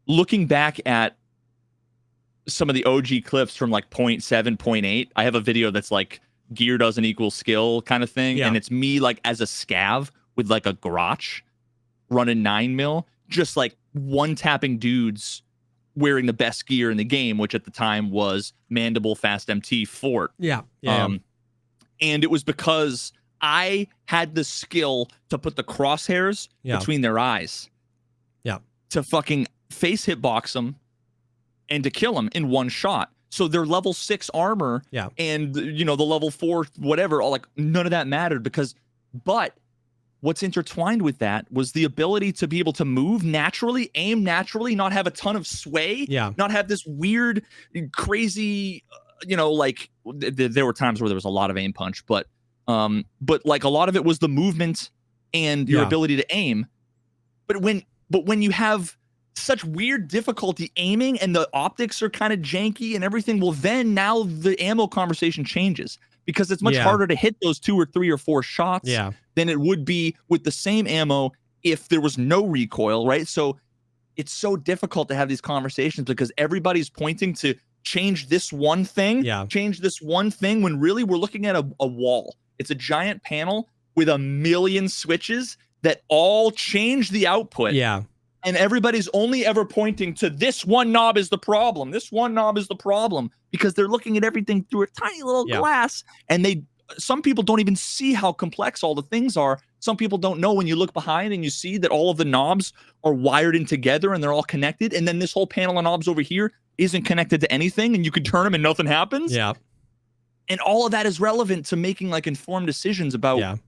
looking back at some of the OG clips from like 0.7, 0.8, I have a video that's like gear doesn't equal skill kind of thing. And it's me like as a scav with like a grotch running 9mm, just like one tapping dudes wearing the best gear in the game, which at the time was Mandible, Fast MT, Fort. And it was because I had the skill to put the crosshairs between their eyes. To fucking face hitbox them and to kill them in one shot. So their level 6 armor and, you know, the level 4, whatever, all like none of that mattered but what's intertwined with that was the ability to be able to move naturally, aim naturally, not have a ton of sway, not have this weird, crazy, you know, like there were times where there was a lot of aim punch, but like a lot of it was the movement and your ability to aim. But when you have such weird difficulty aiming and the optics are kind of janky and everything, well, then now the ammo conversation changes because it's much harder to hit those 2 or 3 or 4 shots than it would be with the same ammo if there was no recoil, right? So it's so difficult to have these conversations because everybody's pointing to change this one thing, when really we're looking at a wall. It's a giant panel with a million switches that all change the output. And everybody's only ever pointing to this one knob is the problem. This one knob is the problem because they're looking at everything through a tiny little glass. And some people don't even see how complex all the things are. Some people don't know when you look behind and you see that all of the knobs are wired in together and they're all connected. And then this whole panel of knobs over here isn't connected to anything and you can turn them and nothing happens. And all of that is relevant to making like informed decisions about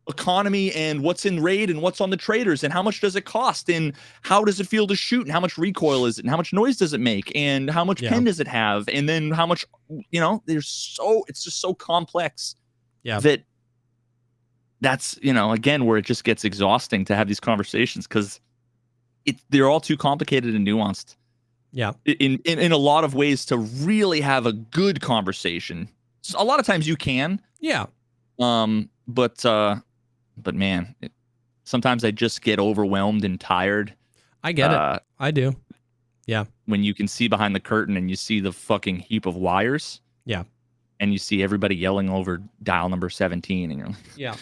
economy and what's in raid and what's on the traders and how much does it cost and how does it feel to shoot and how much recoil is it and how much noise does it make and how much pen does it have and then how much, it's just so complex that's again where it just gets exhausting to have these conversations because they're all too complicated and nuanced in a lot of ways to really have a good conversation. So a lot of times you can but man, sometimes I just get overwhelmed and tired. I get it. I do. Yeah. When you can see behind the curtain and you see the fucking heap of wires. Yeah. And you see everybody yelling over dial number 17 and you're like, yeah.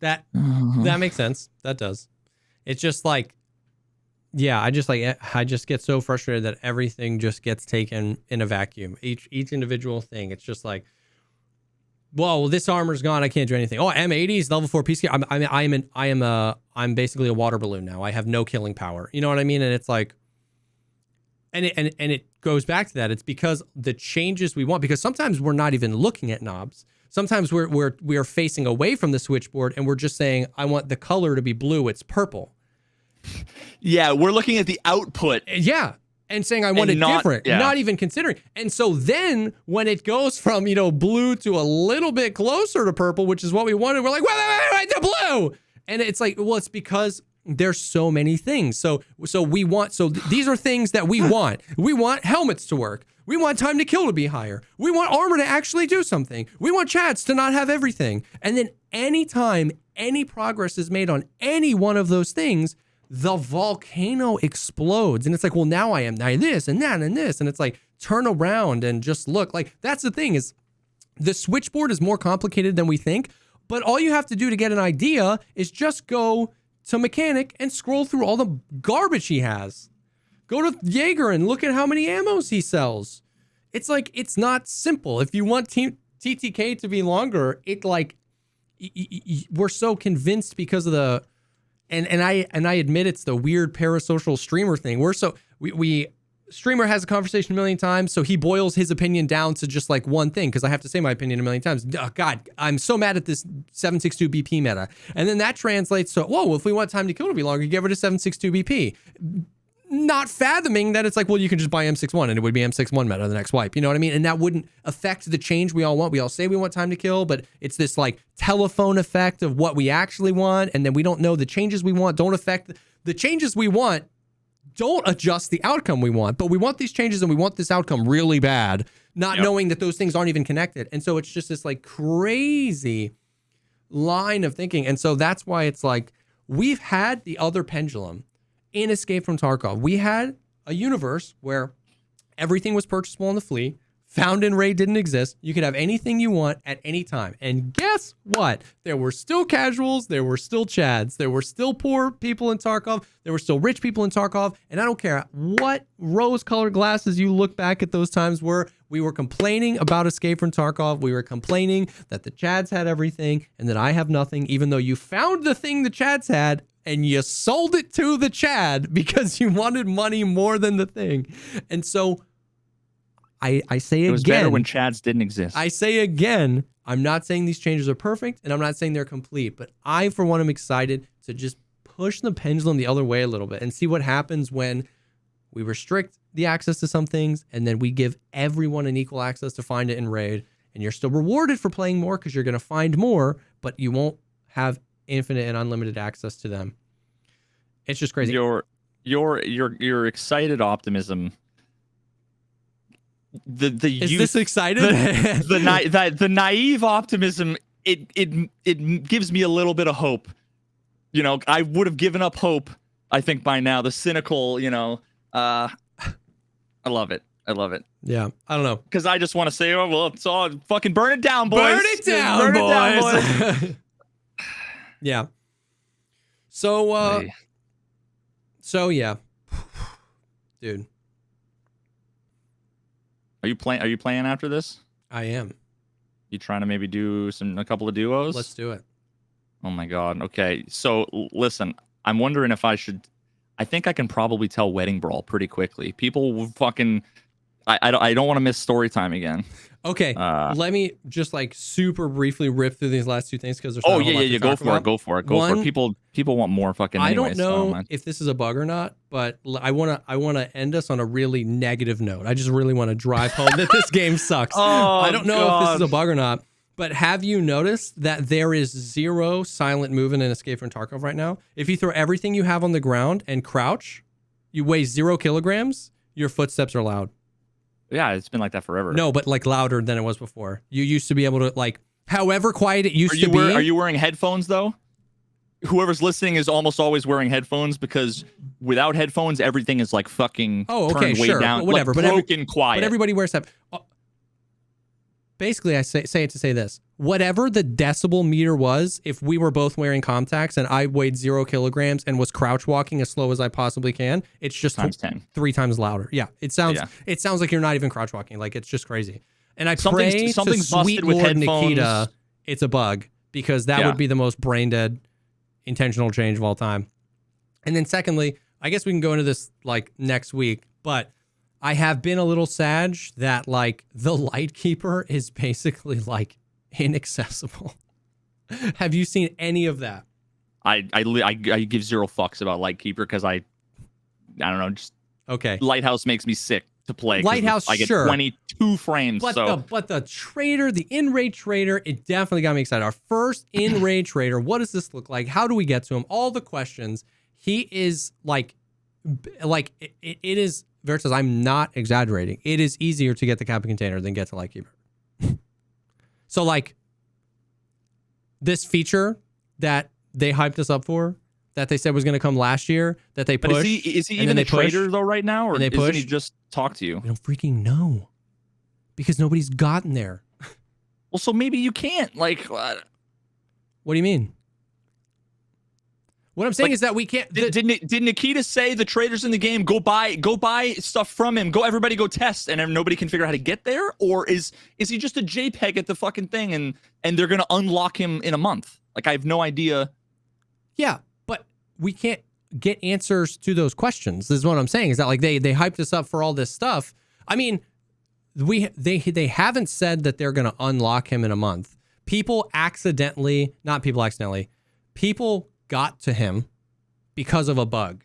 That makes sense. That does. It's just like, I just get so frustrated that everything just gets taken in a vacuum. Each individual thing. It's just like, well, this armor's gone. I can't do anything. Oh, M80s, level 4 peacekeeper. I'm basically a water balloon now. I have no killing power. You know what I mean? And it's like, and it goes back to that. It's because the changes we want. Because sometimes we're not even looking at knobs. Sometimes we are facing away from the switchboard and we're just saying, I want the color to be blue. It's purple. Yeah, we're looking at the output. Yeah. And saying I want it different, not even considering. And so then when it goes from, blue to a little bit closer to purple, which is what we wanted, we're like, wait, the blue. And it's like, well, it's because there's so many things. So these are things that we want. We want helmets to work. We want time to kill to be higher. We want armor to actually do something. We want chats to not have everything. And then anytime any progress is made on any one of those things, the volcano explodes. And it's like, well, now I am this and that and this. And it's like, turn around and just look. Like, that's the thing is the switchboard is more complicated than we think. But all you have to do to get an idea is just go to Mechanic and scroll through all the garbage he has. Go to Jaeger and look at how many ammos he sells. It's like, it's not simple. If you want TTK to be longer, we're so convinced because of the, and I admit it's the weird parasocial streamer thing. We streamer has a conversation a million times, so he boils his opinion down to just like one thing because I have to say my opinion a million times. Oh, God, I'm so mad at this 762 BP meta. And then that translates to, whoa, if we want time to kill to be longer, give it a 762 BP. Not fathoming that it's like, well, you can just buy M61 and it would be M61 meta the next wipe. You know what I mean? And that wouldn't affect the change we all want. We all say we want time to kill, but it's this like telephone effect of what we actually want. And then we don't know the changes we want don't affect the changes we want. Don't adjust the outcome we want, but we want these changes and we want this outcome really bad, not knowing that those things aren't even connected. And so it's just this like crazy line of thinking. And so that's why it's like, we've had the other pendulum in Escape from Tarkov. We had a universe where everything was purchasable on the Flea. Found in raid didn't exist. You could have anything you want at any time. And guess what? There were still casuals. There were still chads. There were still poor people in Tarkov. There were still rich people in Tarkov. And I don't care what rose-colored glasses you look back at those times were. We were complaining about Escape from Tarkov. We were complaining that the chads had everything and that I have nothing, even though you found the thing the chads had and you sold it to the chad because you wanted money more than the thing. And so I say again, it was better when chads didn't exist. I say again, I'm not saying these changes are perfect and I'm not saying they're complete, but I, for one, am excited to just push the pendulum the other way a little bit and see what happens when we restrict the access to some things and then we give everyone an equal access to find it in raid. And you're still rewarded for playing more because you're going to find more, but you won't have infinite and unlimited access to them. It's just crazy. Your excited optimism. Is this excited? The naive optimism. It gives me a little bit of hope. I would have given up hope, I think, by now. The cynical, I love it. I love it. Yeah, I don't know. Because I just want to say, oh, well, it's all fucking burn it down, boys. Burn it down, boys. Yeah. So yeah. Dude. Are you playing after this? I am. You trying to maybe do a couple of duos? Let's do it. Oh my God. Okay. So listen, I'm wondering if I think I can probably tell Wedding Brawl pretty quickly. People fucking I don't want to miss Storytime again. Okay, let me just like super briefly rip through these last two things because there's go for it. People want more fucking. I anyways, don't know if this is a bug or not, but I wanna end us on a really negative note. I just really want to drive home that this game sucks. I don't know if this is a bug or not, but have you noticed that there is 0 silent movement in Escape from Tarkov right now? If you throw everything you have on the ground and crouch, you weigh 0 kilograms. Your footsteps are loud. Yeah, it's been like that forever. No, but like louder than it was before. You used to be able to like, however quiet it used to be. Are you wearing headphones though? Whoever's listening is almost always wearing headphones because without headphones, everything is like fucking turned way down, whatever, like broken quiet. But everybody wears that. Basically, I say it to say this. Whatever the decibel meter was, if we were both wearing contacts and I weighed 0 kilograms and was crouch walking as slow as I possibly can, it's just times 10. 3 times louder. Yeah, it sounds like you're not even crouch walking. Like, it's just crazy. And I pray to sweet Lord Nikita, it's a bug, because that would be the most brain dead intentional change of all time. And then secondly, I guess we can go into this like next week, but I have been a little sad that like the Lightkeeper is basically like inaccessible. Have you seen any of that? I give 0 fucks about Lightkeeper because I don't know, just Lighthouse makes me sick to play. Lighthouse, I get 22 frames. But the trader, the in-raid trader, it definitely got me excited. Our first in-raid trader. What does this look like? How do we get to him? All the questions. He is like it is. Veritas, I'm not exaggerating. It is easier to get the Kappa container than get to Lightkeeper. So like this feature that they hyped us up for, that they said was going to come last year, that they pushed. But is he even a trader though right now, or doesn't he just talk to you? I don't freaking know, because nobody's gotten there. Well, so maybe you can't. Like, what do you mean? What I'm saying is that we can't. Did Nikita say the traders in the game go buy stuff from him? Everybody go test, and nobody can figure out how to get there? Or is he just a JPEG at the fucking thing, and they're gonna unlock him in a month? Like, I have no idea. Yeah, but we can't get answers to those questions. This is what I'm saying. Is that like they hyped us up for all this stuff? I mean, they haven't said that they're gonna unlock him in a month. People got to him because of a bug,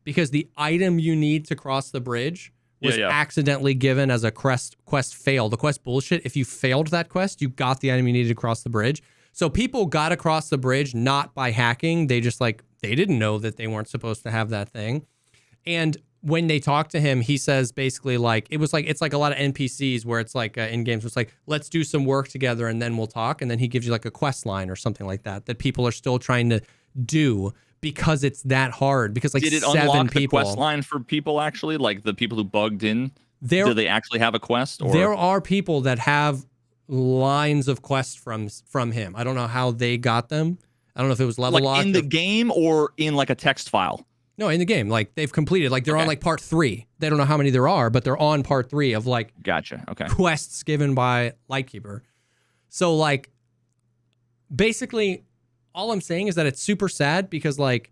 because the item you need to cross the bridge was accidentally given as a quest fail. The quest bullshit. If you failed that quest, you got the item you needed to cross the bridge. So people got across the bridge not by hacking. They just they didn't know that they weren't supposed to have that thing. And when they talk to him, he says basically it's like a lot of NPCs where it's like in games, it's like, let's do some work together and then we'll talk. And then he gives you like a quest line or something like that people are still trying to do because it's that hard. Because like, did it 7 unlock people. The quest line for people actually, like the people who bugged in? Do they actually have a quest? Or? There are people that have lines of quests from him. I don't know how they got them. I don't know if it was level locked in the game or in like a text file. No, in the game. Like they've completed. Like they're on like part 3. They don't know how many there are, but they're on part 3 of like gotcha. Okay. Quests given by Lightkeeper. So like basically, all I'm saying is that it's super sad because like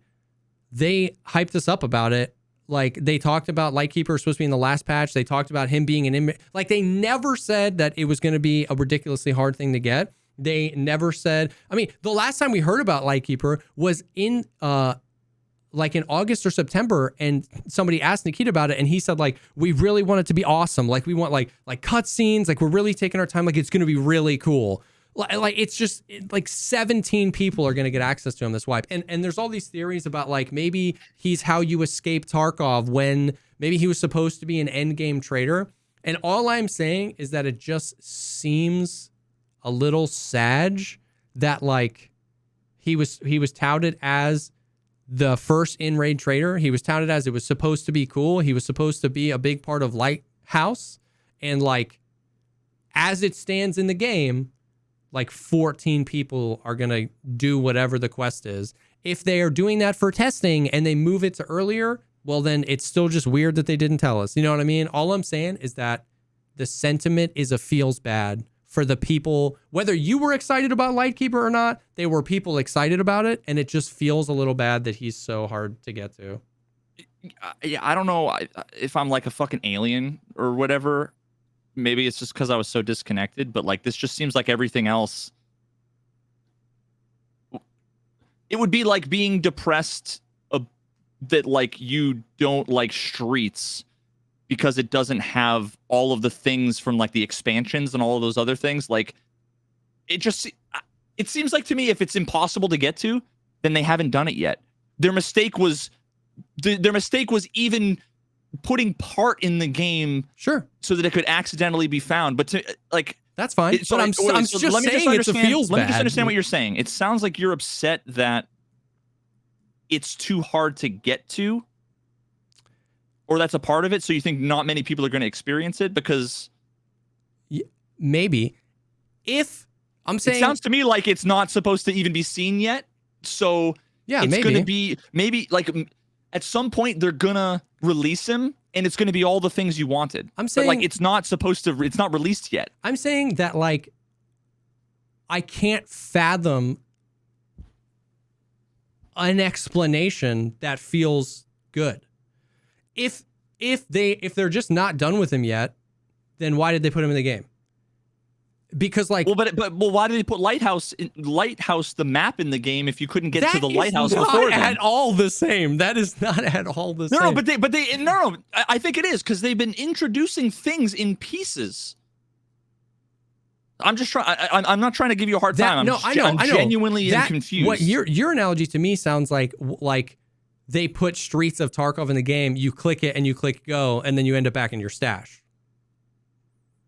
they hyped us up about it. Like they talked about Lightkeeper supposed to be in the last patch. They talked about him being like they never said that it was going to be a ridiculously hard thing to get. They never said. I mean, the last time we heard about Lightkeeper was in like in August or September, and somebody asked Nikita about it, and he said like, we really want it to be awesome. Like we want like cutscenes. Like we're really taking our time. Like it's going to be really cool. Like it's just like 17 people are going to get access to him this wipe. And there's all these theories about like maybe he's how you escape Tarkov, when maybe he was supposed to be an end game trader. And all I'm saying is that it just seems a little sad that like he was touted as the first in-raid trader. He was touted as it was supposed to be cool. He was supposed to be a big part of Lighthouse. And like as it stands in the game, like 14 people are going to do whatever the quest is. If they are doing that for testing and they move it to earlier, well, then it's still just weird that they didn't tell us. You know what I mean? All I'm saying is that the sentiment feels bad for the people, whether you were excited about Lightkeeper or not, they were people excited about it. And it just feels a little bad that he's so hard to get to. Yeah, I don't know if I'm like a fucking alien or whatever. Maybe it's just because I was so disconnected, but like this just seems like everything else. It would be like being depressed that like you don't like Streets because it doesn't have all of the things from like the expansions and all of those other things. Like it seems like to me, if it's impossible to get to, then they haven't done it yet. Their mistake was even putting part in the game, sure, so that it could accidentally be found. But to like, that's fine. So but I'm just saying it feels bad. Let me just understand what you're saying. It sounds like you're upset that it's too hard to get to, or that's a part of it. So you think not many people are going to experience it because maybe if I'm saying, it sounds to me like it's not supposed to even be seen yet. So yeah, it's going to be maybe like at some point they're going to release him and it's going to be all the things you wanted. I'm saying, but like it's not released yet. I'm saying that like I can't fathom an explanation that feels good. If they're just not done with him yet, then why did they put him in the game? Because like, well, why did they put Lighthouse the map in the game if you couldn't get to the lighthouse before then? At all the same. That is not at all the same. No, I think it is because they've been introducing things in pieces. I'm just trying. I'm not trying to give you a hard time. I'm genuinely confused. What your analogy to me sounds like they put Streets of Tarkov in the game. You click it and you click go, and then you end up back in your stash.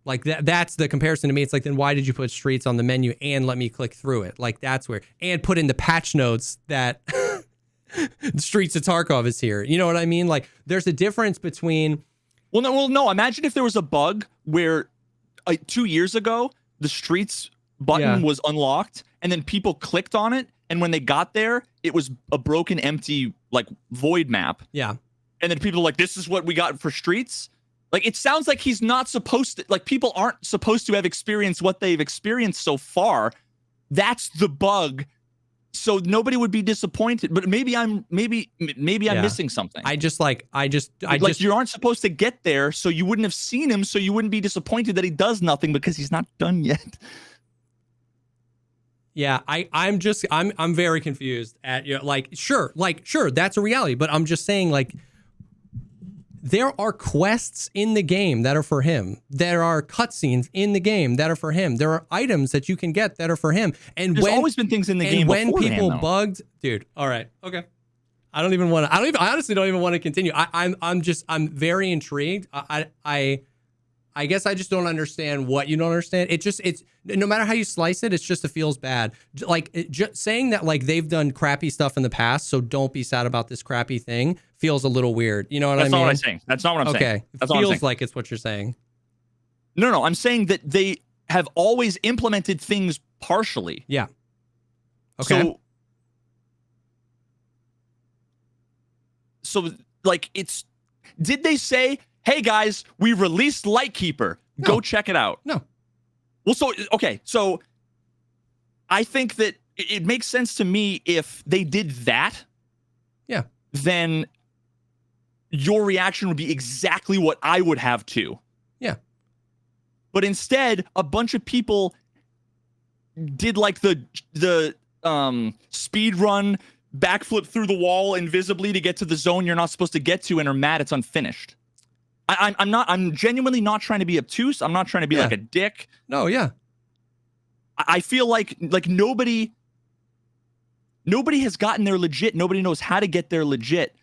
Like that's the comparison to me. It's like, then why did you put Streets on the menu and let me click through it? Like that's where, and put in the patch notes that Streets of Tarkov is here. You know what I mean? Like there's a difference between. Well, no. Imagine if there was a bug where 2 years ago the Streets button was unlocked and then people clicked on it, and when they got there, it was a broken, empty like void map. Yeah. And then people are like, "This is what we got for Streets." Like, it sounds like he's not supposed to, like, people aren't supposed to have experienced what they've experienced so far. That's the bug. So nobody would be disappointed, but maybe I'm missing something. You aren't supposed to get there, so you wouldn't have seen him, so you wouldn't be disappointed that he does nothing because he's not done yet. Yeah, I'm very confused at sure, that's a reality, but I'm just saying, like, there are quests in the game that are for him. There are cutscenes in the game that are for him. There are items that you can get that are for him. And there's always been things in the game. When people bugged, dude. All right, okay. I honestly don't even want to continue. I'm very intrigued. I guess I just don't understand what you don't understand. It's no matter how you slice it, it feels bad. Like just saying that like they've done crappy stuff in the past, so don't be sad about this crappy thing feels a little weird. You know what I mean? That's not what I'm saying. That's not what I'm saying. Okay, it feels like it's what you're saying. No, I'm saying that they have always implemented things partially. Yeah. Okay. So like did they say, "Hey guys, we released Lightkeeper. Go check it out"? No. Well, so I think that it makes sense to me if they did that. Yeah. Then your reaction would be exactly what I would have too. Yeah. But instead, a bunch of people did like the speed run, backflip through the wall invisibly to get to the zone you're not supposed to get to, and are mad it's unfinished. I'm genuinely not trying to be obtuse. I'm not trying to be like a dick. No, yeah. I feel like nobody has gotten there legit. Nobody knows how to get there legit.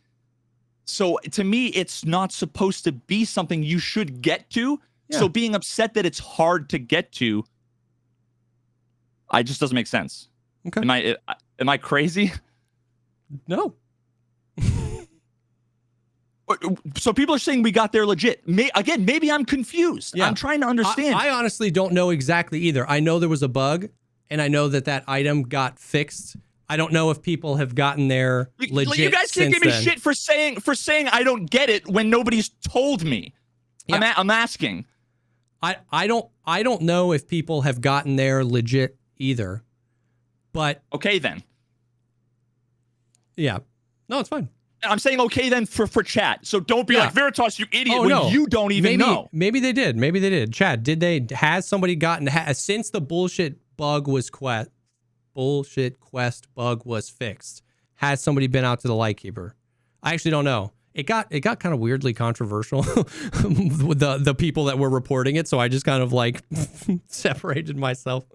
So to me, it's not supposed to be something you should get to. Yeah. So being upset that it's hard to get to, just doesn't make sense. Okay. Am I crazy? No. So people are saying we got there legit. Maybe I'm confused. Yeah. I'm trying to understand. I honestly don't know exactly either. I know there was a bug, and I know that item got fixed. I don't know if people have gotten there legit. You guys can't give me shit for saying I don't get it when nobody's told me. Yeah. I'm asking. I don't know if people have gotten there legit either. But okay then. Yeah. No, it's fine. I'm saying okay then for chat. So don't be like, Veritas, you idiot, when you don't even know. Maybe they did. Chad, has somebody gotten, since the bullshit quest bug was fixed, has somebody been out to the Lightkeeper? I actually don't know. It got kind of weirdly controversial with the people that were reporting it, so I just kind of like separated myself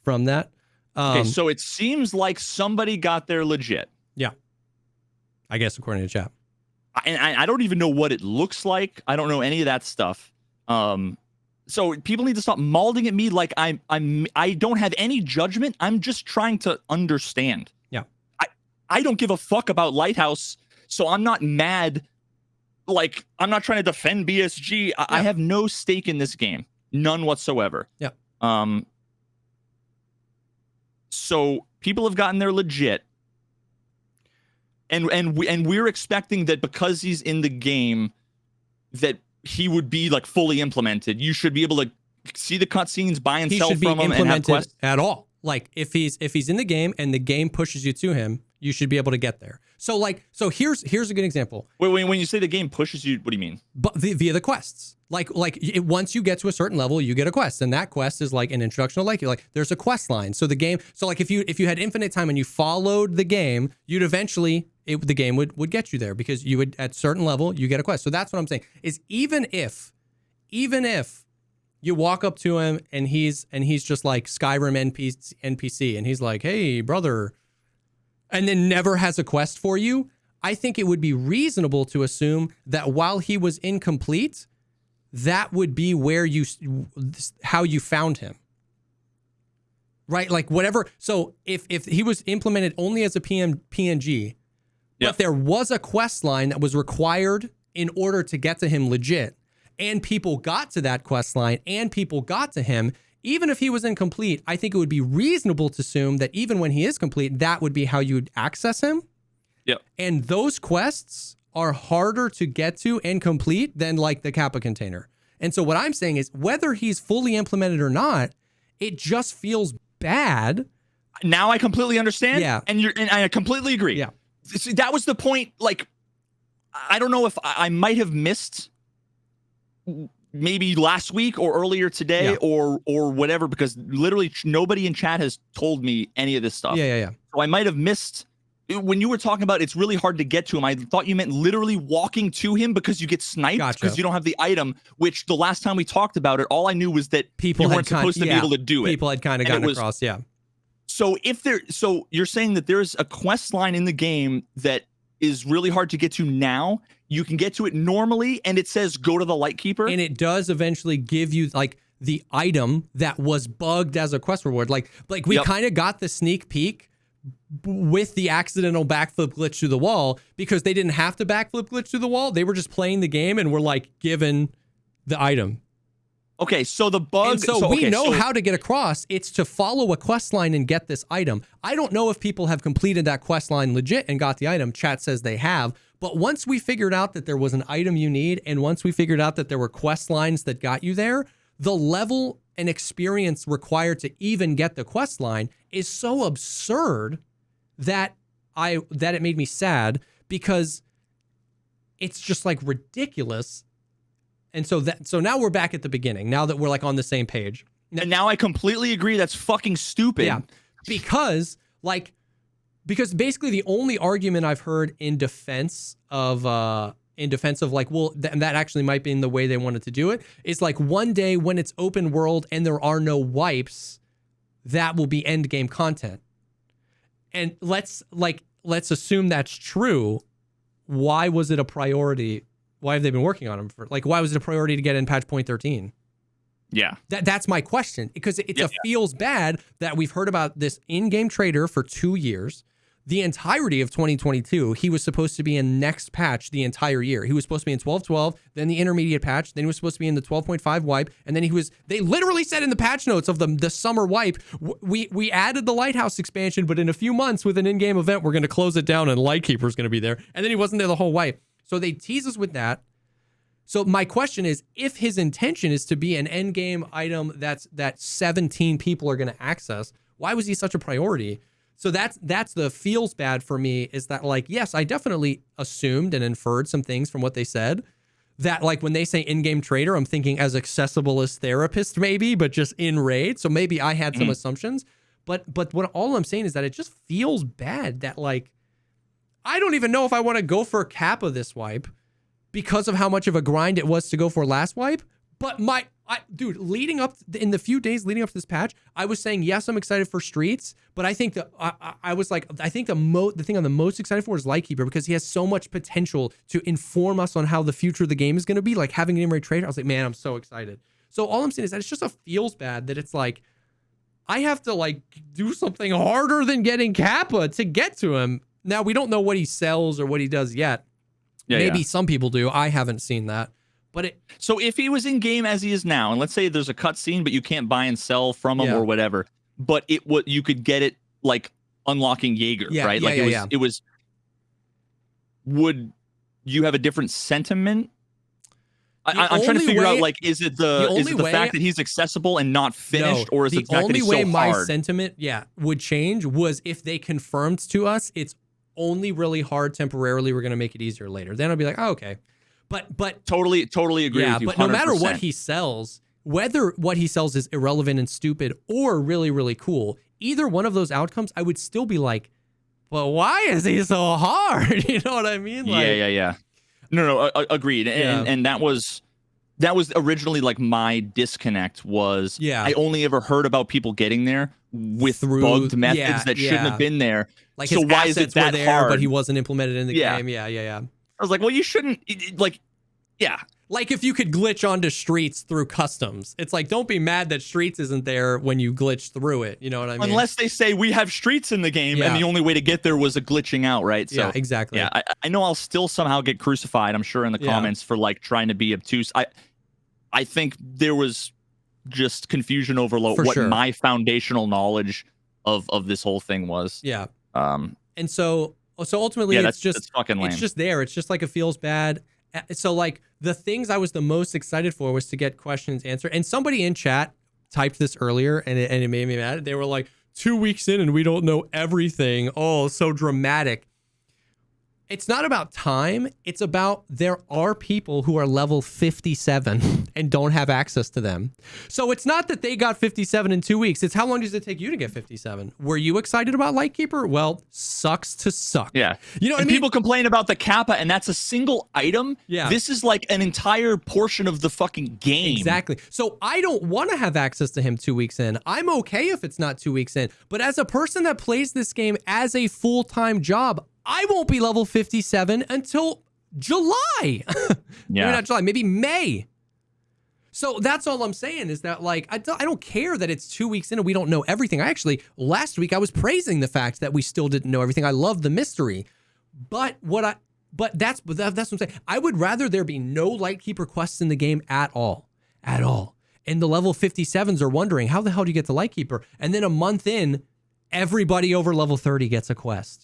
from that. Okay, so it seems like somebody got there legit. Yeah. I guess according to chat. And I don't even know what it looks like. I don't know any of that stuff. So people need to stop malding at me like I don't have any judgment. I'm just trying to understand. Yeah. I don't give a fuck about Lighthouse, so I'm not mad. Like, I'm not trying to defend BSG. I have no stake in this game. None whatsoever. Yeah. So people have gotten there legit. And we're expecting that because he's in the game, that he would be like fully implemented. You should be able to see the cutscenes, buy and sell from him, and have quests at all. Like if he's in the game and the game pushes you to him, you should be able to get there. So here's a good example. Wait, when you say the game pushes you, what do you mean? But via the quests. Once you get to a certain level, you get a quest, and that quest is like an introduction to like there's a quest line. So the game, if you had infinite time and you followed the game, you'd eventually the game would get you there because you would at certain level you get a quest. So that's what I'm saying is even if you walk up to him and he's just like Skyrim NPC and he's like, hey brother, and then never has a quest for you, I think it would be reasonable to assume that while he was incomplete, that would be how you found him. Right? Like whatever. So if he was implemented only as a PNG, but there was a quest line that was required in order to get to him legit, and people got to that quest line and people got to him, even if he was incomplete, I think it would be reasonable to assume that even when he is complete, that would be how you would access him. Yep. And those quests are harder to get to and complete than like the Kappa container. And so what I'm saying is whether he's fully implemented or not, it just feels bad. Now I completely understand. Yeah. And I completely agree. Yeah. See, that was the point. Like, I don't know if I might have missed maybe last week or earlier today or whatever, because literally nobody in chat has told me any of this stuff. Yeah. So I might have missed when you were talking about it's really hard to get to him. I thought you meant literally walking to him because you get sniped because you don't have the item, which the last time we talked about it, all I knew was that you weren't supposed to be able to do it. People had kind of gotten across. Yeah. So so you're saying that there's a quest line in the game that is really hard to get to now. You can get to it normally, and it says go to the Lightkeeper. And it does eventually give you like the item that was bugged as a quest reward. Like we kind of got the sneak peek with the accidental backflip glitch through the wall because they didn't have to backflip glitch through the wall. They were just playing the game and were like given the item. Okay, so the bug... And so we know how to get across. It's to follow a quest line and get this item. I don't know if people have completed that quest line legit and got the item. Chat says they have. But once we figured out that there was an item you need, and once we figured out that there were quest lines that got you there, the level and experience required to even get the quest line is so absurd that it made me sad because it's just like ridiculous. And so now we're back at the beginning. Now that we're like on the same page. And now I completely agree. That's fucking stupid. Yeah. Because basically the only argument I've heard in defense of like, well, and that actually might be in the way they wanted to do it, is like one day when it's open world and there are no wipes, that will be end game content. And let's assume that's true. Why was it a priority? Why have they been working on them for? Like, why was it a priority to get in patch 0.13? Yeah. That's my question, because it feels bad that we've heard about this in-game trader for 2 years. The entirety of 2022, he was supposed to be in next patch the entire year. He was supposed to be in 12.12, then the intermediate patch, then he was supposed to be in the 12.5 wipe, and then they literally said in the patch notes of the summer wipe, we added the Lighthouse expansion, but in a few months with an in-game event, we're going to close it down and Lightkeeper's going to be there. And then he wasn't there the whole wipe. So they tease us with that. So my question is, if his intention is to be an endgame item that 17 people are going to access, why was he such a priority? So that's the feels bad for me, is that like, yes, I definitely assumed and inferred some things from what they said. That like when they say in-game trader, I'm thinking as accessible as therapist maybe, but just in raid. So maybe I had some assumptions. But what all I'm saying is that it just feels bad that like, I don't even know if I want to go for Kappa this wipe because of how much of a grind it was to go for last wipe. But dude, leading up in the few days leading up to this patch, I was saying, yes, I'm excited for Streets, but I think that I was like, I think the thing I'm the most excited for is Lightkeeper, because he has so much potential to inform us on how the future of the game is going to be. Like having an in-raid trader, I was like, man, I'm so excited. So all I'm saying is that it's just a feels bad that it's like, I have to like do something harder than getting Kappa to get to him. Now we don't know what he sells or what he does yet. Yeah, Maybe some people do. I haven't seen that. But so if he was in game as he is now, and let's say there's a cutscene, but you can't buy and sell from him or whatever, but you could get it like unlocking Jaeger, right? Like it was. Would you have a different sentiment? I'm trying to figure out, like, is it the fact that he's accessible and not finished, or is it the fact that he's so hard? The only way my sentiment, would change was if they confirmed to us it's only really hard temporarily. We're gonna make it easier later. Then I'll be like, oh, okay. But totally agree with you. But 100%. no matter what he sells, whether what he sells is irrelevant and stupid or really, really cool, either one of those outcomes, I would still be like, well, why is he so hard? You know what I mean? Like, yeah. No, agreed. And that was originally like my disconnect was I only ever heard about people getting there through bugged methods that shouldn't have been there. Like his why is it that there, hard? but he wasn't implemented in the game. Yeah. I was like, well, you shouldn't like. Like if you could glitch onto Streets through customs, it's like, don't be mad that Streets isn't there when you glitch through it. You know what I mean? Unless they say we have Streets in the game and the only way to get there was a glitching out, right? So, yeah, exactly. Yeah, I know I'll still somehow get crucified, I'm sure, in the comments for like trying to be obtuse. I think there was just confusion over what my foundational knowledge of this whole thing was. Yeah. And so ultimately it's fucking lame. It's just there. It's just like it feels bad. So like the things I was the most excited for was to get questions answered. And somebody in chat typed this earlier and it made me mad. They were like, 2 weeks in and we don't know everything. Oh, so dramatic. It's not about time. It's about there are people who are level 57 and don't have access to them. So it's not that they got 57 in 2 weeks. It's how long does it take you to get 57? Were you excited about Lightkeeper? Well, sucks to suck. Yeah. You know what I mean? People complain about the Kappa and that's a single item. Yeah. This is like an entire portion of the fucking game. Exactly. So I don't want to have access to him 2 weeks in. I'm okay if it's not 2 weeks in. But as a person that plays this game as a full-time job, I won't be level 57 until July. Maybe not July, maybe May. So that's all I'm saying is that, like, I don't care that it's 2 weeks in and we don't know everything. Last week I was praising the fact that we still didn't know everything. I love the mystery. But that's what I'm saying. I would rather there be no Lightkeeper quests in the game at all. And the level 57s are wondering, how the hell do you get to Lightkeeper? And then a month in, everybody over level 30 gets a quest.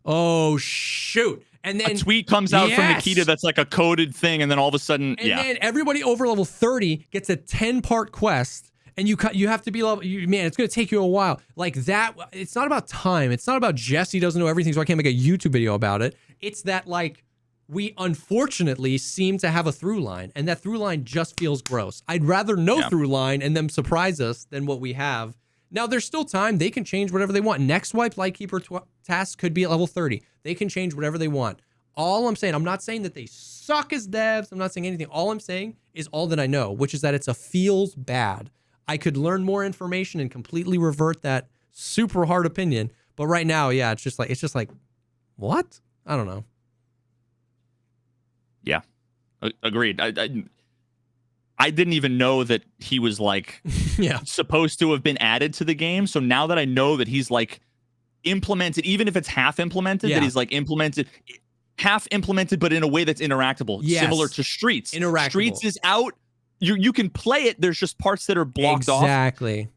Oh, shoot. And then a tweet comes out from Nikita that's like a coded thing, and then all of a sudden, and then everybody over level 30 gets a 10-part quest, and you have to be level. Man, it's going to take you a while. Like that. It's not about time. It's not about Jesse doesn't know everything, so I can't make a YouTube video about it. It's that, like, we unfortunately seem to have a through line, and that through line just feels gross. I'd rather no through line and them surprise us than what we have. Now, there's still time. They can change whatever they want. Next wipe Lightkeeper task could be at level 30. They can change whatever they want. All I'm saying, I'm not saying that they suck as devs. I'm not saying anything. All I'm saying is all that I know, which is that it's a feels bad. I could learn more information and completely revert that super hard opinion. But right now, it's just like, what? I don't know. Yeah, agreed. I didn't even know that he was like supposed to have been added to the game. So now that I know that he's like implemented, even if it's half implemented, that he's like half implemented, but in a way that's interactable, similar to Streets. Streets is out. You can play it. There's just parts that are blocked off. Exactly.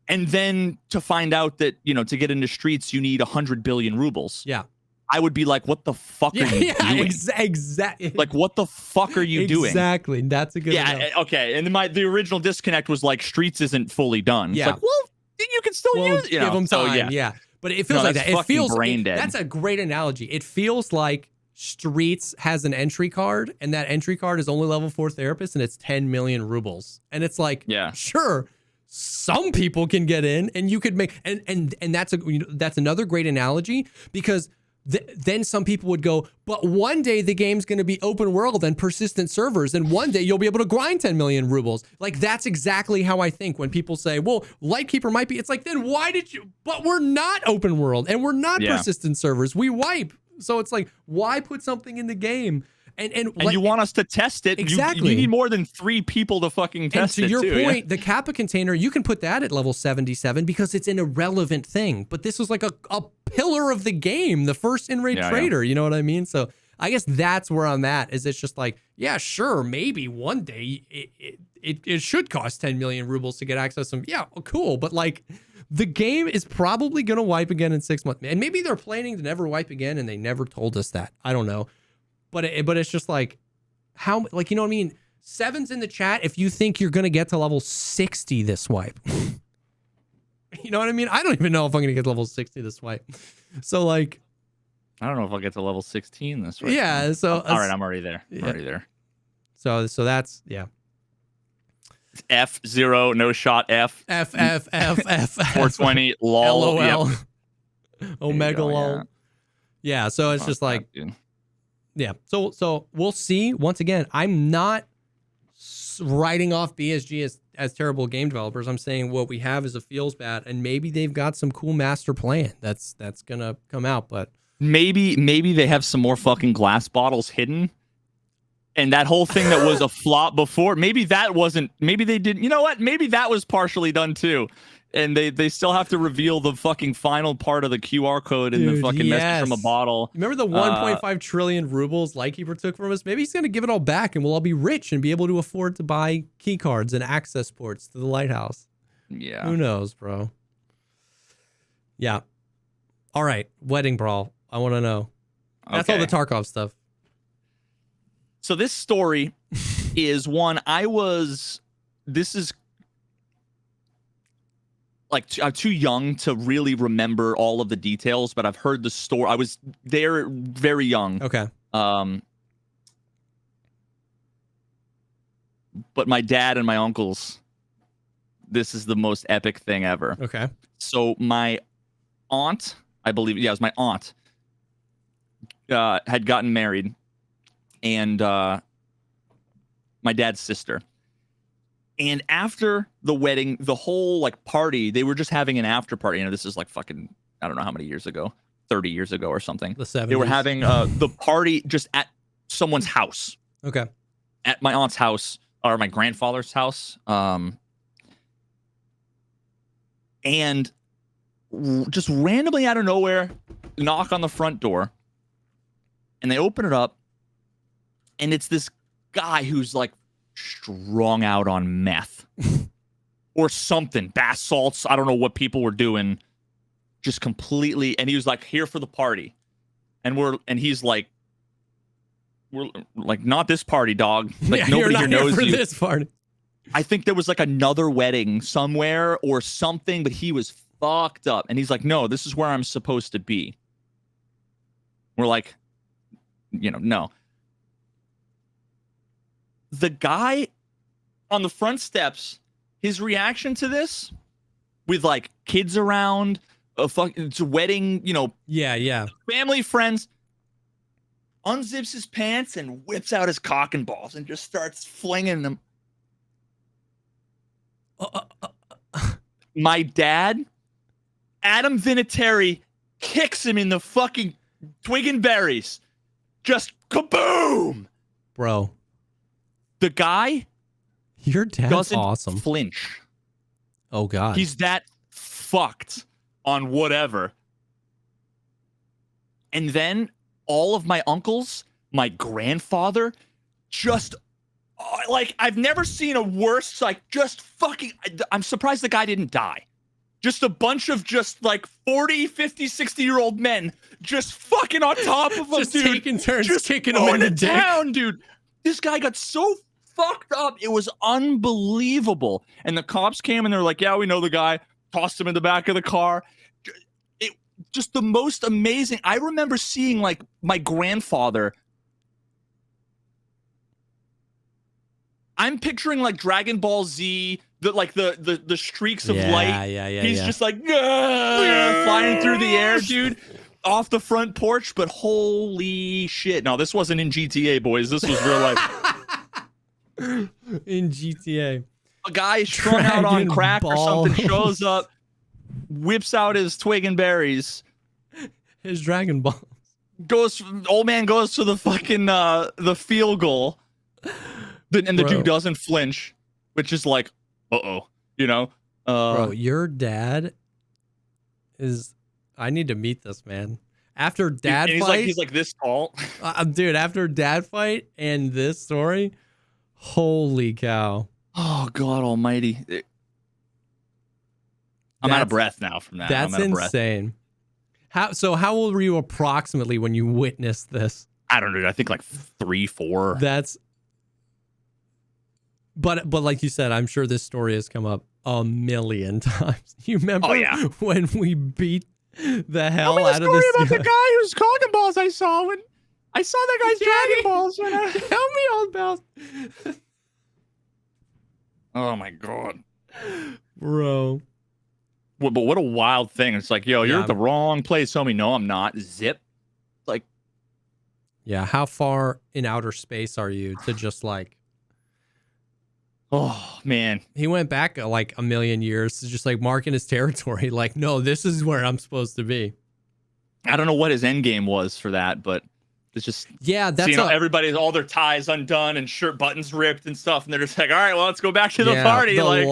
And then to find out that, to get into Streets, you need 100 billion rubles. Yeah. I would be like, what the fuck are you doing? Exactly. Like, what the fuck are you doing? Exactly. That's a good okay. And the original disconnect was like, Streets isn't fully done. Yeah. It's like, well, you can still use it. You give know? them So, time. Yeah. But it feels like that's that. It fucking feels brain dead. That's a great analogy. It feels like Streets has an entry card, and that entry card is only level 4 therapist, and it's 10 million rubles. And it's like, sure, some people can get in, and you could make and that's another great analogy, because then some people would go, but one day the game's going to be open world and persistent servers, and one day you'll be able to grind 10 million rubles. Like, that's exactly how I think when people say, well, Lightkeeper might be. It's like, then why did you? But we're not open world, and we're not persistent servers. We wipe. So it's like, why put something in the game? And like, you want us to test it. Exactly. You need more than 3 people to fucking test it. And to your point, the Kappa container, you can put that at level 77 because it's an irrelevant thing. But this was like a pillar of the game, the first in-raid trader. You know what I mean? So I guess that's where I'm at, is it's just like, yeah, sure, maybe one day it should cost 10 million rubles to get access to them. Yeah, cool. But like, the game is probably going to wipe again in 6 months. And maybe they're planning to never wipe again, and they never told us that. I don't know. But it's just like, how, like, you know what I mean? Seven's in the chat if you think you're going to get to level 60 this wipe. You know what I mean? I don't even know if I'm going to get to level 60 this wipe. So, like, I don't know if I'll get to level 16 this way. Yeah. So, all right, I'm already there. I'm already there. So that's, F0, no shot, F. F. 420, lol. LOL. Yep. Omega lol. Yeah. So it's just like, yeah. So we'll see. Once again, I'm not writing off BSG as terrible game developers. I'm saying what we have is a feels bad, and maybe they've got some cool master plan that's gonna come out. But maybe they have some more fucking glass bottles hidden. And that whole thing that was a flop before, maybe that wasn't, maybe they didn't, you know what? Maybe that was partially done too. And they still have to reveal the fucking final part of the QR code in the fucking message from a bottle. Remember the 1.5 trillion rubles Lightkeeper took from us? Maybe he's going to give it all back, and we'll all be rich and be able to afford to buy key cards and access ports to the lighthouse. Yeah. Who knows, bro? Yeah. All right. Wedding Brawl. I want to know. That's all the Tarkov stuff. So this story is one this is like, I'm too young to really remember all of the details, but I've heard the story. I was there very young. Okay. But my dad and my uncles, this is the most epic thing ever. Okay. So my aunt, I believe, it was my aunt, had gotten married, and my dad's sister. And after the wedding, the whole like party, they were just having an after party. You know, this is like fucking, I don't know how many years ago, 30 years ago or something. The 70s. They were having the party just at someone's house. Okay. At my aunt's house, or my grandfather's house. And just randomly out of nowhere, knock on the front door. And they open it up. And it's this guy who's like strung out on meth or something, bath salts. I don't know what people were doing, just completely. And he was like, here for the party. And he's like, we're like, not this party, dog. Like, nobody here knows you. This party. I think there was like another wedding somewhere or something, but he was fucked up. And he's like, no, this is where I'm supposed to be. We're like, no. The guy on the front steps, his reaction to this, with like kids around, it's a wedding, family, friends, unzips his pants and whips out his cock and balls and just starts flinging them. My dad, Adam Vinatieri, kicks him in the fucking twig and berries. Just kaboom! Bro. The guy, your dad's doesn't awesome. Flinch. Oh God, he's that fucked on whatever. And then all of my uncles, my grandfather, just like, I've never seen a worse. Like, just fucking. I'm surprised the guy didn't die. Just a bunch of just like 40, 50, 60-year-old men just fucking on top of him, just dude. Taking turns, just kicking him in the town, dude. This guy got so fucked up. It was unbelievable. And the cops came and they're like, yeah, we know the guy. tossed him in the back of the car. It just the most amazing. I remember seeing like my grandfather. I'm picturing like Dragon Ball Z, the streaks of light. He's just like flying through the air, dude, off the front porch. But holy shit! No, this wasn't in GTA, boys. This was real life. In GTA, a guy strung out on crack or something shows up, whips out his twig and berries, his Dragon Balls. Old man goes to the fucking the field goal. And the dude doesn't flinch, which is like, you know. Bro, your dad is. I need to meet this man. After dad fight, he's like this tall. Dude, after dad fight and this story, holy cow! Oh God Almighty! I'm out of breath now from that. That's insane. How old were you approximately when you witnessed this? I don't know. I think like 3, 4. That's. But like you said, I'm sure this story has come up a million times. You remember when we beat the hell out of this story about the guy whose Dragon Balls I saw when I saw that guy's Dragon Balls. Tell me all about. Oh my God, bro! But what a wild thing! It's like, yo, you're at the wrong place, homie. No, I'm not. Zip. Like, yeah. How far in outer space are you to just like? Oh man, he went back like a million years to just like marking his territory. Like, no, this is where I'm supposed to be. I don't know what his end game was for that, but it's just that's everybody's all their ties undone and shirt buttons ripped and stuff, and they're just like, all right, well, let's go back to the party. The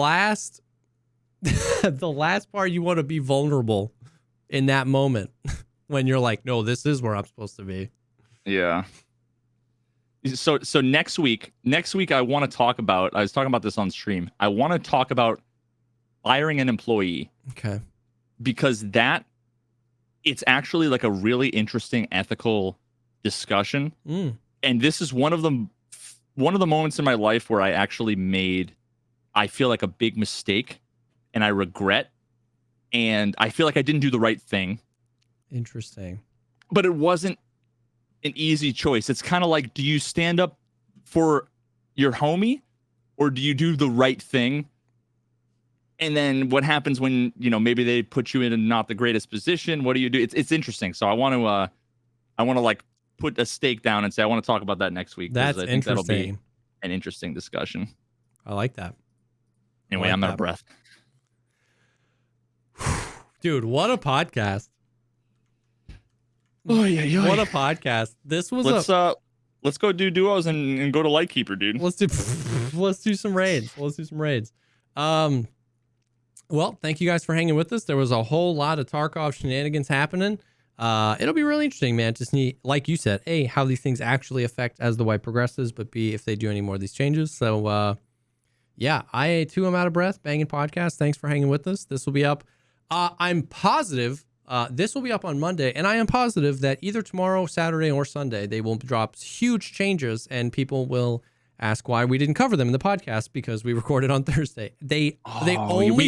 last part, you want to be vulnerable in that moment when you're like, no, this is where I'm supposed to be. Yeah. So next week I want to talk about, I was talking about this on stream. I want to talk about firing an employee. Okay. Because it's actually like a really interesting ethical discussion. And this is one of the moments in my life where I actually I feel like a big mistake and I regret, and I feel like I didn't do the right thing. Interesting. But it wasn't an easy choice. It's kind of like, do you stand up for your homie or do you do the right thing? And then what happens when, maybe they put you in not the greatest position? What do you do? It's interesting. So I want to like put a stake down and say, I want to talk about that next week. That's I think that'll be an interesting discussion. I like that. Anyway, I'm out of breath. Dude, what a podcast. Oh yeah, what a podcast! This was let's go do duos and go to Lightkeeper, dude. Let's do some raids. Well, thank you guys for hanging with us. There was a whole lot of Tarkov shenanigans happening. It'll be really interesting, man. Just need, like you said, A, how these things actually affect as the wipe progresses, but B, if they do any more of these changes. So yeah, I too am out of breath. Banging podcast. Thanks for hanging with us. This will be up. I'm positive. This will be up on Monday, and I am positive that either tomorrow, Saturday, or Sunday, they will drop huge changes, and people will ask why we didn't cover them in the podcast because we recorded on Thursday. They only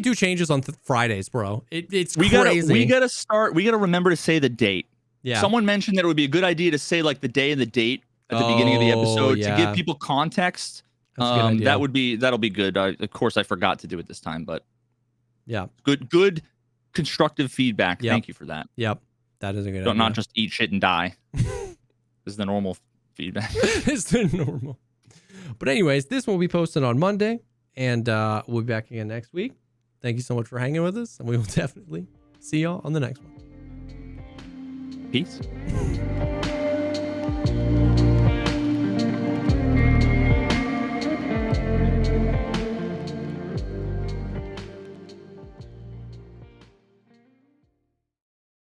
do changes on Fridays, bro. It's crazy. We gotta remember to say the date. Yeah. Someone mentioned that it would be a good idea to say like the day and the date at the beginning of the episode to give people context. That'll be good. Of course, I forgot to do it this time, but yeah, good. Constructive feedback. Thank you for that. Yep. That is a good idea. Not just eat shit and die. This is the normal feedback. It's the normal. But anyways, this will be posted on Monday, and we'll be back again next week. Thank you so much for hanging with us, and we will definitely see y'all on the next one. Peace.